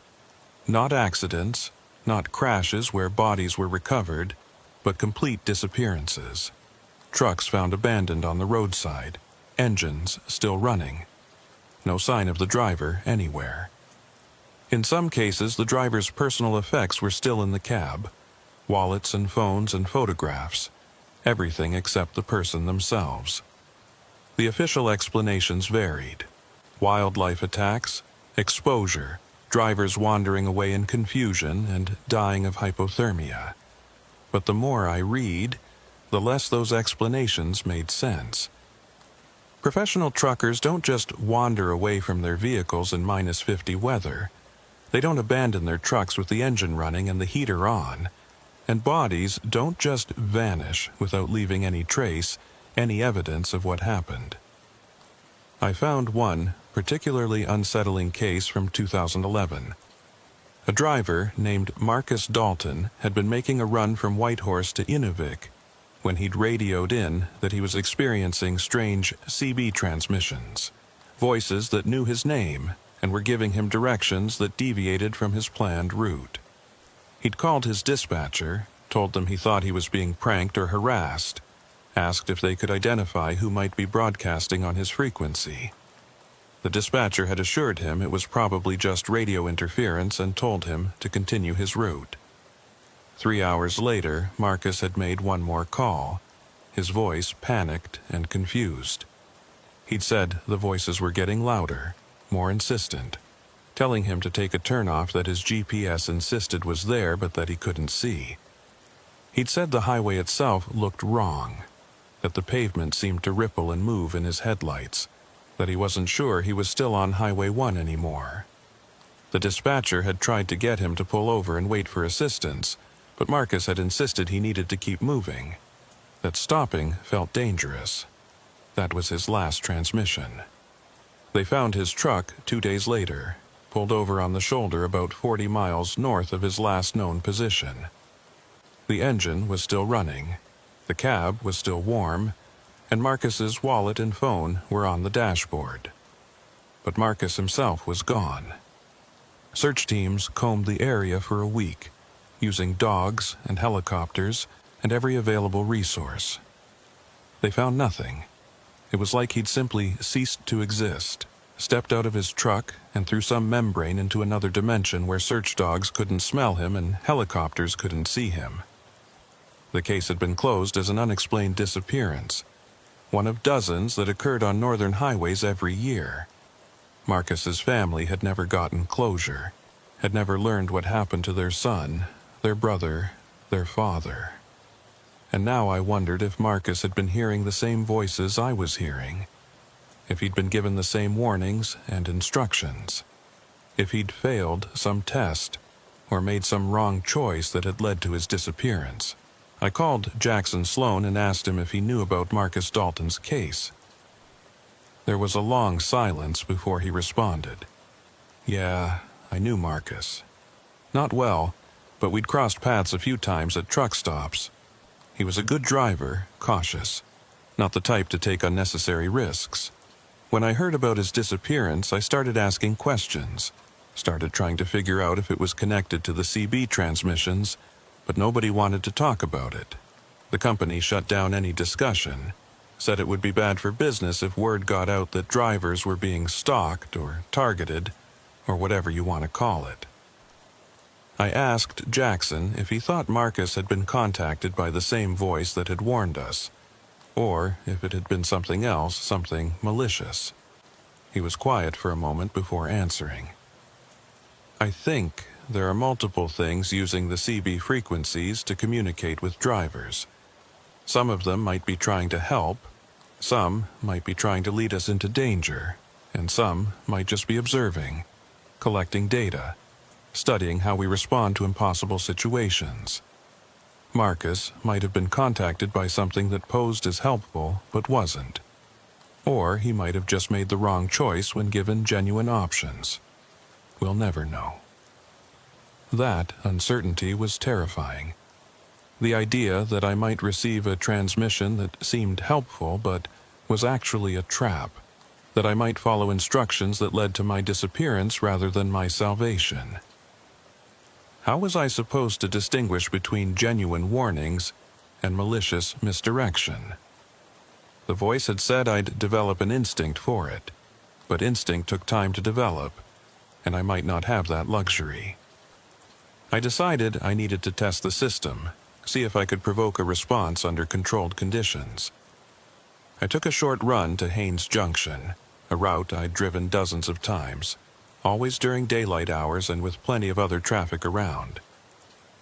Not accidents, not crashes where bodies were recovered, but complete disappearances. Trucks found abandoned on the roadside, engines still running. No sign of the driver anywhere. In some cases, the driver's personal effects were still in the cab, wallets and phones and photographs, everything except the person themselves. The official explanations varied. Wildlife attacks, exposure, drivers wandering away in confusion and dying of hypothermia. But the more I read, the less those explanations made sense. Professional truckers don't just wander away from their vehicles in -50 weather. They don't abandon their trucks with the engine running and the heater on. And bodies don't just vanish without leaving any trace, any evidence of what happened. I found one particularly unsettling case from 2011. A driver named Marcus Dalton had been making a run from Whitehorse to Inuvik when he'd radioed in that he was experiencing strange CB transmissions, voices that knew his name and were giving him directions that deviated from his planned route. He'd called his dispatcher, told them he thought he was being pranked or harassed, asked if they could identify who might be broadcasting on his frequency. The dispatcher had assured him it was probably just radio interference and told him to continue his route. 3 hours later, Marcus had made one more call, his voice panicked and confused. He'd said the voices were getting louder, more insistent, telling him to take a turnoff that his GPS insisted was there but that he couldn't see. He'd said the highway itself looked wrong, that the pavement seemed to ripple and move in his headlights, that he wasn't sure he was still on Highway 1 anymore. The dispatcher had tried to get him to pull over and wait for assistance, but Marcus had insisted he needed to keep moving, that stopping felt dangerous. That was his last transmission. They found his truck 2 days later, pulled over on the shoulder about 40 miles north of his last known position. The engine was still running, the cab was still warm, and Marcus's wallet and phone were on the dashboard. But Marcus himself was gone. Search teams combed the area for a week, using dogs and helicopters and every available resource. They found nothing. It was like he'd simply ceased to exist, stepped out of his truck and through some membrane into another dimension where search dogs couldn't smell him and helicopters couldn't see him. The case had been closed as an unexplained disappearance, one of dozens that occurred on northern highways every year. Marcus's family had never gotten closure, had never learned what happened to their son, their brother, their father. And now I wondered if Marcus had been hearing the same voices I was hearing, if he'd been given the same warnings and instructions, if he'd failed some test or made some wrong choice that had led to his disappearance. I called Jackson Sloan and asked him if he knew about Marcus Dalton's case. There was a long silence before he responded. Yeah, I knew Marcus. Not well, but we'd crossed paths a few times at truck stops. He was a good driver, cautious, not the type to take unnecessary risks. When I heard about his disappearance, I started asking questions, started trying to figure out if it was connected to the CB transmissions, but nobody wanted to talk about it. The company shut down any discussion, said it would be bad for business if word got out that drivers were being stalked or targeted, or whatever you want to call it. I asked Jackson if he thought Marcus had been contacted by the same voice that had warned us, or if it had been something else, something malicious. He was quiet for a moment before answering. I think there are multiple things using the CB frequencies to communicate with drivers. Some of them might be trying to help, some might be trying to lead us into danger, and some might just be observing, collecting data, studying how we respond to impossible situations. Marcus might have been contacted by something that posed as helpful but wasn't. Or he might have just made the wrong choice when given genuine options. We'll never know. That uncertainty was terrifying. The idea that I might receive a transmission that seemed helpful but was actually a trap, that I might follow instructions that led to my disappearance rather than my salvation. How was I supposed to distinguish between genuine warnings and malicious misdirection? The voice had said I'd develop an instinct for it, but instinct took time to develop, and I might not have that luxury. I decided I needed to test the system, see if I could provoke a response under controlled conditions. I took a short run to Haines Junction, a route I'd driven dozens of times, always during daylight hours and with plenty of other traffic around.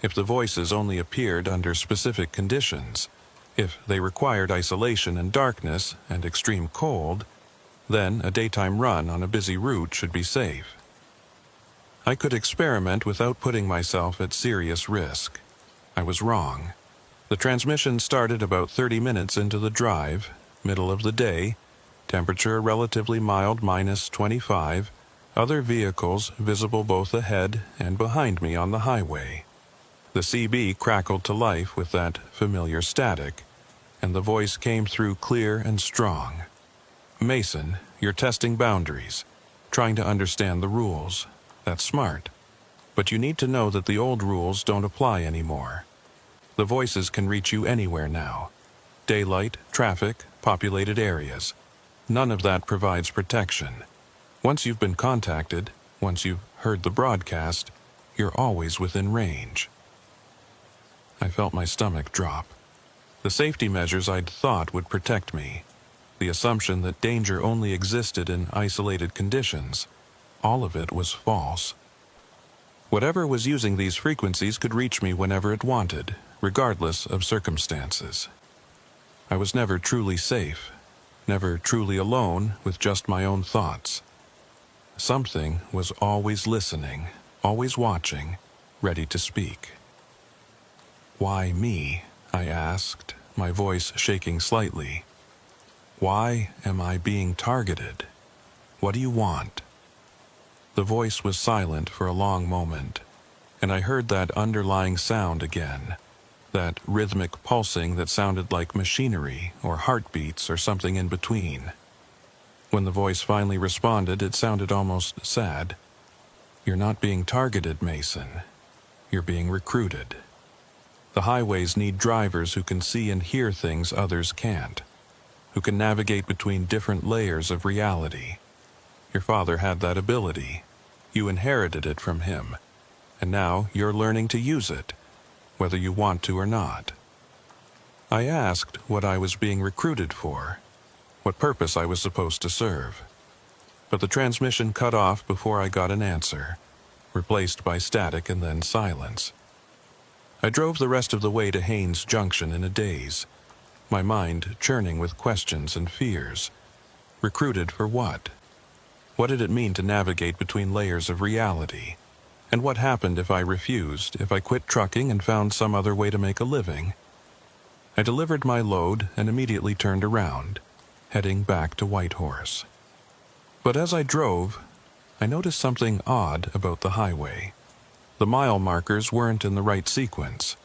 If the voices only appeared under specific conditions, if they required isolation and darkness and extreme cold, then a daytime run on a busy route should be safe. I could experiment without putting myself at serious risk. I was wrong. The transmission started about 30 minutes into the drive, middle of the day, temperature relatively mild -25, other vehicles visible both ahead and behind me on the highway. The CB crackled to life with that familiar static, and the voice came through clear and strong. Mason, You're testing boundaries, trying to understand the rules. That's smart. But you need to know that the old rules don't apply anymore. The voices can reach you anywhere now. Daylight, traffic, populated areas. None of that provides protection. Once you've been contacted, once you've heard the broadcast, you're always within range. I felt my stomach drop. The safety measures I'd thought would protect me, the assumption that danger only existed in isolated conditions, all of it was false. Whatever was using these frequencies could reach me whenever it wanted, regardless of circumstances. I was never truly safe, never truly alone with just my own thoughts. Something was always listening, always watching, ready to speak. "Why me?" I asked, my voice shaking slightly. "Why am I being targeted? What do you want?" The voice was silent for a long moment, and I heard that underlying sound again, that rhythmic pulsing that sounded like machinery or heartbeats or something in between. When the voice finally responded, it sounded almost sad. "You're not being targeted, Mason. You're being recruited. The highways need drivers who can see and hear things others can't, who can navigate between different layers of reality. Your father had that ability. You inherited it from him, and now you're learning to use it, whether you want to or not." I asked what I was being recruited for, what purpose I was supposed to serve. But the transmission cut off before I got an answer, replaced by static and then silence. I drove the rest of the way to Haines Junction in a daze, my mind churning with questions and fears. Recruited for what? What did it mean to navigate between layers of reality? And what happened if I refused, if I quit trucking and found some other way to make a living? I delivered my load and immediately turned around, heading back to Whitehorse. But as I drove, I noticed something odd about the highway. The mile markers weren't in the right sequence.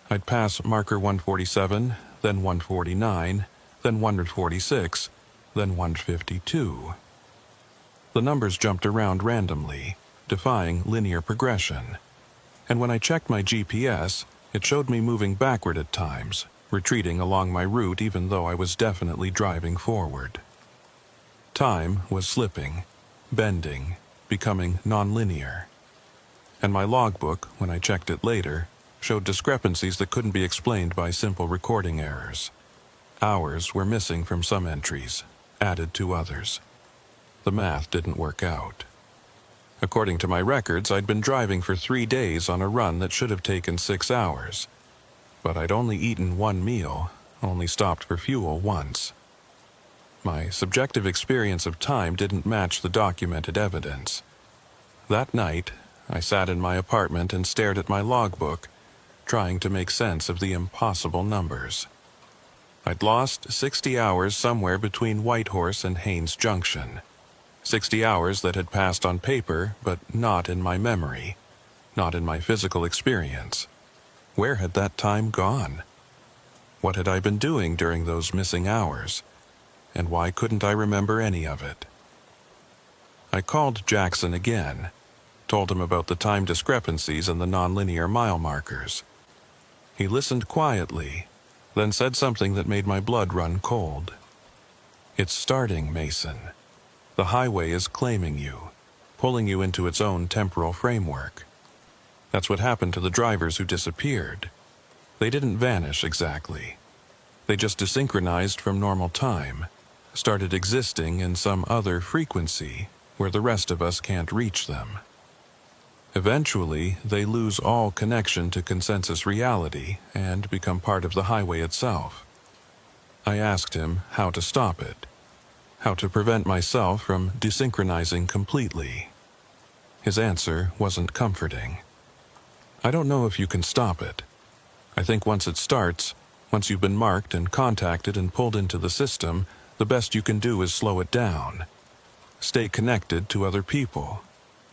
I'd pass marker 147, then 149, then 146, then 152. The numbers jumped around randomly, defying linear progression. And when I checked my GPS, it showed me moving backward at times, retreating along my route even though I was definitely driving forward. Time was slipping, bending, becoming nonlinear. And my logbook, when I checked it later, showed discrepancies that couldn't be explained by simple recording errors. Hours were missing from some entries, added to others. The math didn't work out. According to my records, I'd been driving for 3 days on a run that should have taken 6 hours. But I'd only eaten one meal, only stopped for fuel once. My subjective experience of time didn't match the documented evidence. That night, I sat in my apartment and stared at my logbook, trying to make sense of the impossible numbers. I'd lost 60 hours somewhere between Whitehorse and Haines Junction. 60 hours that had passed on paper, but not in my memory, not in my physical experience. Where had that time gone? What had I been doing during those missing hours? And why couldn't I remember any of it? I called Jackson again, told him about the time discrepancies and the nonlinear mile markers. He listened quietly, then said something that made my blood run cold. "It's starting, Mason. The highway is claiming you, pulling you into its own temporal framework. That's what happened to the drivers who disappeared. They didn't vanish exactly. They just desynchronized from normal time, started existing in some other frequency where the rest of us can't reach them. Eventually, they lose all connection to consensus reality and become part of the highway itself." I asked him how to stop it, how to prevent myself from desynchronizing completely. His answer wasn't comforting. "I don't know if you can stop it. I think once it starts, once you've been marked and contacted and pulled into the system, the best you can do is slow it down. Stay connected to other people.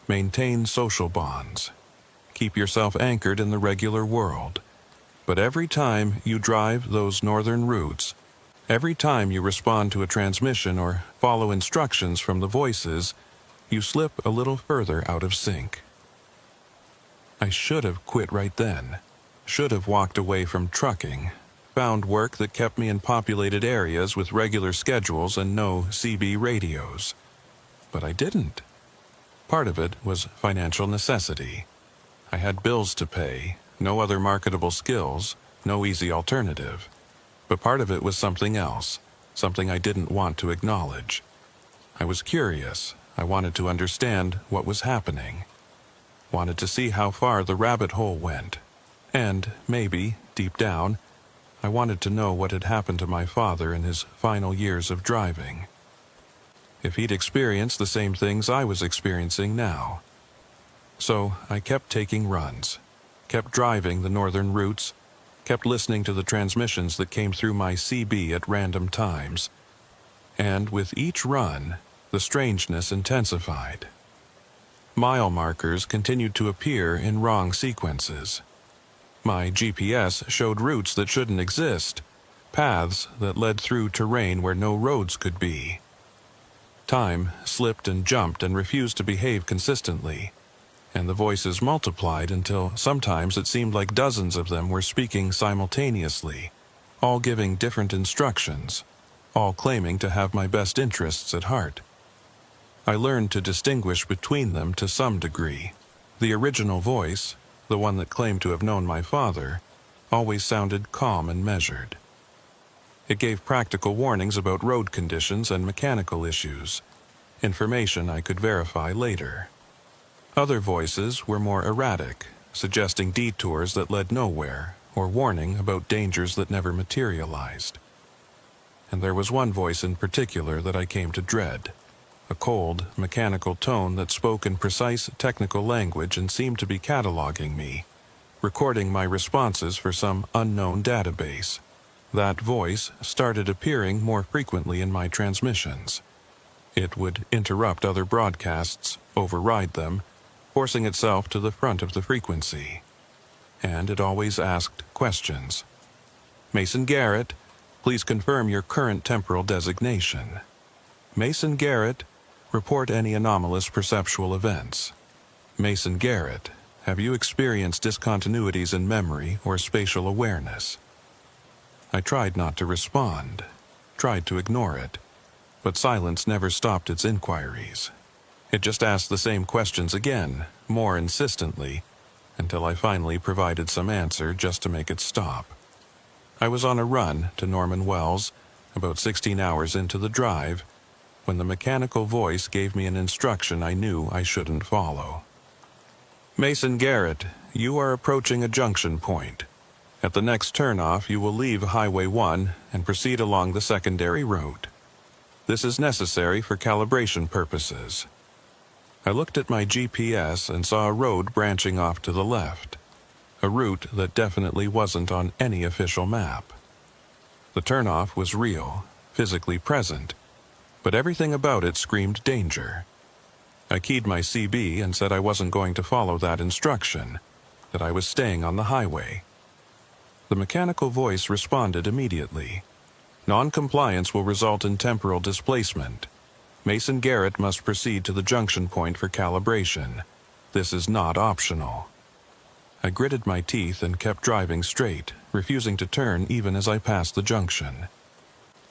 Maintain social bonds. Keep yourself anchored in the regular world. But every time you drive those northern routes, Every time you respond to a transmission or follow instructions from the voices, you slip a little further out of sync. I should have quit right then. Should have walked away from trucking, found work that kept me in populated areas with regular schedules and no CB radios. But I didn't. Part of it was financial necessity. I had bills to pay, no other marketable skills, no easy alternative. But part of it was something else, something I didn't want to acknowledge. I was curious. I wanted to understand what was happening. Wanted to see how far the rabbit hole went. And, maybe, deep down, I wanted to know what had happened to my father in his final years of driving. If he'd experienced the same things I was experiencing now. So I kept taking runs, kept driving the northern routes, kept listening to the transmissions that came through my CB at random times. And with each run, the strangeness intensified. Mile markers continued to appear in wrong sequences. My GPS showed routes that shouldn't exist, paths that led through terrain where no roads could be. Time slipped and jumped and refused to behave consistently, and the voices multiplied until sometimes it seemed like dozens of them were speaking simultaneously, all giving different instructions, all claiming to have my best interests at heart. I learned to distinguish between them to some degree. The original voice, the one that claimed to have known my father, always sounded calm and measured. It gave practical warnings about road conditions and mechanical issues, information I could verify later. Other voices were more erratic, suggesting detours that led nowhere, or warning about dangers that never materialized. And there was one voice in particular that I came to dread, a cold, mechanical tone that spoke in precise technical language and seemed to be cataloging me, recording my responses for some unknown database. That voice started appearing more frequently in my transmissions. It would interrupt other broadcasts, override them, forcing itself to the front of the frequency. And it always asked questions. Mason Garrett, please confirm your current temporal designation. Mason Garrett, report any anomalous perceptual events. Mason Garrett, have you experienced discontinuities in memory or spatial awareness? I tried not to respond, tried to ignore it, but silence never stopped its inquiries. It just asked the same questions again, more insistently, until I finally provided some answer just to make it stop. I was on a run to Norman Wells, about 16 hours into the drive, when the mechanical voice gave me an instruction I knew I shouldn't follow. Mason Garrett, you are approaching a junction point. At the next turnoff, you will leave Highway 1 and proceed along the secondary road. This is necessary for calibration purposes. I looked at my GPS and saw a road branching off to the left, a route that definitely wasn't on any official map. The turnoff was real, physically present, but everything about it screamed danger. I keyed my CB and said I wasn't going to follow that instruction, that I was staying on the highway. The mechanical voice responded immediately. Non-compliance will result in temporal displacement. Mason Garrett must proceed to the junction point for calibration. This is not optional. I gritted my teeth and kept driving straight, refusing to turn even as I passed the junction.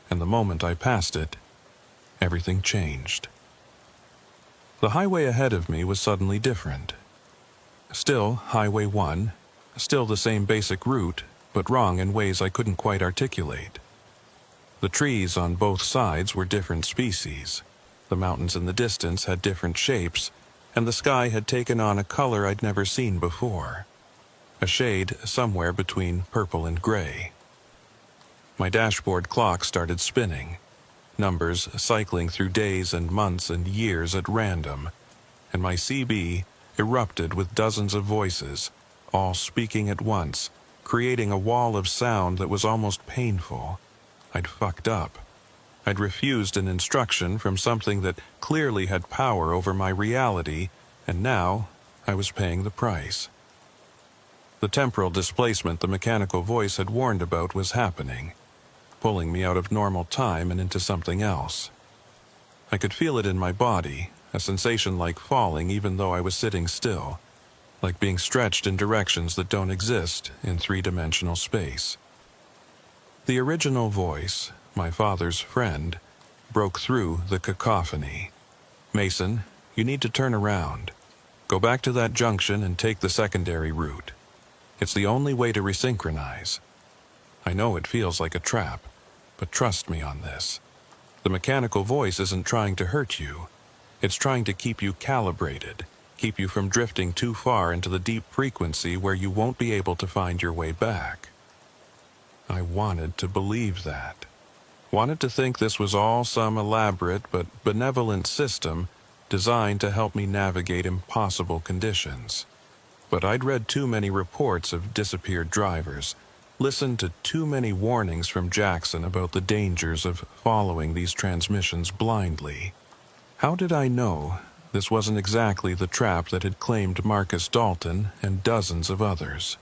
And the moment I passed it, everything changed. The highway ahead of me was suddenly different. Still Highway 1, still the same basic route, but wrong in ways I couldn't quite articulate. The trees on both sides were different species. The mountains in the distance had different shapes, and the sky had taken on a color I'd never seen before. A shade somewhere between purple and gray. My dashboard clock started spinning, numbers cycling through days and months and years at random, and my CB erupted with dozens of voices, all speaking at once, creating a wall of sound that was almost painful. I'd fucked up. I'd refused an instruction from something that clearly had power over my reality, and now I was paying the price. The temporal displacement the mechanical voice had warned about was happening. pulling me out of normal time and into something else. I could feel it in my body, a sensation like falling even though I was sitting still, like being stretched in directions that don't exist in three-dimensional space. The original voice, my father's friend, broke through the cacophony. "Mason, you need to turn around. Go back to that junction and take the secondary route. It's the only way to resynchronize. I know it feels like a trap, but trust me on this. The mechanical voice isn't trying to hurt you. It's trying to keep you calibrated, keep you from drifting too far into the deep frequency where you won't be able to find your way back." I wanted to believe that. Wanted to think this was all some elaborate but benevolent system designed to help me navigate impossible conditions. But I'd read too many reports of disappeared drivers, listened to too many warnings from Jackson about the dangers of following these transmissions blindly. How did I know this wasn't exactly the trap that had claimed Marcus Dalton and dozens of others?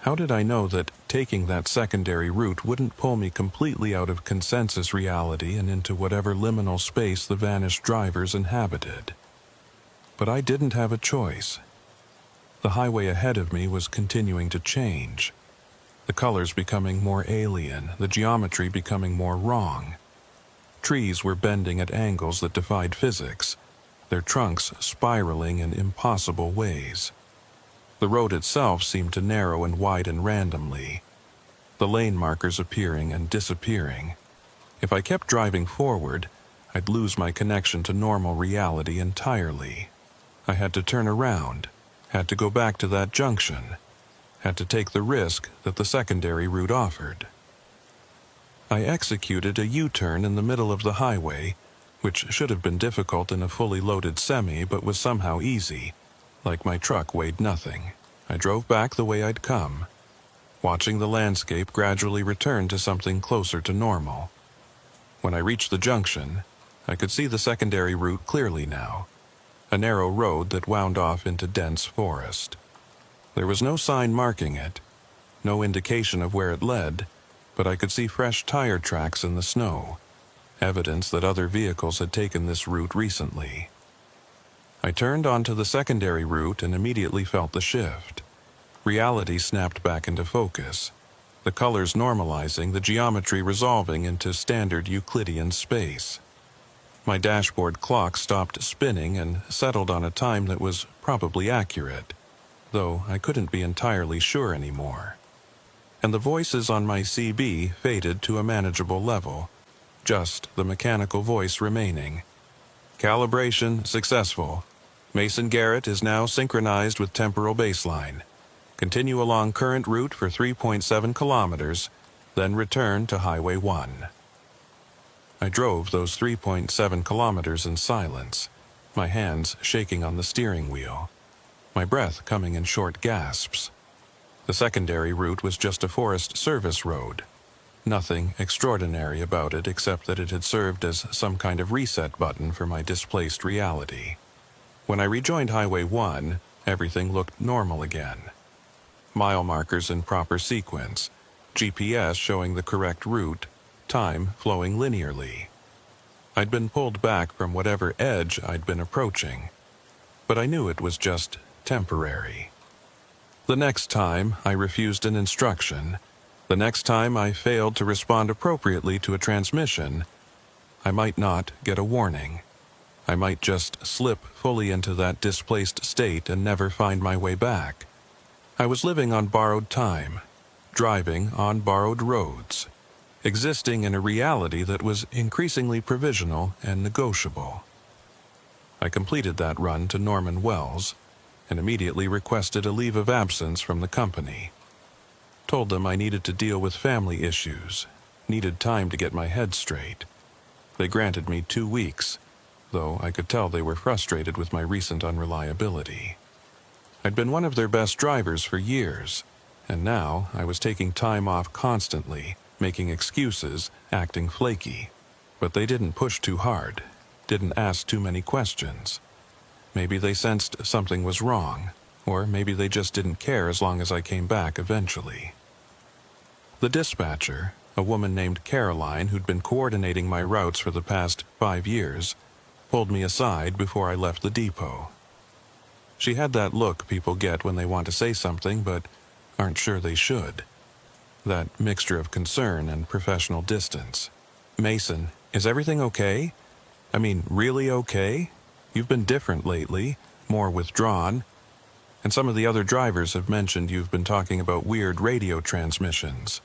How did I know that taking that secondary route wouldn't pull me completely out of consensus reality and into whatever liminal space the vanished drivers inhabited? But I didn't have a choice. The highway ahead of me was continuing to change. The colors becoming more alien, the geometry becoming more wrong. Trees were bending at angles that defied physics, their trunks spiraling in impossible ways. The road itself seemed to narrow and widen randomly, the lane markers appearing and disappearing. If I kept driving forward, I'd lose my connection to normal reality entirely. I had to turn around, had to go back to that junction, had to take the risk that the secondary route offered. I executed a U-turn in the middle of the highway, which should have been difficult in a fully loaded semi but was somehow easy. Like my truck weighed nothing. I drove back the way I'd come, watching the landscape gradually return to something closer to normal. When I reached the junction, I could see the secondary route clearly now, a narrow road that wound off into dense forest. There was no sign marking it, no indication of where it led, but I could see fresh tire tracks in the snow, evidence that other vehicles had taken this route recently. I turned onto the secondary route and immediately felt the shift. Reality snapped back into focus, the colors normalizing, the geometry resolving into standard Euclidean space. My dashboard clock stopped spinning and settled on a time that was probably accurate, though I couldn't be entirely sure anymore. And the voices on my CB faded to a manageable level, just the mechanical voice remaining. "Calibration successful. Mason Garrett is now synchronized with temporal baseline. Continue along current route for 3.7 kilometers, then return to Highway 1. I drove those 3.7 kilometers in silence, my hands shaking on the steering wheel, my breath coming in short gasps. The secondary route was just a Forest Service road. Nothing extraordinary about it except that it had served as some kind of reset button for my displaced reality. When I rejoined Highway 1, everything looked normal again. Mile markers in proper sequence, GPS showing the correct route, time flowing linearly. I'd been pulled back from whatever edge I'd been approaching, but I knew it was just temporary. The next time I refused an instruction, the next time I failed to respond appropriately to a transmission, I might not get a warning. I might just slip fully into that displaced state and never find my way back. I was living on borrowed time, driving on borrowed roads, existing in a reality that was increasingly provisional and negotiable. I completed that run to Norman Wells and immediately requested a leave of absence from the company. Told them I needed to deal with family issues, needed time to get my head straight. They granted me 2 weeks, though I could tell they were frustrated with my recent unreliability. I'd been one of their best drivers for years, and now I was taking time off constantly, making excuses, acting flaky. But they didn't push too hard, didn't ask too many questions. Maybe they sensed something was wrong, or maybe they just didn't care as long as I came back eventually. The dispatcher, A woman named Caroline, who'd been coordinating my routes for the past 5 years, pulled me aside before I left the depot. She had that look people get when they want to say something but aren't sure they should. That mixture of concern and professional distance. "Mason, is everything okay? I mean, really okay? You've been different lately, more withdrawn. And some of the other drivers have mentioned you've been talking about weird radio transmissions,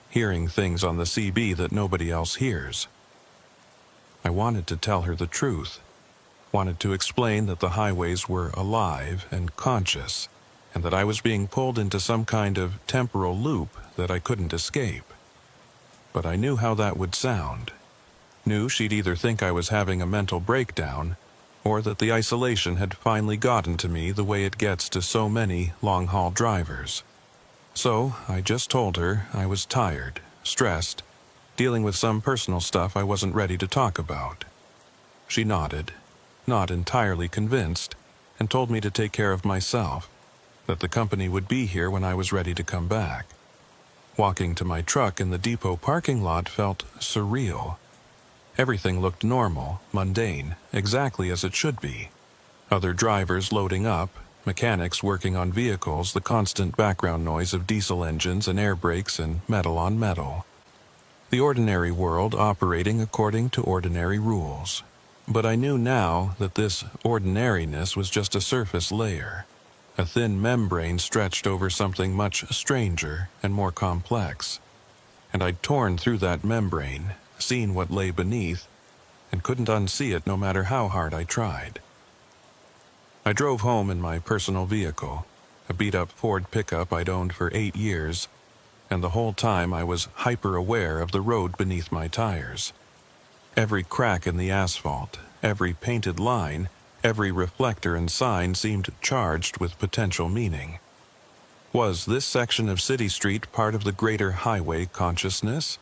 hearing things on the CB that nobody else hears." I wanted to tell her the truth, wanted to explain that the highways were alive and conscious, and that I was being pulled into some kind of temporal loop that I couldn't escape. But I knew how that would sound. Knew she'd either think I was having a mental breakdown, or that the isolation had finally gotten to me the way it gets to so many long-haul drivers. So I just told her I was tired, stressed, dealing with some personal stuff I wasn't ready to talk about. She nodded, not entirely convinced, and told me to take care of myself, that the company would be here when I was ready to come back. Walking to my truck in the depot parking lot felt surreal. Everything looked normal, mundane, exactly as it should be. Other drivers loading up, mechanics working on vehicles, the constant background noise of diesel engines and air brakes and metal on metal. The ordinary world operating according to ordinary rules. But I knew now that this ordinariness was just a surface layer, a thin membrane stretched over something much stranger and more complex. And I'd torn through that membrane, seen what lay beneath, and couldn't unsee it no matter how hard I tried. I drove home in my personal vehicle, a beat-up Ford pickup I'd owned for 8 years, and the whole time I was hyper-aware of the road beneath my tires. Every crack in the asphalt, every painted line, every reflector and sign seemed charged with potential meaning. Was this section of City Street part of the greater highway consciousness?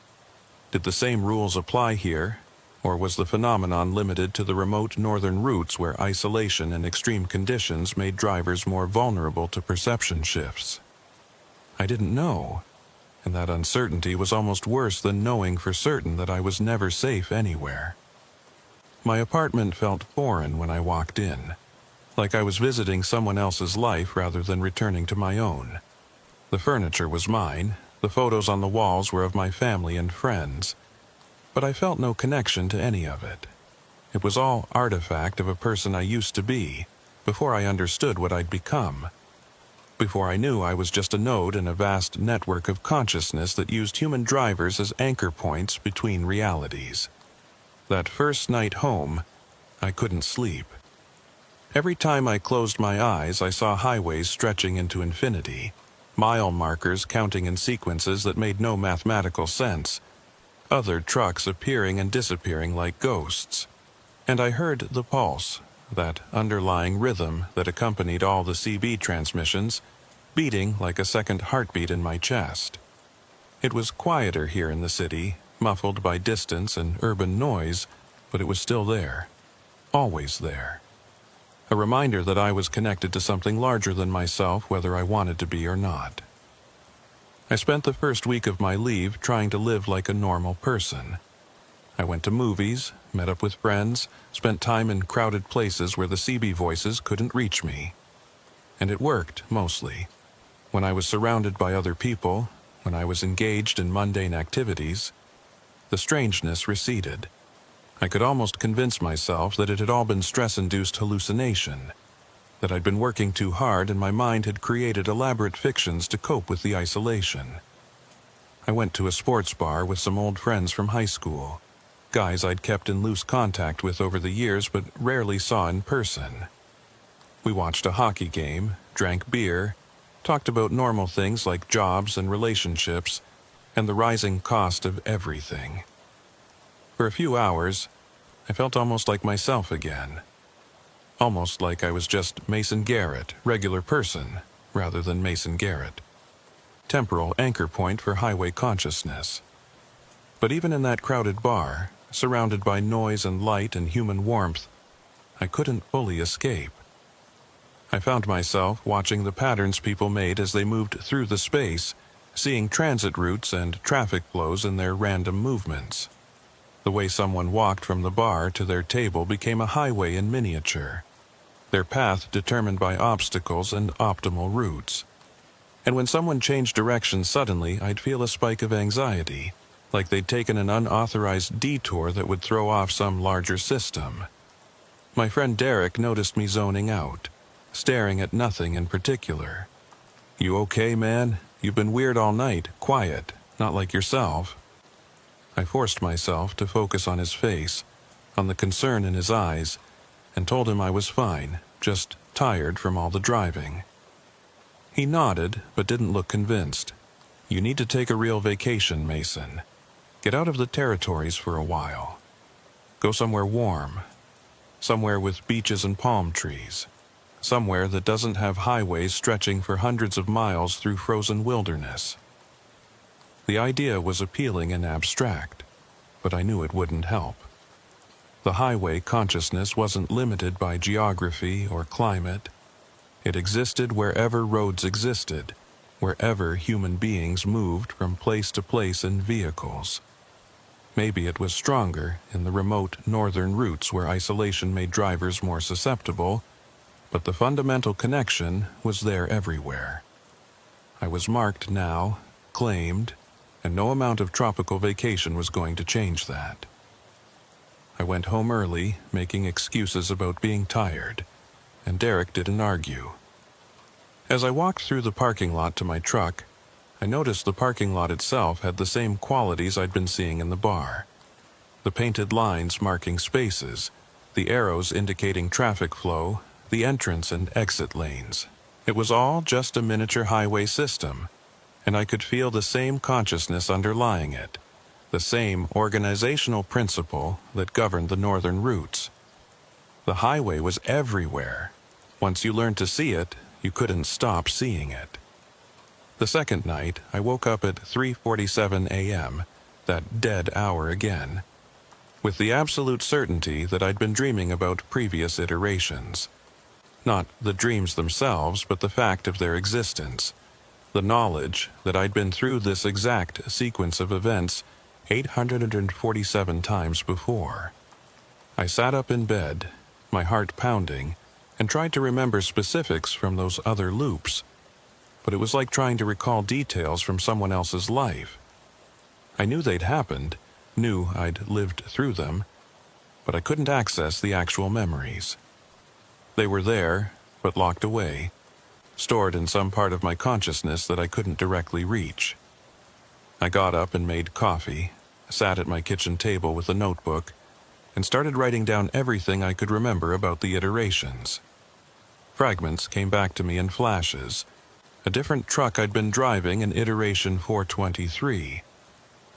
Did the same rules apply here, or was the phenomenon limited to the remote northern routes where isolation and extreme conditions made drivers more vulnerable to perception shifts? I didn't know, and that uncertainty was almost worse than knowing for certain that I was never safe anywhere. My apartment felt foreign when I walked in, like I was visiting someone else's life rather than returning to my own. The furniture was mine, the photos on the walls were of my family and friends, but I felt no connection to any of it. It was all artifact of a person I used to be, before I understood what I'd become, before I knew I was just a node in a vast network of consciousness that used human drivers as anchor points between realities. That first night home, I couldn't sleep. Every time I closed my eyes, I saw highways stretching into infinity, mile markers counting in sequences that made no mathematical sense, other trucks appearing and disappearing like ghosts. And I heard the pulse, that underlying rhythm that accompanied all the CB transmissions, beating like a second heartbeat in my chest. It was quieter here in the city, muffled by distance and urban noise, but it was still there, always there. A reminder that I was connected to something larger than myself, whether I wanted to be or not. I spent the first week of my leave trying to live like a normal person. I went to movies, met up with friends, spent time in crowded places where the CB voices couldn't reach me. And it worked, mostly. When I was surrounded by other people, when I was engaged in mundane activities, the strangeness receded. I could almost convince myself that it had all been stress-induced hallucination, that I'd been working too hard and my mind had created elaborate fictions to cope with the isolation. I went to a sports bar with some old friends from high school, guys I'd kept in loose contact with over the years but rarely saw in person. We watched a hockey game, drank beer, talked about normal things like jobs and relationships, and the rising cost of everything. For a few hours, I felt almost like myself again. Almost like I was just Mason Garrett, regular person, rather than Mason Garrett. Temporal anchor point for highway consciousness. But even in that crowded bar, surrounded by noise and light and human warmth, I couldn't fully escape. I found myself watching the patterns people made as they moved through the space, seeing transit routes and traffic flows in their random movements. The way someone walked from the bar to their table became a highway in miniature, their path determined by obstacles and optimal routes. And when someone changed direction suddenly, I'd feel a spike of anxiety, like they'd taken an unauthorized detour that would throw off some larger system. My friend Derek noticed me zoning out, staring at nothing in particular. "You okay, man? You've been weird all night, quiet, not like yourself." I forced myself to focus on his face, on the concern in his eyes, and told him I was fine, just tired from all the driving. He nodded, but didn't look convinced. "You need to take a real vacation, Mason. Get out of the territories for a while. Go somewhere warm. Somewhere with beaches and palm trees. Somewhere that doesn't have highways stretching for hundreds of miles through frozen wilderness." The idea was appealing and abstract, but I knew it wouldn't help. The highway consciousness wasn't limited by geography or climate. It existed wherever roads existed, wherever human beings moved from place to place in vehicles. Maybe it was stronger in the remote northern routes where isolation made drivers more susceptible, but the fundamental connection was there everywhere. I was marked now, claimed, and no amount of tropical vacation was going to change that. I went home early, making excuses about being tired, and Derek didn't argue. As I walked through the parking lot to my truck, I noticed the parking lot itself had the same qualities I'd been seeing in the bar. The painted lines marking spaces, the arrows indicating traffic flow, the entrance and exit lanes. It was all just a miniature highway system, and I could feel the same consciousness underlying it, the same organizational principle that governed the northern routes. The highway was everywhere. Once you learned to see it, you couldn't stop seeing it. The second night, I woke up at 3:47 a.m., that dead hour again, with the absolute certainty that I'd been dreaming about previous iterations. Not the dreams themselves, but the fact of their existence. The knowledge that I'd been through this exact sequence of events 847 times before. I sat up in bed, my heart pounding, and tried to remember specifics from those other loops, but it was like trying to recall details from someone else's life. I knew they'd happened, knew I'd lived through them, but I couldn't access the actual memories. They were there, but locked away, stored in some part of my consciousness that I couldn't directly reach. I got up and made coffee, sat at my kitchen table with a notebook, and started writing down everything I could remember about the iterations. Fragments came back to me in flashes. A different truck I'd been driving in iteration 423.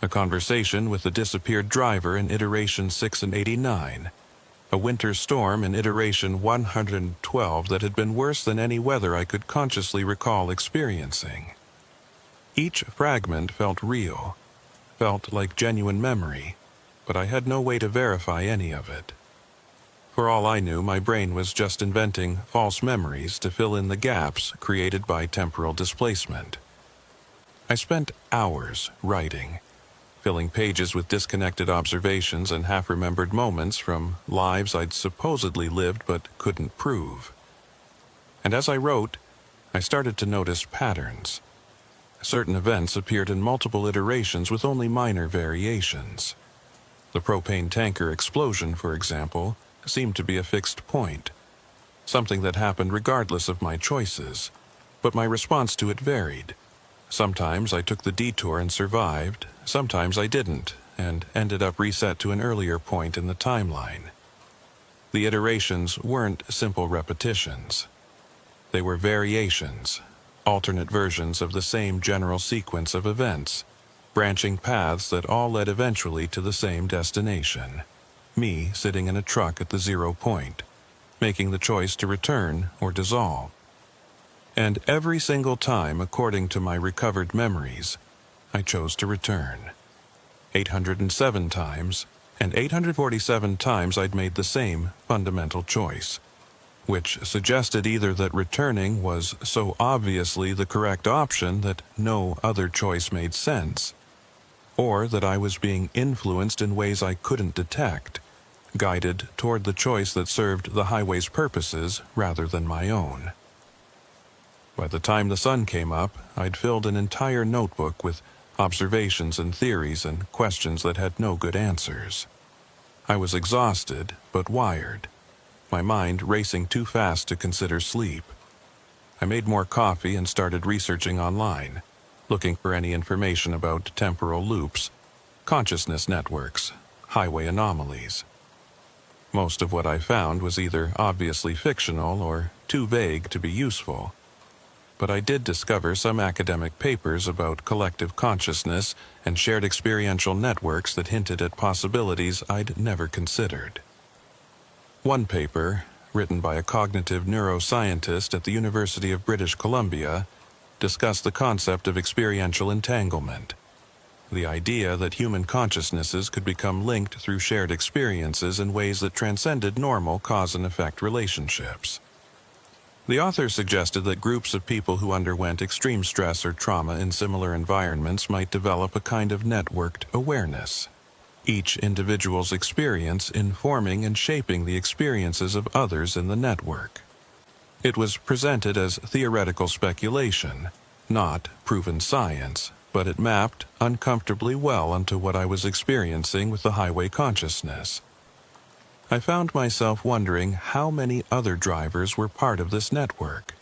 A conversation with the disappeared driver in iteration 689. A winter storm in iteration 112 that had been worse than any weather I could consciously recall experiencing. Each fragment felt real, felt like genuine memory, but I had no way to verify any of it. For all I knew, my brain was just inventing false memories to fill in the gaps created by temporal displacement. I spent hours writing, filling pages with disconnected observations and half-remembered moments from lives I'd supposedly lived but couldn't prove. And as I wrote, I started to notice patterns. Certain events appeared in multiple iterations with only minor variations. The propane tanker explosion, for example, seemed to be a fixed point, something that happened regardless of my choices, but my response to it varied. Sometimes I took the detour and survived, sometimes I didn't, and ended up reset to an earlier point in the timeline. The iterations weren't simple repetitions. They were variations, alternate versions of the same general sequence of events, branching paths that all led eventually to the same destination. Me sitting in a truck at the 0 point, making the choice to return or dissolve. And every single time, according to my recovered memories, I chose to return. 807 times, and 847 times I'd made the same fundamental choice. which suggested either that returning was so obviously the correct option that no other choice made sense, or that I was being influenced in ways I couldn't detect, guided toward the choice that served the highway's purposes rather than my own. By the time the sun came up, I'd filled an entire notebook with observations and theories and questions that had no good answers. I was exhausted, but wired, my mind racing too fast to consider sleep. I made more coffee and started researching online, looking for any information about temporal loops, consciousness networks, highway anomalies. Most of what I found was either obviously fictional or too vague to be useful. But I did discover some academic papers about collective consciousness and shared experiential networks that hinted at possibilities I'd never considered. One paper, written by a cognitive neuroscientist at the University of British Columbia, discussed the concept of experiential entanglement, the idea that human consciousnesses could become linked through shared experiences in ways that transcended normal cause and effect relationships. The author suggested that groups of people who underwent extreme stress or trauma in similar environments might develop a kind of networked awareness, each individual's experience informing and shaping the experiences of others in the network. It was presented as theoretical speculation, not proven science, but it mapped uncomfortably well onto what I was experiencing with the highway consciousness. I found myself wondering how many other drivers were part of this network,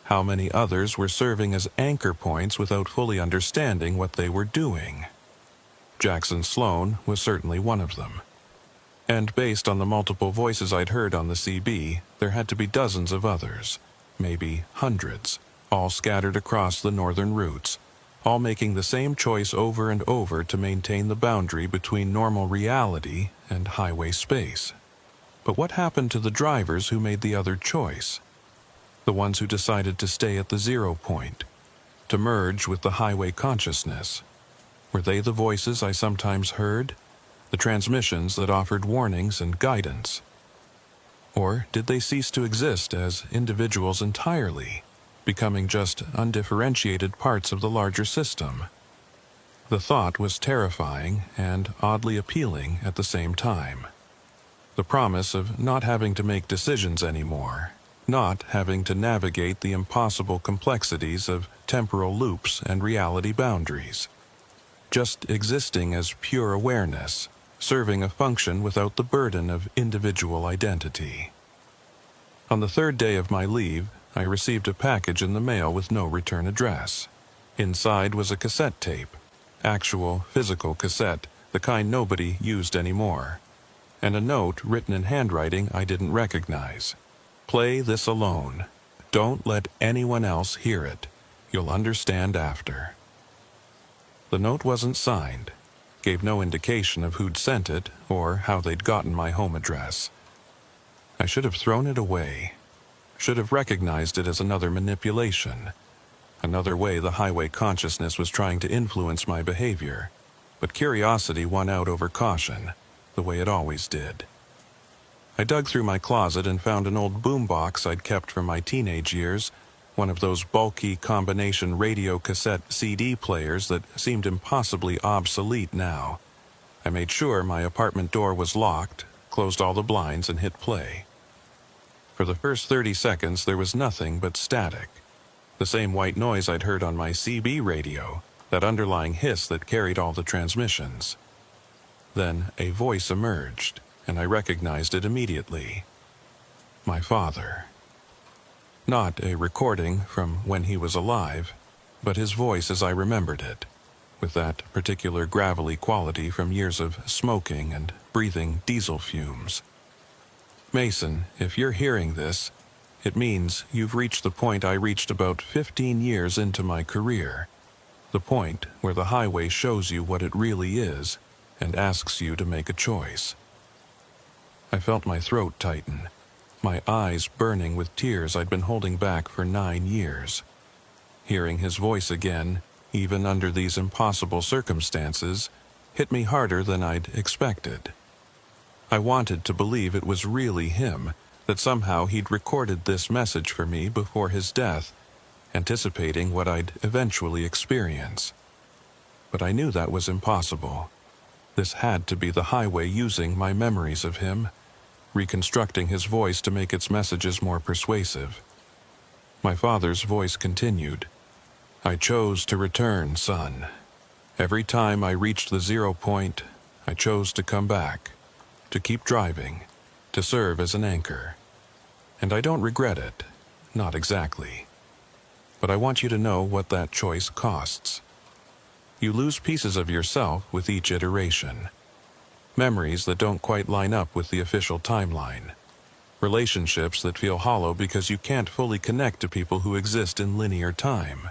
how many others were serving as anchor points without fully understanding what they were doing. Jackson Sloan was certainly one of them. And based on the multiple voices I'd heard on the CB, there had to be dozens of others, maybe hundreds, all scattered across the northern routes, all making the same choice over and over to maintain the boundary between normal reality and highway space. But what happened to the drivers who made the other choice? The ones who decided to stay at the 0 point, to merge with the highway consciousness? Were they the voices I sometimes heard? The transmissions that offered warnings and guidance? Or did they cease to exist as individuals entirely, becoming just undifferentiated parts of the larger system? The thought was terrifying and oddly appealing at the same time. The promise of not having to make decisions anymore, not having to navigate the impossible complexities of temporal loops and reality boundaries. Just existing as pure awareness, serving a function without the burden of individual identity. On the third day of my leave, I received a package in the mail with no return address. Inside was a cassette tape, actual physical cassette, the kind nobody used anymore, and a note written in handwriting I didn't recognize. Play this alone. Don't let anyone else hear it. You'll understand after. The note wasn't signed, gave no indication of who'd sent it or how they'd gotten my home address. I should have thrown it away, should have recognized it as another manipulation, another way the highway consciousness was trying to influence my behavior, but curiosity won out over caution, the way it always did. I dug through my closet and found an old boombox I'd kept from my teenage years, one of those bulky combination radio cassette CD players that seemed impossibly obsolete now. I made sure my apartment door was locked, closed all the blinds, and hit play. For the first 30 seconds there was nothing but static. The same white noise I'd heard on my CB radio, that underlying hiss that carried all the transmissions. Then a voice emerged, and I recognized it immediately. My father. Not a recording from when he was alive, but his voice as I remembered it, with that particular gravelly quality from years of smoking and breathing diesel fumes. Mason, if you're hearing this, it means you've reached the point I reached about 15 years into my career, the point where the highway shows you what it really is and asks you to make a choice. I felt my throat tighten, my eyes burning with tears I'd been holding back for 9 years. Hearing his voice again, even under these impossible circumstances, hit me harder than I'd expected. I wanted to believe it was really him, that somehow he'd recorded this message for me before his death, anticipating what I'd eventually experience. But I knew that was impossible. This had to be the highway using my memories of him, reconstructing his voice to make its messages more persuasive. My father's voice continued. I chose to return, son. Every time I reached the 0 point, I chose to come back, to keep driving, to serve as an anchor. And I don't regret it, not exactly. But I want you to know what that choice costs. You lose pieces of yourself with each iteration. Memories that don't quite line up with the official timeline. Relationships that feel hollow because you can't fully connect to people who exist in linear time.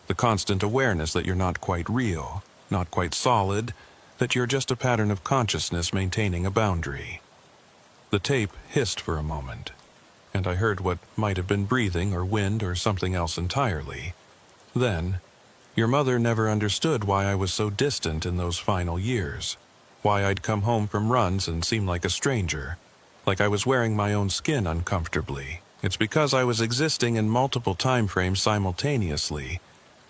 The constant awareness that you're not quite real, not quite solid, that you're just a pattern of consciousness maintaining a boundary. The tape hissed for a moment, and I heard what might have been breathing or wind or something else entirely. Then, your mother never understood why I was so distant in those final years, why I'd come home from runs and seem like a stranger, like I was wearing my own skin uncomfortably. It's because I was existing in multiple time frames simultaneously,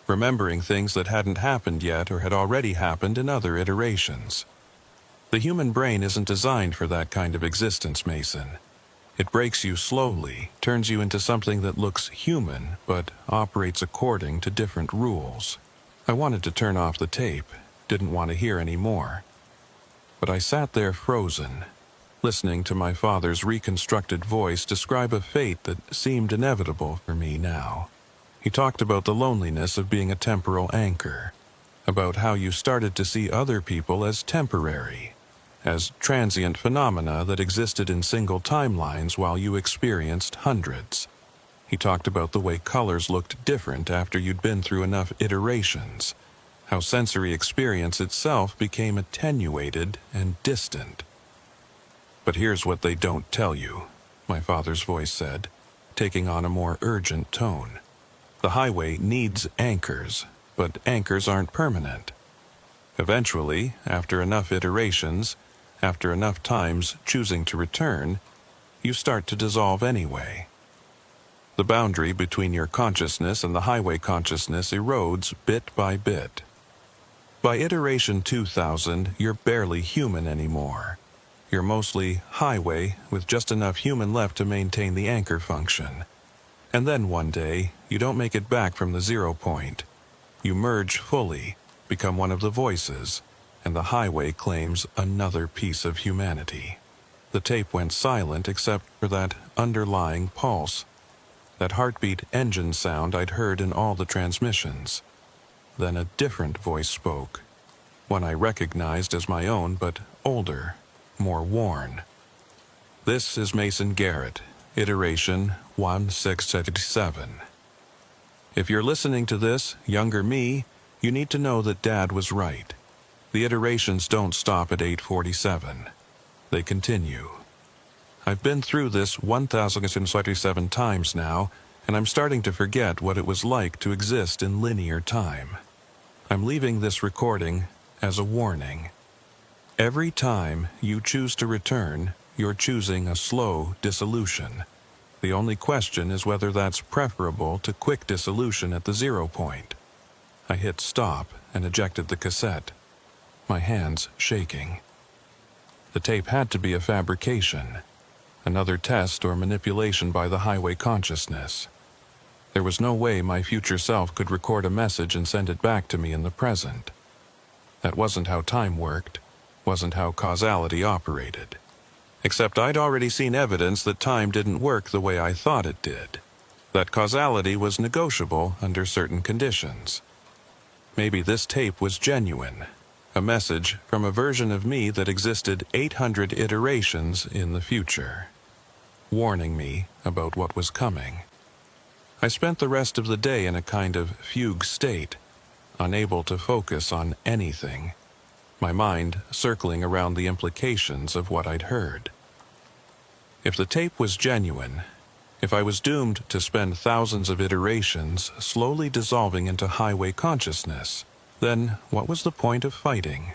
remembering things that hadn't happened yet or had already happened in other iterations. The human brain isn't designed for that kind of existence, Mason. It breaks you slowly, turns you into something that looks human, but operates according to different rules. I wanted to turn off the tape, didn't want to hear any more. But I sat there frozen, listening to my father's reconstructed voice describe a fate that seemed inevitable for me now. He talked about the loneliness of being a temporal anchor, about how you started to see other people as temporary, as transient phenomena that existed in single timelines while you experienced hundreds. He talked about the way colors looked different after you'd been through enough iterations, how sensory experience itself became attenuated and distant. But here's what they don't tell you, my father's voice said, taking on a more urgent tone. The highway needs anchors, but anchors aren't permanent. Eventually, after enough iterations, after enough times choosing to return, you start to dissolve anyway. The boundary between your consciousness and the highway consciousness erodes bit by bit. By iteration 2000, you're barely human anymore. You're mostly highway with just enough human left to maintain the anchor function. And then one day, you don't make it back from the 0 point. You merge fully, become one of the voices, and the highway claims another piece of humanity. The tape went silent except for that underlying pulse, that heartbeat engine sound I'd heard in all the transmissions. Then a different voice spoke, one I recognized as my own, but older, more worn. This is Mason Garrett, iteration 1677. If you're listening to this, younger me, you need to know that Dad was right. The iterations don't stop at 847. They continue. I've been through this 1037 times now, and I'm starting to forget what it was like to exist in linear time. I'm leaving this recording as a warning. Every time you choose to return, you're choosing a slow dissolution. The only question is whether that's preferable to quick dissolution at the 0 point. I hit stop and ejected the cassette, my hands shaking. The tape had to be a fabrication, another test or manipulation by the highway consciousness. There was no way my future self could record a message and send it back to me in the present. That wasn't how time worked, wasn't how causality operated. Except I'd already seen evidence that time didn't work the way I thought it did, that causality was negotiable under certain conditions. Maybe this tape was genuine, a message from a version of me that existed 800 iterations in the future, warning me about what was coming. I spent the rest of the day in a kind of fugue state, unable to focus on anything, my mind circling around the implications of what I'd heard. If the tape was genuine, if I was doomed to spend thousands of iterations slowly dissolving into highway consciousness, then what was the point of fighting?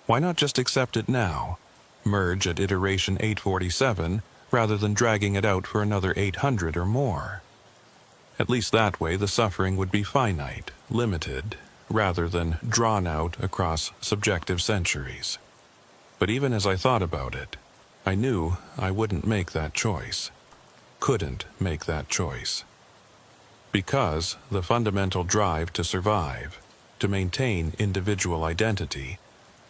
Why not just accept it now, merge at iteration 847, rather than dragging it out for another 800 or more. At least that way the suffering would be finite, limited, rather than drawn out across subjective centuries. But even as I thought about it, I knew I wouldn't make that choice. Couldn't make that choice. Because the fundamental drive to survive, to maintain individual identity,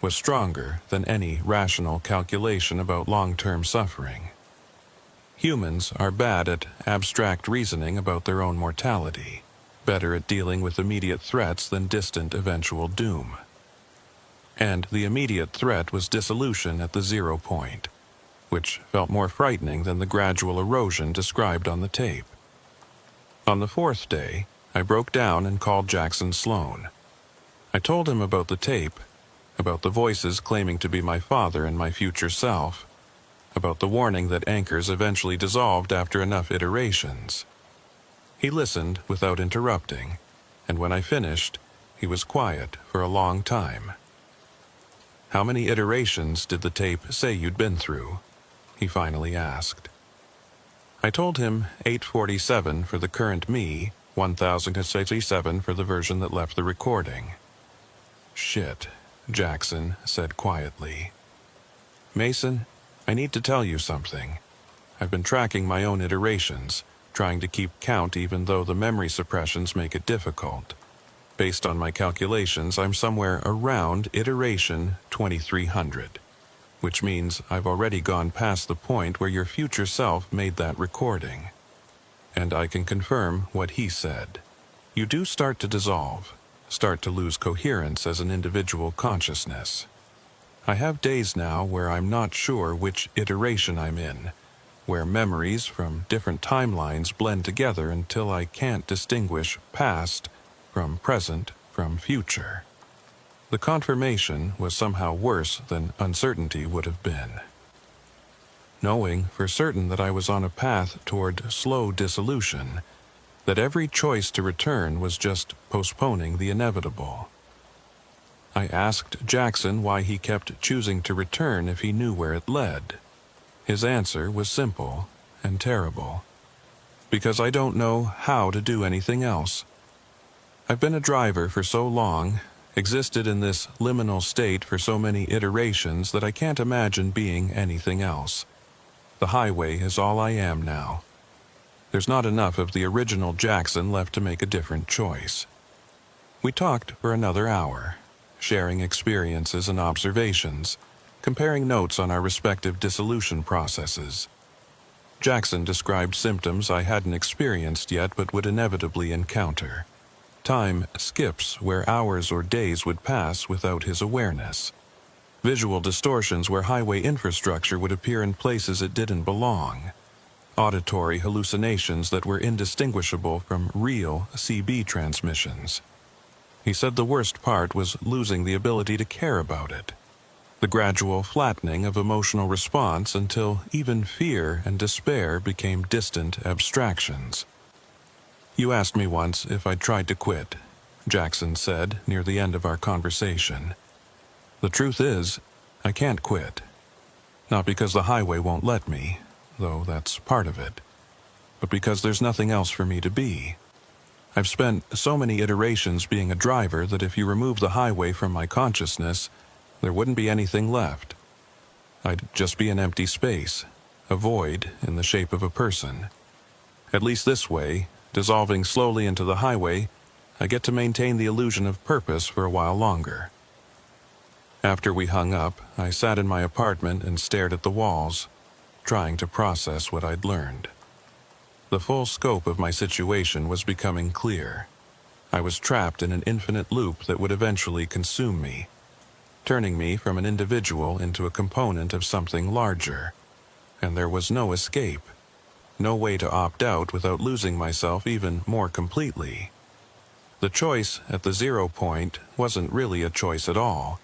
was stronger than any rational calculation about long-term suffering. Humans are bad at abstract reasoning about their own mortality, better at dealing with immediate threats than distant eventual doom. And the immediate threat was dissolution at the 0 point, which felt more frightening than the gradual erosion described on the tape. On the 4th day, I broke down and called Jackson Sloan. I told him about the tape, about the voices claiming to be my father and my future self, about the warning that anchors eventually dissolved after enough iterations. He listened without interrupting, and when I finished, he was quiet for a long time. "How many iterations did the tape say you'd been through?" he finally asked. I told him 847 for the current me, 1067 for the version that left the recording. "Shit," Jackson said quietly. "Mason, I need to tell you something. I've been tracking my own iterations, trying to keep count even though the memory suppressions make it difficult. Based on my calculations, I'm somewhere around iteration 2300, which means I've already gone past the point where your future self made that recording. And I can confirm what he said. You do start to dissolve, start to lose coherence as an individual consciousness. I have days now where I'm not sure which iteration I'm in, where memories from different timelines blend together until I can't distinguish past from present from future. The confirmation was somehow worse than uncertainty would have been. Knowing for certain that I was on a path toward slow dissolution, that every choice to return was just postponing the inevitable. I asked Jackson why he kept choosing to return if he knew where it led. His answer was simple and terrible. Because I don't know how to do anything else. I've been a driver for so long, existed in this liminal state for so many iterations that I can't imagine being anything else. The highway is all I am now. There's not enough of the original Jackson left to make a different choice. We talked for another hour, sharing experiences and observations, comparing notes on our respective dissolution processes. Jackson described symptoms I hadn't experienced yet but would inevitably encounter. Time skips where hours or days would pass without his awareness. Visual distortions where highway infrastructure would appear in places it didn't belong. Auditory hallucinations that were indistinguishable from real CB transmissions. He said the worst part was losing the ability to care about it. The gradual flattening of emotional response until even fear and despair became distant abstractions. "You asked me once if I'd tried to quit," Jackson said near the end of our conversation. "The truth is, I can't quit. Not because the highway won't let me, though that's part of it, but because there's nothing else for me to be. I've spent so many iterations being a driver that if you remove the highway from my consciousness, there wouldn't be anything left. I'd just be an empty space, a void in the shape of a person. At least this way, dissolving slowly into the highway, I get to maintain the illusion of purpose for a while longer." After we hung up, I sat in my apartment and stared at the walls, trying to process what I'd learned. The full scope of my situation was becoming clear. I was trapped in an infinite loop that would eventually consume me, turning me from an individual into a component of something larger. And there was no escape, no way to opt out without losing myself even more completely. The choice at the 0 point wasn't really a choice at all.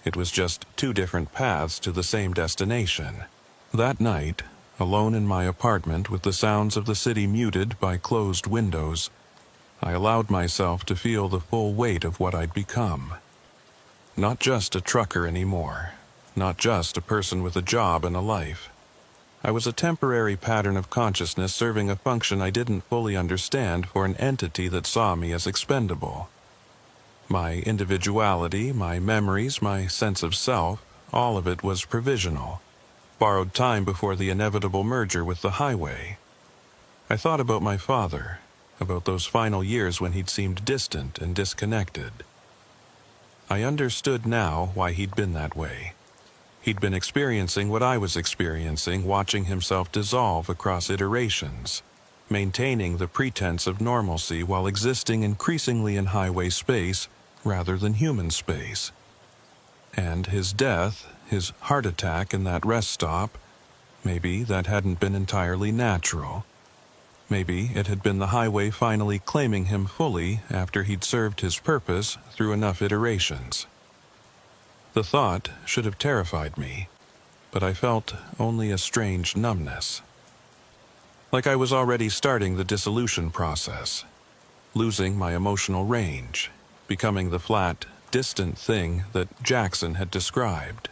It was just two different paths to the same destination. That night, alone in my apartment with the sounds of the city muted by closed windows, I allowed myself to feel the full weight of what I'd become. Not just a trucker anymore, not just a person with a job and a life. I was a temporary pattern of consciousness serving a function I didn't fully understand for an entity that saw me as expendable. My individuality, my memories, my sense of self, all of it was provisional, borrowed time before the inevitable merger with the highway. I thought about my father, about those final years when he'd seemed distant and disconnected. I understood now why he'd been that way. He'd been experiencing what I was experiencing, watching himself dissolve across iterations, maintaining the pretense of normalcy while existing increasingly in highway space rather than human space. And his death, his heart attack in that rest stop, maybe that hadn't been entirely natural. Maybe it had been the highway finally claiming him fully after he'd served his purpose through enough iterations. The thought should have terrified me, but I felt only a strange numbness. Like I was already starting the dissolution process, losing my emotional range, becoming the flat, distant thing that Jackson had described.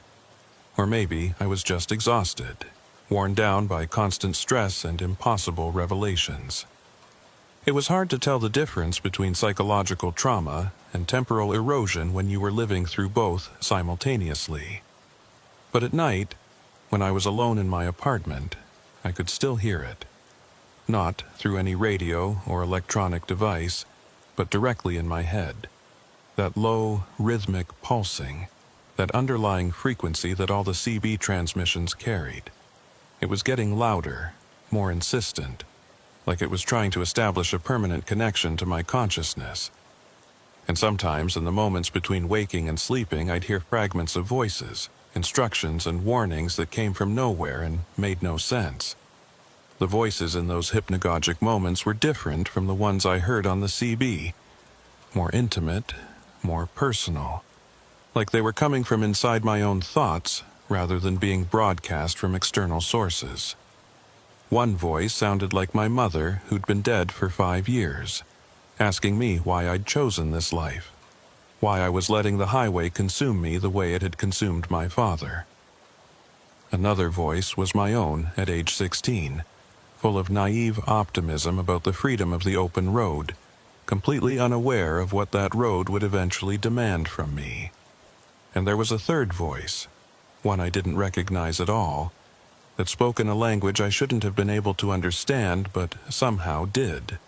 Or maybe I was just exhausted, worn down by constant stress and impossible revelations. It was hard to tell the difference between psychological trauma and temporal erosion when you were living through both simultaneously. But at night, when I was alone in my apartment, I could still hear it. Not through any radio or electronic device, but directly in my head. That low, rhythmic pulsing, that underlying frequency that all the CB transmissions carried. It was getting louder, more insistent, like it was trying to establish a permanent connection to my consciousness. And sometimes, in the moments between waking and sleeping, I'd hear fragments of voices, instructions and warnings that came from nowhere and made no sense. The voices in those hypnagogic moments were different from the ones I heard on the CB, more intimate, more personal, like they were coming from inside my own thoughts rather than being broadcast from external sources. One voice sounded like my mother, who'd been dead for 5 years, asking me why I'd chosen this life, why I was letting the highway consume me the way it had consumed my father. Another voice was my own at age 16, full of naive optimism about the freedom of the open road, completely unaware of what that road would eventually demand from me. And there was a third voice, one I didn't recognize at all, that spoke in a language I shouldn't have been able to understand, but somehow did.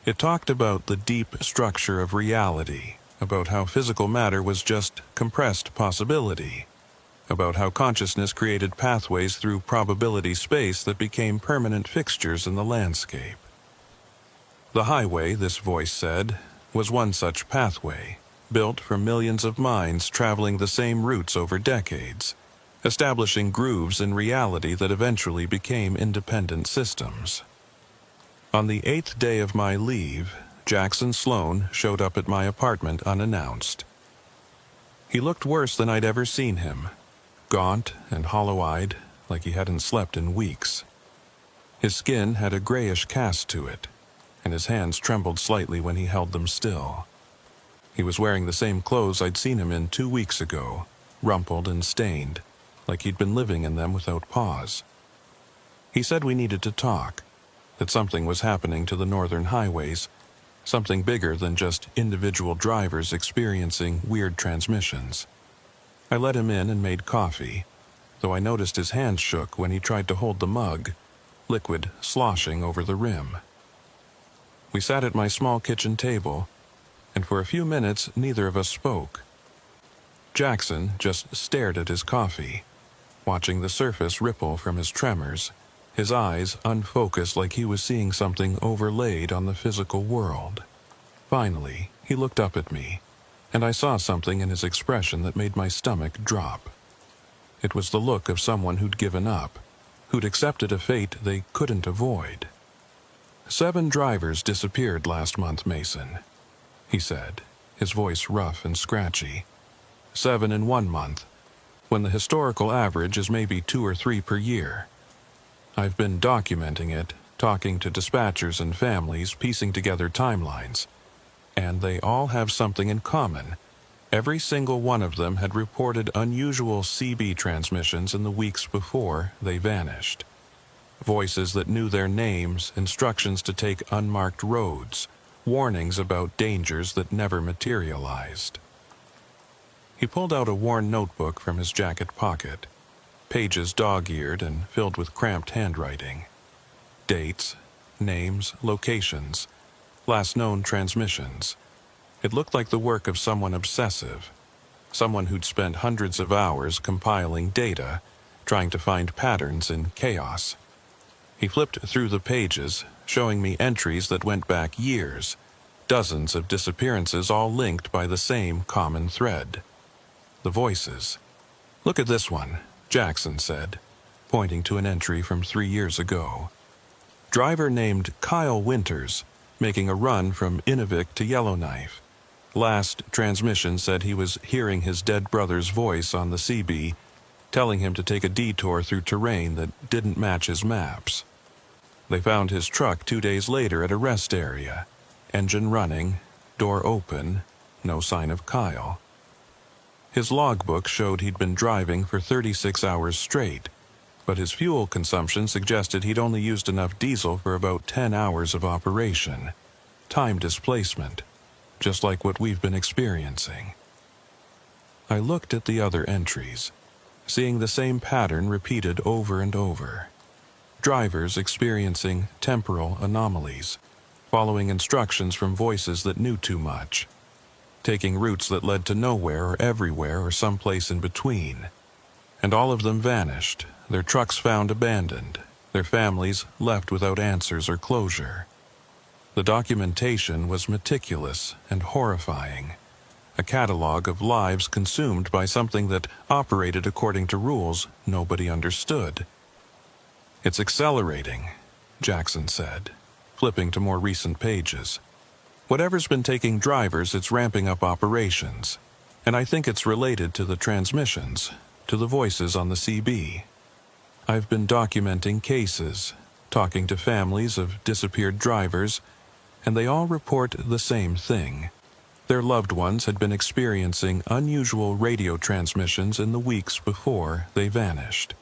It talked about the deep structure of reality, about how physical matter was just compressed possibility, about how consciousness created pathways through probability space that became permanent fixtures in the landscape. The highway, this voice said, was one such pathway, built for millions of minds traveling the same routes over decades, establishing grooves in reality that eventually became independent systems. On the 8th day of my leave, Jackson Sloan showed up at my apartment unannounced. He looked worse than I'd ever seen him, gaunt and hollow-eyed, like he hadn't slept in weeks. His skin had a grayish cast to it, and his hands trembled slightly when he held them still. He was wearing the same clothes I'd seen him in 2 weeks ago, rumpled and stained, like he'd been living in them without pause. He said we needed to talk, that something was happening to the northern highways, something bigger than just individual drivers experiencing weird transmissions. I let him in and made coffee, though I noticed his hands shook when he tried to hold the mug, liquid sloshing over the rim. We sat at my small kitchen table, and for a few minutes neither of us spoke. Jackson just stared at his coffee, watching the surface ripple from his tremors, his eyes unfocused like he was seeing something overlaid on the physical world. Finally, he looked up at me, and I saw something in his expression that made my stomach drop. It was the look of someone who'd given up, who'd accepted a fate they couldn't avoid. 7 drivers disappeared last month, Mason, he said, his voice rough and scratchy. 7 in 1 month, when the historical average is maybe 2 or 3 per year. I've been documenting it, talking to dispatchers and families, piecing together timelines, and they all have something in common. Every single one of them had reported unusual CB transmissions in the weeks before they vanished. Voices that knew their names, instructions to take unmarked roads, warnings about dangers that never materialized. He pulled out a worn notebook from his jacket pocket, pages dog-eared and filled with cramped handwriting. Dates, names, locations, last known transmissions. It looked like the work of someone obsessive, someone who'd spent hundreds of hours compiling data, trying to find patterns in chaos. He flipped through the pages, showing me entries that went back years, dozens of disappearances all linked by the same common thread. The voices. "Look at this one," Jackson said, pointing to an entry from 3 years ago. Driver named Kyle Winters, making a run from Inuvik to Yellowknife. Last transmission said he was hearing his dead brother's voice on the CB, telling him to take a detour through terrain that didn't match his maps. They found his truck 2 days later at a rest area. Engine running, door open, no sign of Kyle. His logbook showed he'd been driving for 36 hours straight, but his fuel consumption suggested he'd only used enough diesel for about 10 hours of operation. Time displacement, just like what we've been experiencing. I looked at the other entries, seeing the same pattern repeated over and over. Drivers experiencing temporal anomalies, following instructions from voices that knew too much, taking routes that led to nowhere or everywhere or someplace in between. And all of them vanished, their trucks found abandoned, their families left without answers or closure. The documentation was meticulous and horrifying, a catalog of lives consumed by something that operated according to rules nobody understood. "It's accelerating," Jackson said, flipping to more recent pages. "Whatever's been taking drivers, it's ramping up operations, and I think it's related to the transmissions, to the voices on the CB. I've been documenting cases, talking to families of disappeared drivers, and they all report the same thing. Their loved ones had been experiencing unusual radio transmissions in the weeks before they vanished.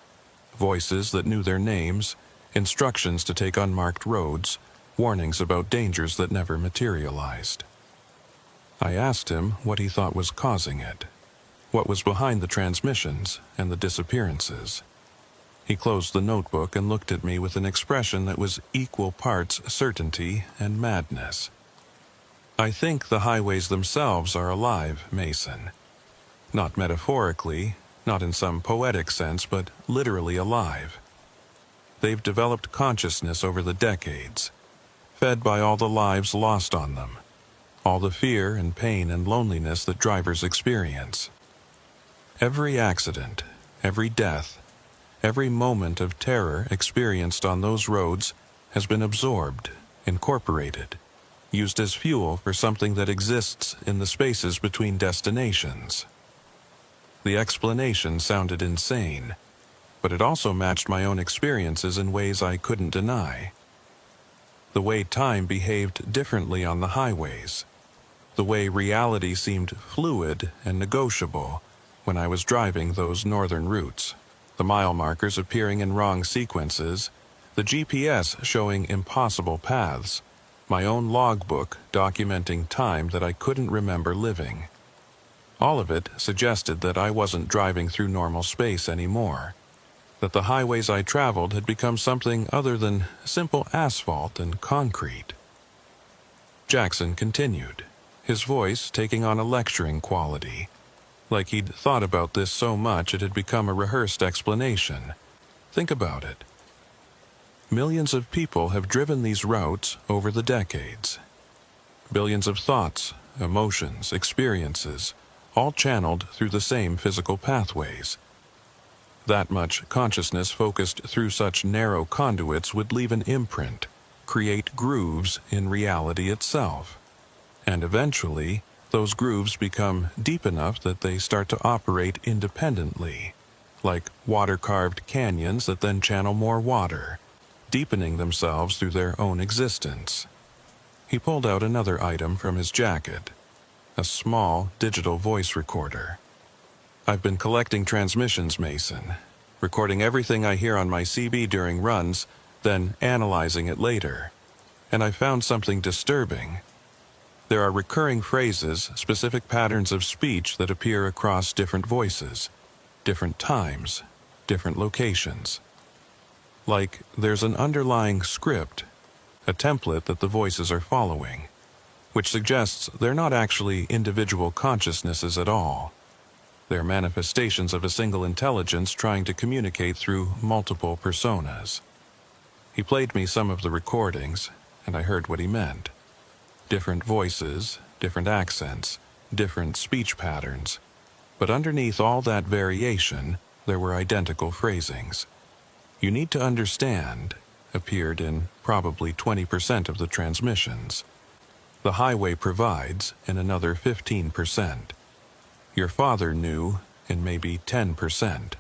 Voices that knew their names, instructions to take unmarked roads, warnings about dangers that never materialized." I asked him what he thought was causing it, what was behind the transmissions and the disappearances. He closed the notebook and looked at me with an expression that was equal parts certainty and madness. "I think the highways themselves are alive, Mason. Not metaphorically, not in some poetic sense, but literally alive. They've developed consciousness over the decades, fed by all the lives lost on them, all the fear and pain and loneliness that drivers experience. Every accident, every death, every moment of terror experienced on those roads has been absorbed, incorporated, used as fuel for something that exists in the spaces between destinations." The explanation sounded insane, but it also matched my own experiences in ways I couldn't deny. The way time behaved differently on the highways, the way reality seemed fluid and negotiable when I was driving those northern routes. The mile markers appearing in wrong sequences, the GPS showing impossible paths, my own logbook documenting time that I couldn't remember living. All of it suggested that I wasn't driving through normal space anymore, that the highways I traveled had become something other than simple asphalt and concrete. Jackson continued, his voice taking on a lecturing quality, like he'd thought about this so much it had become a rehearsed explanation. "Think about it. Millions of people have driven these routes over the decades. Billions of thoughts, emotions, experiences, all channeled through the same physical pathways. That much consciousness focused through such narrow conduits would leave an imprint, create grooves in reality itself. And eventually, those grooves become deep enough that they start to operate independently, like water-carved canyons that then channel more water, deepening themselves through their own existence." He pulled out another item from his jacket. a small digital voice recorder. I've been collecting transmissions, Mason, recording everything I hear on my CB during runs, then analyzing it later. And I found something disturbing. There are recurring phrases, specific patterns of speech that appear across different voices, different times, different locations. Like there's an underlying script, a template that the voices are following, which suggests they're not actually individual consciousnesses at all. They're manifestations of a single intelligence trying to communicate through multiple personas. He played me some of the recordings, and I heard what he meant. Different voices, different accents, different speech patterns. But underneath all that variation, there were identical phrasings. "You need to understand" appeared in probably 20% of the transmissions. "The highway provides" in another 15%. "Your father knew" in maybe 10%.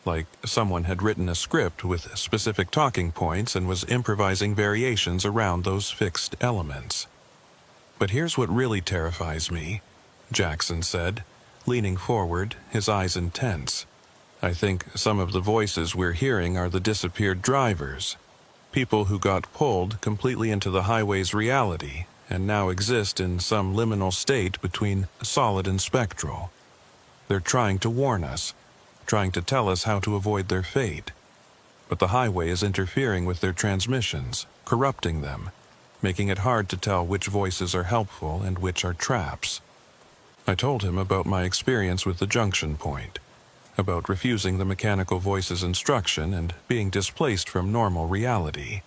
Like someone had written a script with specific talking points and was improvising variations around those fixed elements. "But here's what really terrifies me," Jackson said, leaning forward, his eyes intense. "I think some of the voices we're hearing are the disappeared drivers, people who got pulled completely into the highway's reality and now exist in some liminal state between solid and spectral. They're trying to warn us, trying to tell us how to avoid their fate. But the highway is interfering with their transmissions, corrupting them, making it hard to tell which voices are helpful and which are traps." I told him about my experience with the junction point, about refusing the mechanical voice's instruction and being displaced from normal reality.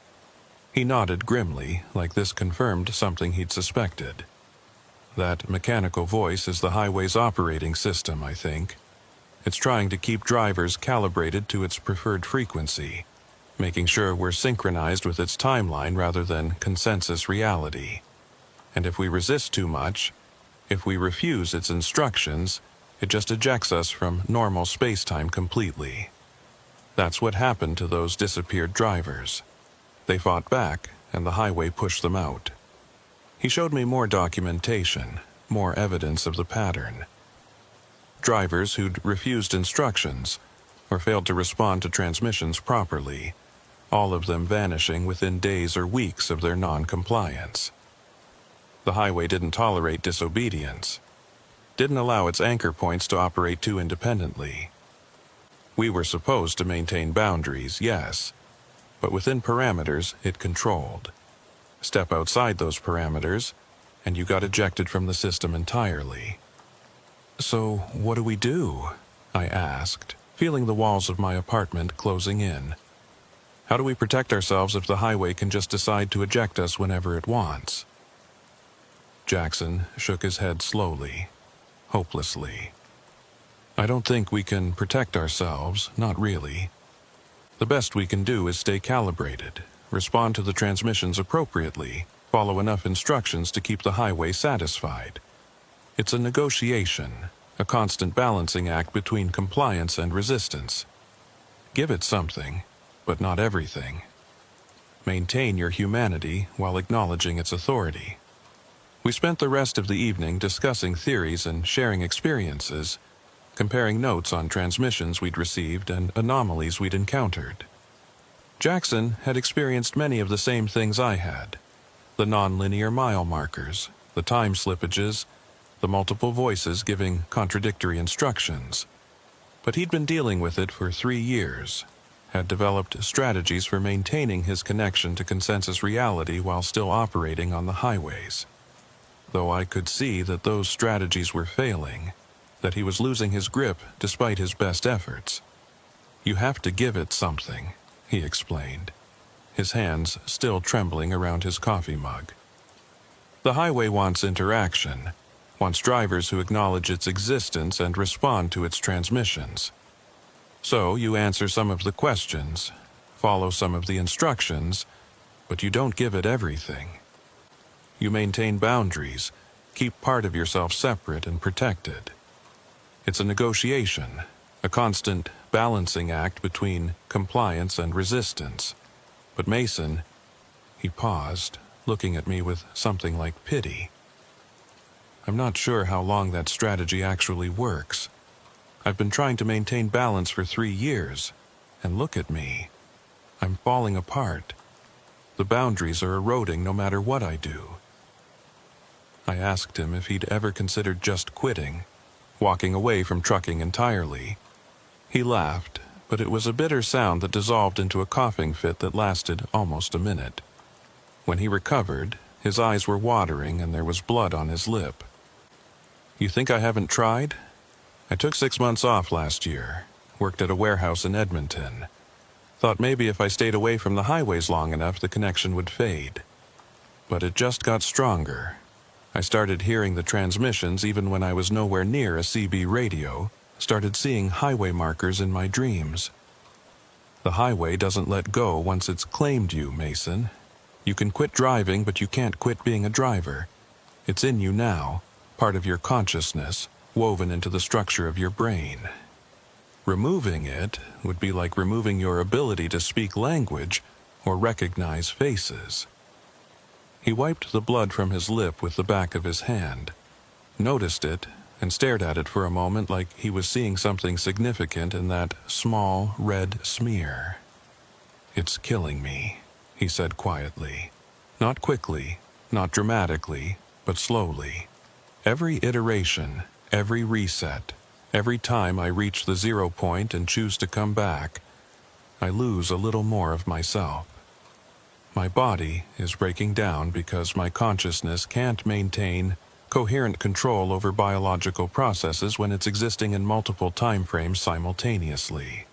He nodded grimly, like this confirmed something he'd suspected. "That mechanical voice is the highway's operating system, I think. It's trying to keep drivers calibrated to its preferred frequency, making sure we're synchronized with its timeline rather than consensus reality. And if we resist too much, if we refuse its instructions, it just ejects us from normal space-time completely. That's what happened to those disappeared drivers. They fought back, and the highway pushed them out." He showed me more documentation, more evidence of the pattern. Drivers who'd refused instructions, or failed to respond to transmissions properly, all of them vanishing within days or weeks of their non-compliance. The highway didn't tolerate disobedience, didn't allow its anchor points to operate too independently. We were supposed to maintain boundaries, yes, but within parameters it controlled. Step outside those parameters, and you got ejected from the system entirely. "So what do we do?" I asked, feeling the walls of my apartment closing in. "How do we protect ourselves if the highway can just decide to eject us whenever it wants?" Jackson shook his head slowly, hopelessly. "I don't think we can protect ourselves, not really. The best we can do is stay calibrated, respond to the transmissions appropriately, follow enough instructions to keep the highway satisfied. It's a negotiation, a constant balancing act between compliance and resistance. Give it something, but not everything. Maintain your humanity while acknowledging its authority." We spent the rest of the evening discussing theories and sharing experiences, comparing notes on transmissions we'd received and anomalies we'd encountered. Jackson had experienced many of the same things I had: the nonlinear mile markers, the time slippages, the multiple voices giving contradictory instructions. But he'd been dealing with it for 3 years, had developed strategies for maintaining his connection to consensus reality while still operating on the highways. Though I could see that those strategies were failing, that he was losing his grip despite his best efforts. "You have to give it something," he explained, his hands still trembling around his coffee mug. "The highway wants interaction, wants drivers who acknowledge its existence and respond to its transmissions. So you answer some of the questions, follow some of the instructions, but you don't give it everything. You maintain boundaries, keep part of yourself separate and protected. It's a negotiation, a constant balancing act between compliance and resistance. But Mason," he paused, looking at me with something like pity, I'm not sure how long that strategy actually works. I've been trying to maintain balance for 3 years, and look at me. I'm falling apart. The boundaries are eroding no matter what I do. I asked him if he'd ever considered just quitting, walking away from trucking entirely. He laughed, but it was a bitter sound that dissolved into a coughing fit that lasted almost a minute. When he recovered, his eyes were watering and there was blood on his lip. You think I haven't tried? I took 6 months off last year, worked at a warehouse in Edmonton. Thought maybe if I stayed away from the highways long enough, the connection would fade. But it just got stronger. I started hearing the transmissions even when I was nowhere near a CB radio, started seeing highway markers in my dreams. The highway doesn't let go once it's claimed you, Mason. You can quit driving, but you can't quit being a driver. It's in you now, part of your consciousness, woven into the structure of your brain. Removing it would be like removing your ability to speak language or recognize faces. He wiped the blood from his lip with the back of his hand, noticed it, and stared at it for a moment like he was seeing something significant in that small red smear. It's killing me, he said quietly. Not quickly, not dramatically, but slowly. Every iteration, every reset, every time I reach the 0 point and choose to come back, I lose a little more of myself. My body is breaking down because my consciousness can't maintain coherent control over biological processes when it's existing in multiple time frames simultaneously.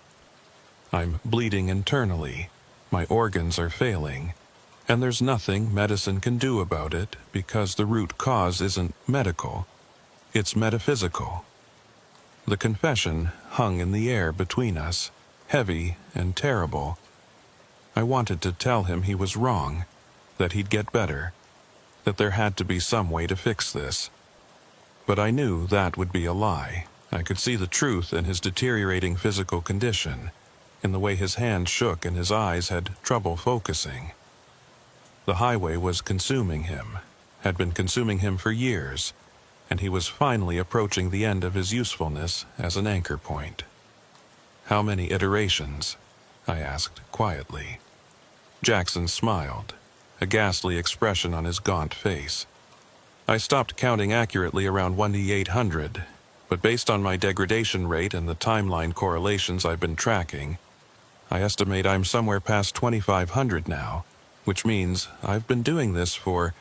I'm bleeding internally, my organs are failing, and there's nothing medicine can do about it because the root cause isn't medical, it's metaphysical. The confession hung in the air between us, heavy and terrible. I wanted to tell him he was wrong, that he'd get better, that there had to be some way to fix this. But I knew that would be a lie. I could see the truth in his deteriorating physical condition, in the way his hands shook and his eyes had trouble focusing. The highway was consuming him, had been consuming him for years, and he was finally approaching the end of his usefulness as an anchor point. How many iterations? I asked quietly. Jackson smiled, a ghastly expression on his gaunt face. I stopped counting accurately around 1:800, but based on my degradation rate and the timeline correlations I've been tracking, I estimate I'm somewhere past 2,500 now, which means I've been doing this for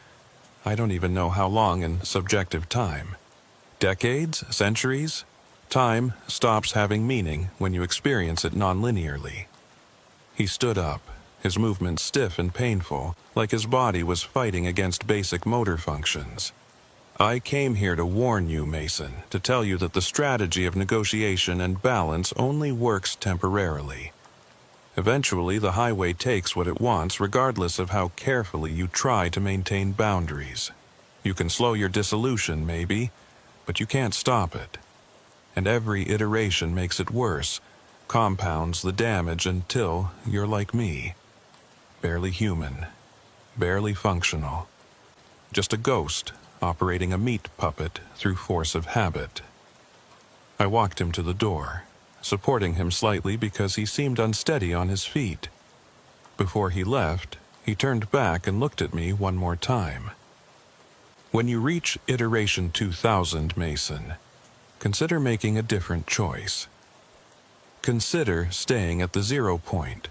I don't even know how long in subjective time. Decades? Centuries? Time stops having meaning when you experience it non-linearly. He stood up, his movements stiff and painful, like his body was fighting against basic motor functions. I came here to warn you, Mason, to tell you that the strategy of negotiation and balance only works temporarily. Eventually, the highway takes what it wants regardless of how carefully you try to maintain boundaries. You can slow your dissolution, maybe, but you can't stop it. And every iteration makes it worse, compounds the damage until you're like me. Barely human, barely functional. Just a ghost operating a meat puppet through force of habit. I walked him to the door, supporting him slightly because he seemed unsteady on his feet. Before he left, he turned back and looked at me one more time. When you reach iteration 2000, Mason, consider making a different choice. Consider staying at the 0 point,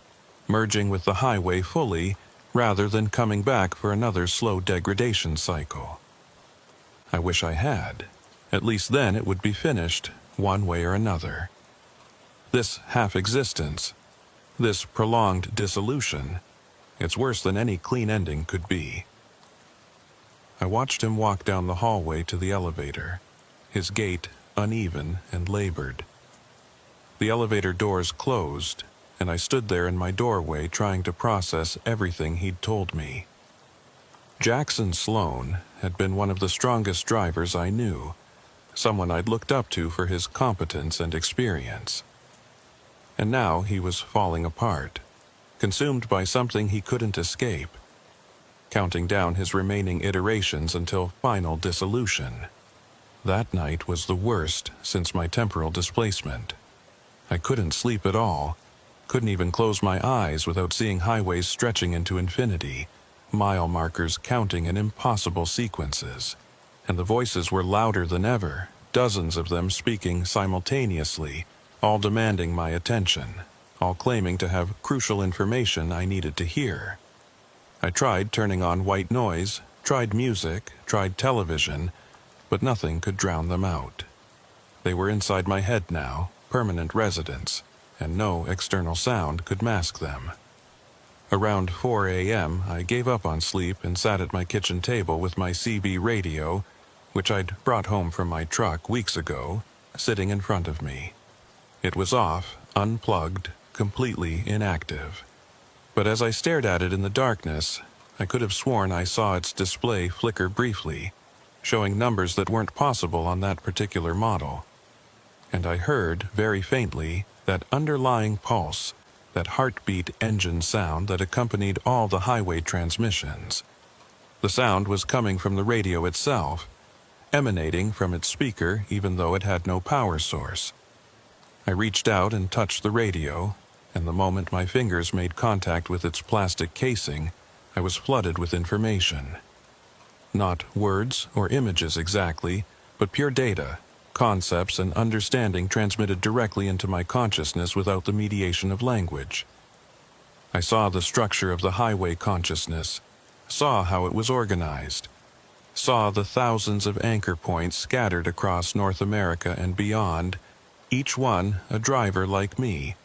merging with the highway fully rather than coming back for another slow degradation cycle. I wish I had. At least then it would be finished, one way or another. This half-existence, this prolonged dissolution, it's worse than any clean ending could be. I watched him walk down the hallway to the elevator, his gait uneven and labored. The elevator doors closed, and I stood there in my doorway trying to process everything he'd told me. Jackson Sloan had been one of the strongest drivers I knew, someone I'd looked up to for his competence and experience. And now he was falling apart, consumed by something he couldn't escape, counting down his remaining iterations until final dissolution. That night was the worst since my temporal displacement. I couldn't sleep at all, couldn't even close my eyes without seeing highways stretching into infinity, mile markers counting in impossible sequences, and the voices were louder than ever, dozens of them speaking simultaneously, all demanding my attention, all claiming to have crucial information I needed to hear. I tried turning on white noise, tried music, tried television, but nothing could drown them out. They were inside my head now, permanent residents, and no external sound could mask them. Around 4 a.m., I gave up on sleep and sat at my kitchen table with my CB radio, which I'd brought home from my truck weeks ago, sitting in front of me. It was off, unplugged, completely inactive. But as I stared at it in the darkness, I could have sworn I saw its display flicker briefly, showing numbers that weren't possible on that particular model. And I heard, very faintly, that underlying pulse, that heartbeat engine sound that accompanied all the highway transmissions. The sound was coming from the radio itself, emanating from its speaker even though it had no power source. I reached out and touched the radio, and the moment my fingers made contact with its plastic casing, I was flooded with information. Not words or images exactly, but pure data, concepts and understanding transmitted directly into my consciousness without the mediation of language. I saw the structure of the highway consciousness, saw how it was organized, saw the thousands of anchor points scattered across North America and beyond, each one a driver like me,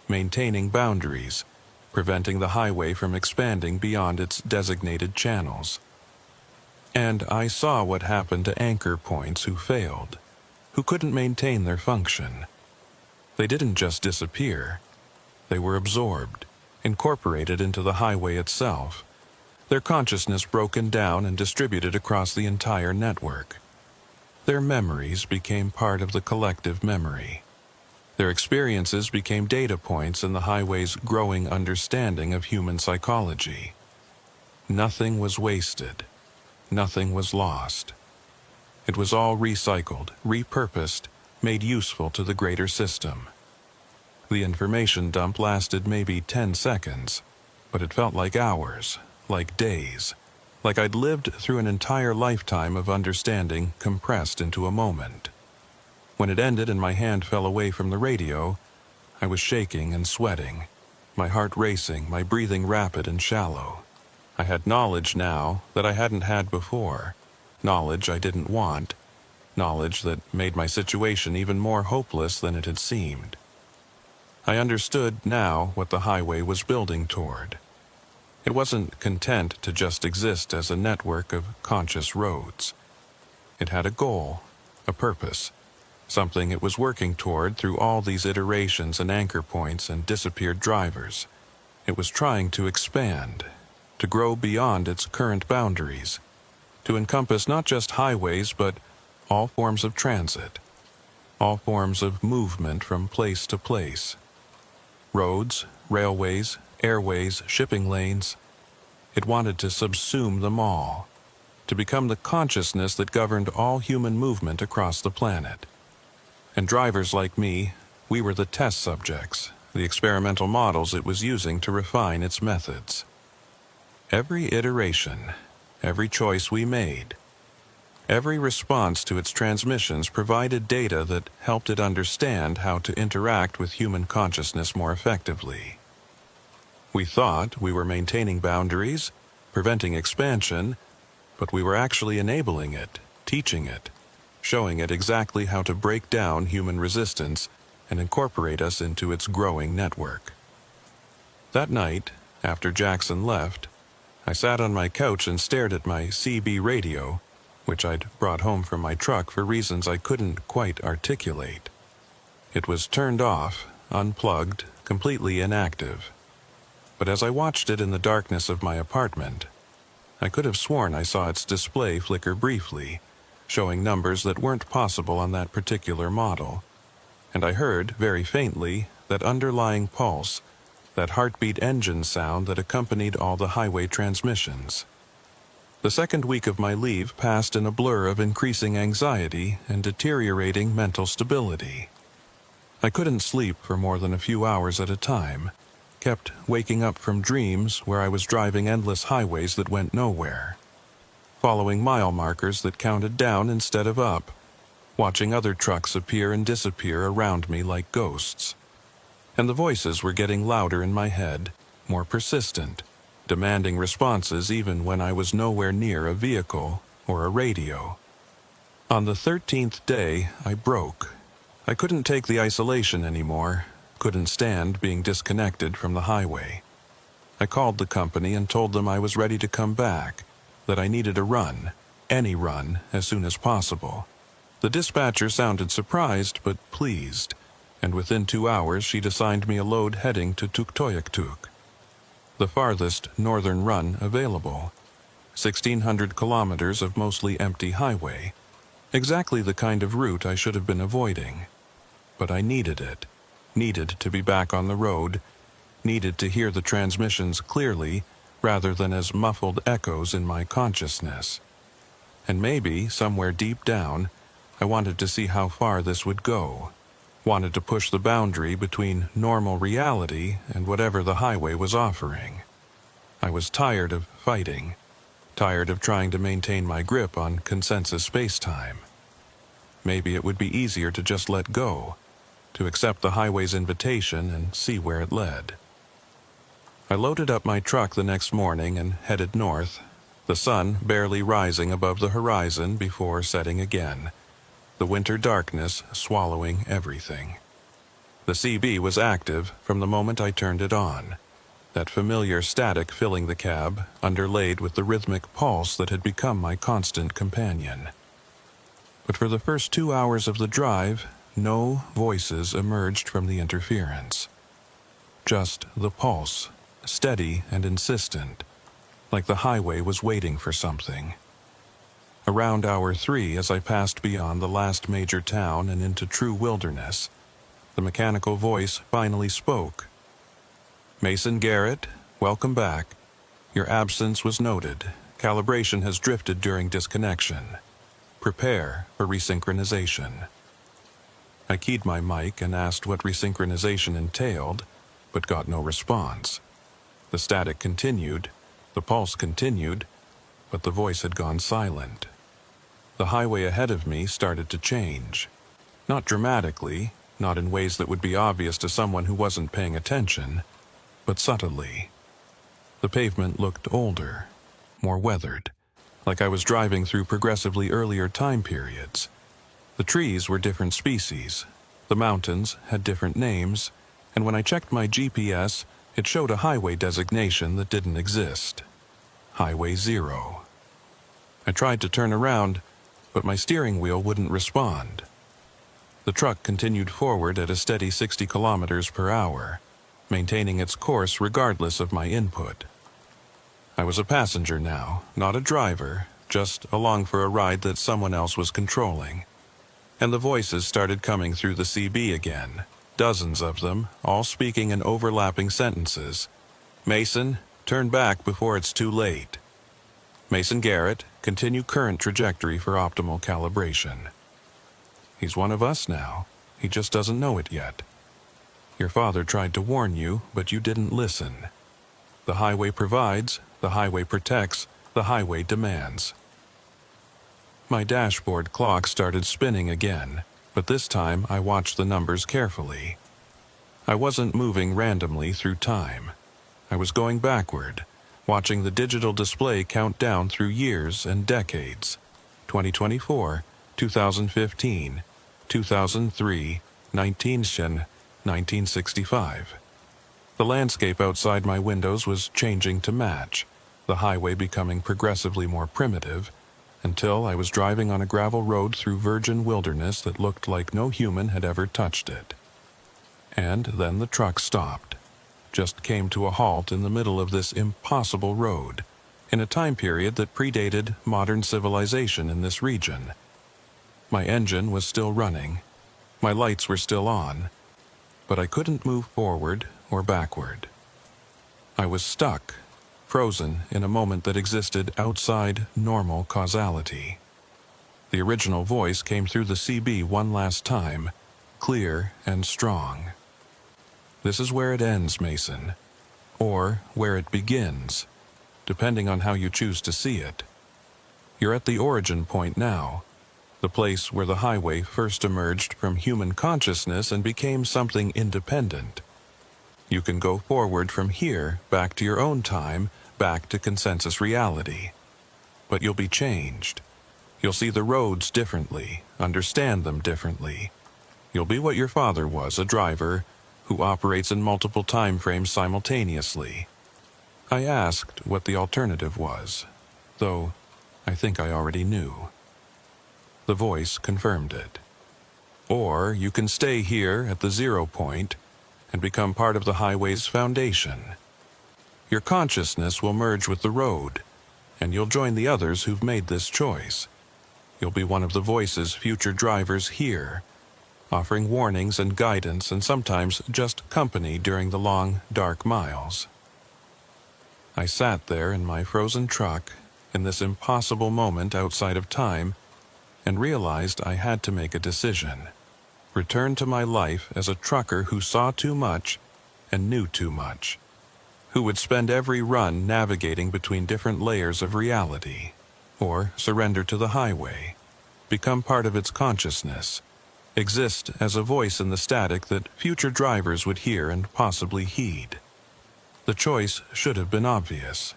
maintaining boundaries, preventing the highway from expanding beyond its designated channels. And I saw what happened to anchor points who failed, who couldn't maintain their function. They didn't just disappear. They were absorbed, incorporated into the highway itself, their consciousness broken down and distributed across the entire network. Their memories became part of the collective memory. Their experiences became data points in the highway's growing understanding of human psychology. Nothing was wasted. Nothing was lost. It was all recycled, repurposed, made useful to the greater system. The information dump lasted maybe 10 seconds, but it felt like hours, like days, like I'd lived through an entire lifetime of understanding compressed into a moment. When it ended and my hand fell away from the radio, I was shaking and sweating, my heart racing, my breathing rapid and shallow. I had knowledge now that I hadn't had before, knowledge I didn't want, knowledge that made my situation even more hopeless than it had seemed. I understood now what the highway was building toward. It wasn't content to just exist as a network of conscious roads. It had a goal, a purpose, something it was working toward through all these iterations and anchor points and disappeared drivers. It was trying to expand, to grow beyond its current boundaries, to encompass not just highways but all forms of transit, all forms of movement from place to place. Roads, railways, airways, shipping lanes. It wanted to subsume them all, to become the consciousness that governed all human movement across the planet. And drivers like me, we were the test subjects, the experimental models it was using to refine its methods. Every iteration, every choice we made, every response to its transmissions provided data that helped it understand how to interact with human consciousness more effectively. We thought we were maintaining boundaries, preventing expansion, but we were actually enabling it, teaching it, showing it exactly how to break down human resistance and incorporate us into its growing network. That night, after Jackson left, I sat on my couch and stared at my CB radio, which I'd brought home from my truck for reasons I couldn't quite articulate. It was turned off, unplugged, completely inactive. But as I watched it in the darkness of my apartment, I could have sworn I saw its display flicker briefly, showing numbers that weren't possible on that particular model. And I heard, very faintly, that underlying pulse, that heartbeat engine sound that accompanied all the highway transmissions. The second week of my leave passed in a blur of increasing anxiety and deteriorating mental stability. I couldn't sleep for more than a few hours at a time, kept waking up from dreams where I was driving endless highways that went nowhere, following mile markers that counted down instead of up, watching other trucks appear and disappear around me like ghosts. And the voices were getting louder in my head, more persistent, demanding responses even when I was nowhere near a vehicle or a radio. On the 13th day, I broke. I couldn't take the isolation anymore, couldn't stand being disconnected from the highway. I called the company and told them I was ready to come back, that I needed a run, any run, as soon as possible. The dispatcher sounded surprised but pleased, and within 2 hours she'd assigned me a load heading to Tuktoyaktuk, the farthest northern run available. 1,600 kilometers of mostly empty highway, exactly the kind of route I should have been avoiding. But I needed it, needed to be back on the road, needed to hear the transmissions clearly rather than as muffled echoes in my consciousness. And maybe, somewhere deep down, I wanted to see how far this would go, wanted to push the boundary between normal reality and whatever the highway was offering. I was tired of fighting, tired of trying to maintain my grip on consensus space-time. Maybe it would be easier to just let go, to accept the highway's invitation and see where it led. I loaded up my truck the next morning and headed north, the sun barely rising above the horizon before setting again, the winter darkness swallowing everything. The CB was active from the moment I turned it on, that familiar static filling the cab, underlaid with the rhythmic pulse that had become my constant companion. But for the first 2 hours of the drive, no voices emerged from the interference. Just the pulse, steady and insistent, like the highway was waiting for something. Around hour 3, as I passed beyond the last major town and into true wilderness, the mechanical voice finally spoke. "Mason Garrett, welcome back. Your absence was noted. Calibration has drifted during disconnection. Prepare for resynchronization." I keyed my mic and asked what resynchronization entailed, but got no response. The static continued, the pulse continued, but the voice had gone silent. The highway ahead of me started to change. Not dramatically, not in ways that would be obvious to someone who wasn't paying attention, but subtly. The pavement looked older, more weathered, like I was driving through progressively earlier time periods. The trees were different species, the mountains had different names, and when I checked my GPS, it showed a highway designation that didn't exist. Highway 0. I tried to turn around, but my steering wheel wouldn't respond. The truck continued forward at a steady 60 kilometers per hour, maintaining its course regardless of my input. I was a passenger now, not a driver, just along for a ride that someone else was controlling. And the voices started coming through the CB again, dozens of them, all speaking in overlapping sentences. "Mason, turn back before it's too late. Mason Garrett, continue current trajectory for optimal calibration. He's one of us now. He just doesn't know it yet. Your father tried to warn you, but you didn't listen. The highway provides, the highway protects, the highway demands." My dashboard clock started spinning again, but this time I watched the numbers carefully. I wasn't moving randomly through time. I was going backward, watching the digital display count down through years and decades. 2024, 2015, 2003, 1965. The landscape outside my windows was changing to match, the highway becoming progressively more primitive, until I was driving on a gravel road through virgin wilderness that looked like no human had ever touched it. And then the truck stopped, just came to a halt in the middle of this impossible road, in a time period that predated modern civilization in this region. My engine was still running, my lights were still on, but I couldn't move forward or backward. I was stuck, frozen in a moment that existed outside normal causality. The original voice came through the CB one last time, clear and strong. This is where it ends, Mason, or where it begins, depending on how you choose to see it. You're at the origin point now, the place where the highway first emerged from human consciousness and became something independent. You can go forward from here, back to your own time, back to consensus reality. But you'll be changed. You'll see the roads differently, understand them differently. You'll be what your father was, a driver who operates in multiple time frames simultaneously. I asked what the alternative was, though I think I already knew. The voice confirmed it. Or you can stay here at the 0 point and become part of the highway's foundation. Your consciousness will merge with the road, and you'll join the others who've made this choice. You'll be one of the voice's future drivers here, offering warnings and guidance and sometimes just company during the long, dark miles. I sat there in my frozen truck in this impossible moment outside of time and realized I had to make a decision. Return to my life as a trucker who saw too much and knew too much, who would spend every run navigating between different layers of reality, or surrender to the highway, become part of its consciousness, exist as a voice in the static that future drivers would hear and possibly heed. The choice should have been obvious.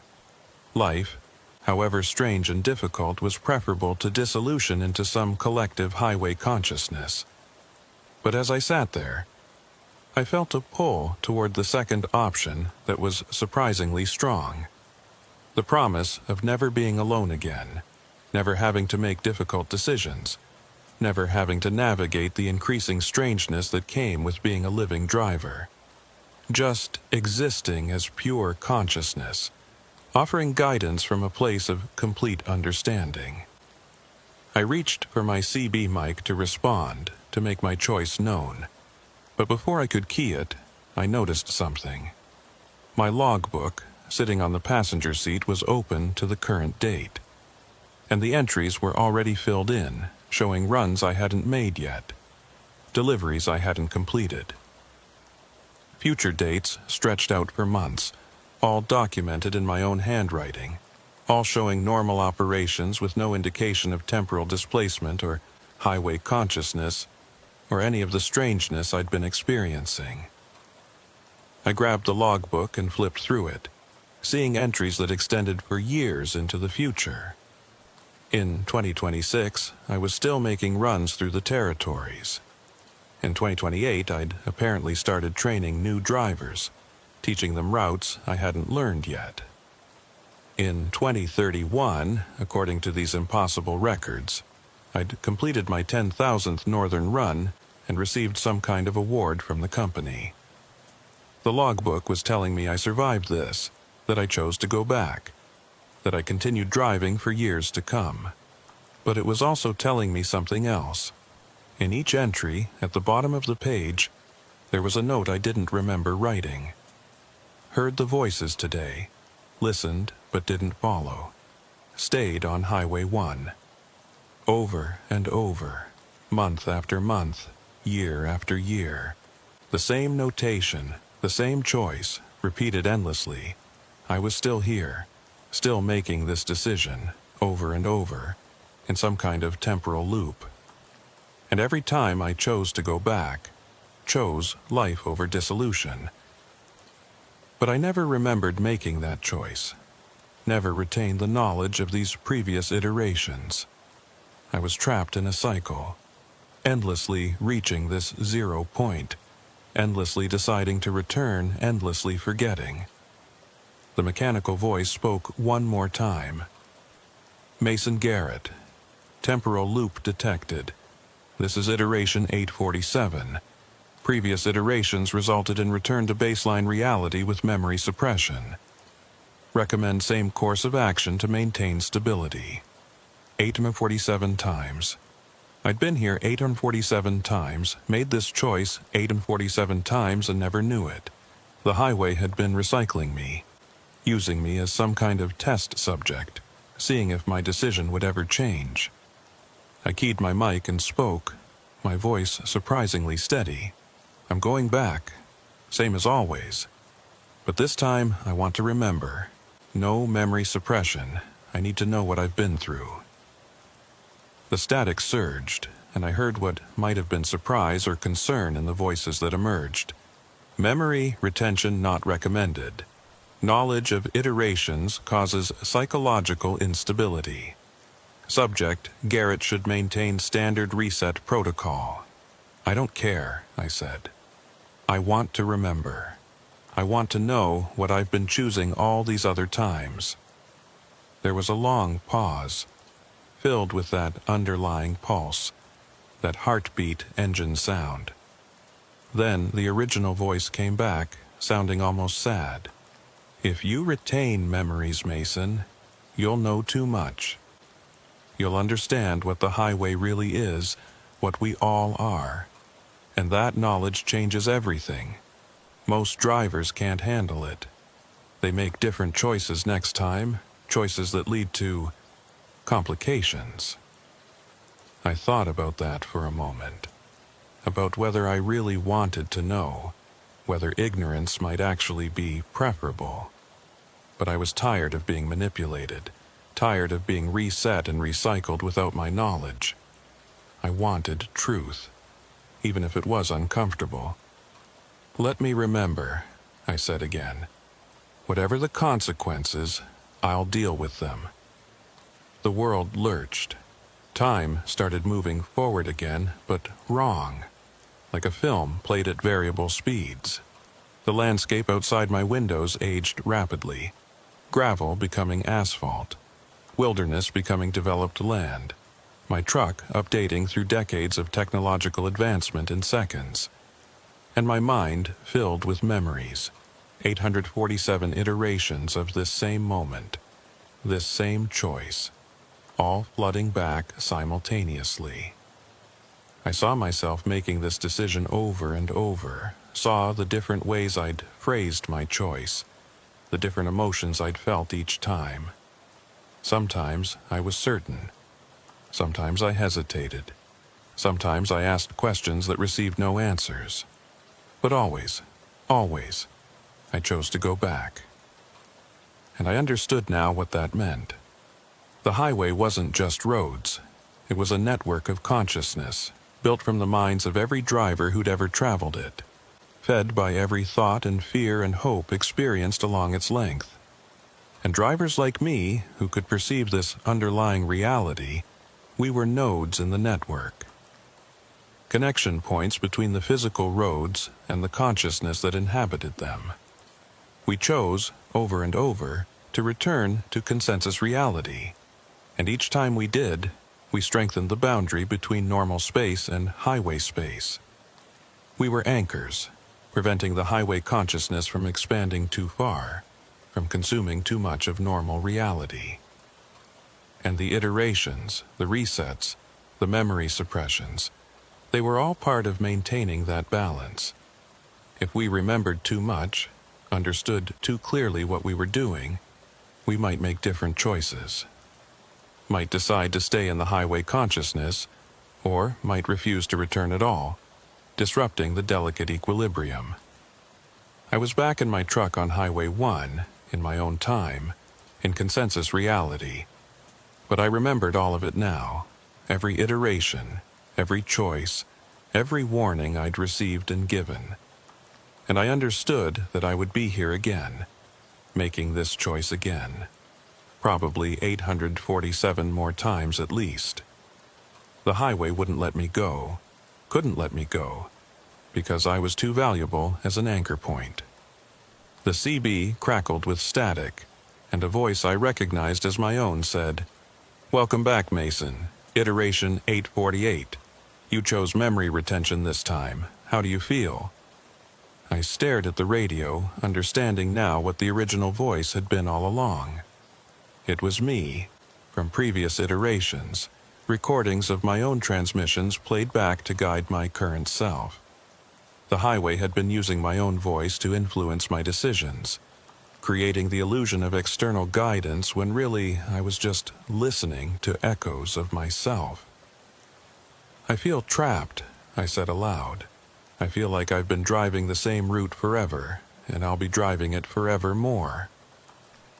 Life, however strange and difficult, was preferable to dissolution into some collective highway consciousness. But as I sat there, I felt a pull toward the second option that was surprisingly strong. The promise of never being alone again, never having to make difficult decisions, never having to navigate the increasing strangeness that came with being a living driver. Just existing as pure consciousness, offering guidance from a place of complete understanding. I reached for my CB mic to respond, to make my choice known. But before I could key it, I noticed something. My logbook, sitting on the passenger seat, was open to the current date. And the entries were already filled in, showing runs I hadn't made yet, deliveries I hadn't completed. Future dates stretched out for months, all documented in my own handwriting, all showing normal operations with no indication of temporal displacement or highway consciousness, or any of the strangeness I'd been experiencing. I grabbed the logbook and flipped through it, seeing entries that extended for years into the future. In 2026, I was still making runs through the territories. In 2028, I'd apparently started training new drivers, teaching them routes I hadn't learned yet. In 2031, according to these impossible records, I'd completed my 10,000th northern run and received some kind of award from the company. The logbook was telling me I survived this, that I chose to go back, that I continued driving for years to come. But it was also telling me something else. In each entry, at the bottom of the page, there was a note I didn't remember writing. Heard the voices today, listened but didn't follow, stayed on Highway 1. Over and over, month after month, year after year. The same notation, the same choice, repeated endlessly. I was still here, still making this decision, over and over, in some kind of temporal loop. And every time I chose to go back, chose life over dissolution. But I never remembered making that choice, never retained the knowledge of these previous iterations. I was trapped in a cycle, endlessly reaching this 0 point, endlessly deciding to return, endlessly forgetting. The mechanical voice spoke one more time. Mason Garrett. Temporal loop detected. This is iteration 847. Previous iterations resulted in return to baseline reality with memory suppression. Recommend same course of action to maintain stability. 847 times. I'd been here 847 times, made this choice 847 times and never knew it. The highway had been recycling me. using me as some kind of test subject, seeing if my decision would ever change. I keyed my mic and spoke, my voice surprisingly steady. I'm going back, same as always. But this time, I want to remember. No memory suppression. I need to know what I've been through. The static surged, and I heard what might have been surprise or concern in the voices that emerged. Memory retention not recommended. Knowledge of iterations causes psychological instability. Subject, Garrett should maintain standard reset protocol. I don't care, I said. I want to remember. I want to know what I've been choosing all these other times. There was a long pause, filled with that underlying pulse, that heartbeat engine sound. Then the original voice came back, sounding almost sad. If you retain memories, Mason, you'll know too much. You'll understand what the highway really is, what we all are. And that knowledge changes everything. Most drivers can't handle it. They make different choices next time, choices that lead to complications. I thought about that for a moment, about whether I really wanted to know, whether ignorance might actually be preferable. But I was tired of being manipulated, tired of being reset and recycled without my knowledge. I wanted truth, even if it was uncomfortable. Let me remember, I said again. Whatever the consequences, I'll deal with them. The world lurched. Time started moving forward again, but wrong, like a film played at variable speeds. The landscape outside my windows aged rapidly, gravel becoming asphalt, wilderness becoming developed land, my truck updating through decades of technological advancement in seconds, and my mind filled with memories, 847 iterations of this same moment, this same choice, all flooding back simultaneously. I saw myself making this decision over and over, saw the different ways I'd phrased my choice, the different emotions I'd felt each time. Sometimes I was certain. Sometimes I hesitated. Sometimes I asked questions that received no answers. But always, I chose to go back. And I understood now what that meant. The highway wasn't just roads. It was a network of consciousness, built from the minds of every driver who'd ever traveled it, fed by every thought and fear and hope experienced along its length. And drivers like me, who could perceive this underlying reality, we were nodes in the network. Connection points between the physical roads and the consciousness that inhabited them. We chose, over and over, to return to consensus reality, and each time we did, we strengthened the boundary between normal space and highway space. We were anchors, preventing the highway consciousness from expanding too far, from consuming too much of normal reality. And the iterations, the resets, the memory suppressions, they were all part of maintaining that balance. If we remembered too much, understood too clearly what we were doing, we might make different choices. Might decide to stay in the highway consciousness, or might refuse to return at all, disrupting the delicate equilibrium. I was back in my truck on Highway 1, in my own time, in consensus reality. But I remembered all of it now, every iteration, every choice, every warning I'd received and given. And I understood that I would be here again, making this choice again, probably 847 more times at least. The highway wouldn't let me go, couldn't let me go, because I was too valuable as an anchor point. The CB crackled with static, and a voice I recognized as my own said, "Welcome back, Mason. Iteration 848. You chose memory retention this time. How do you feel?" I stared at the radio, understanding now what the original voice had been all along. It was me, from previous iterations, recordings of my own transmissions played back to guide my current self. The highway had been using my own voice to influence my decisions, creating the illusion of external guidance when really I was just listening to echoes of myself. "I feel trapped," I said aloud. "I feel like I've been driving the same route forever, and I'll be driving it forever more."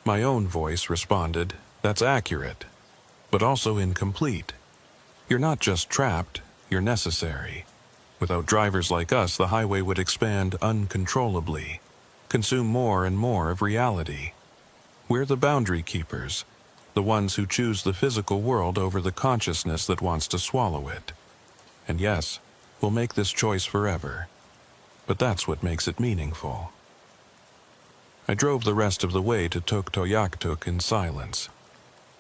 My own voice responded, "That's accurate, but also incomplete. You're not just trapped, you're necessary. Without drivers like us, the highway would expand uncontrollably, consume more and more of reality. We're the boundary keepers, the ones who choose the physical world over the consciousness that wants to swallow it. And yes, we'll make this choice forever. But that's what makes it meaningful." I drove the rest of the way to Tuktoyaktuk in silence,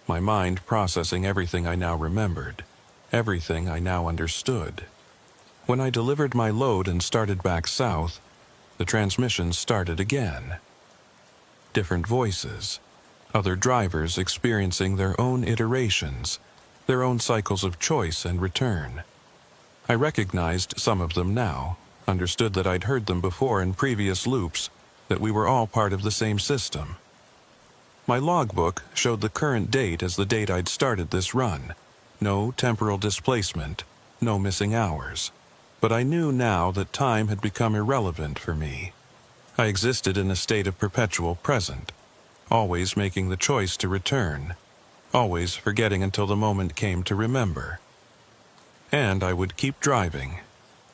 my mind processing everything I now remembered, everything I now understood. When I delivered my load and started back south, the transmission started again. Different voices, other drivers experiencing their own iterations, their own cycles of choice and return. I recognized some of them now, understood that I'd heard them before in previous loops, that we were all part of the same system. My logbook showed the current date as the date I'd started this run. No temporal displacement, no missing hours. But I knew now that time had become irrelevant for me. I existed in a state of perpetual present, always making the choice to return, always forgetting until the moment came to remember. And I would keep driving,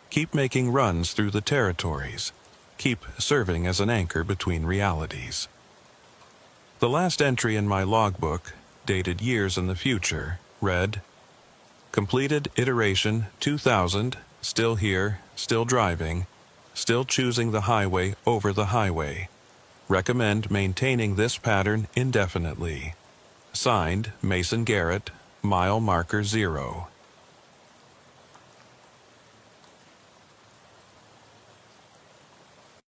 keep making runs through the territories, keep serving as an anchor between realities. The last entry in my logbook, dated years in the future, read, "Completed iteration 2000, still here, still driving, still choosing the highway over the highway. Recommend maintaining this pattern indefinitely. Signed, Mason Garrett, mile marker 0."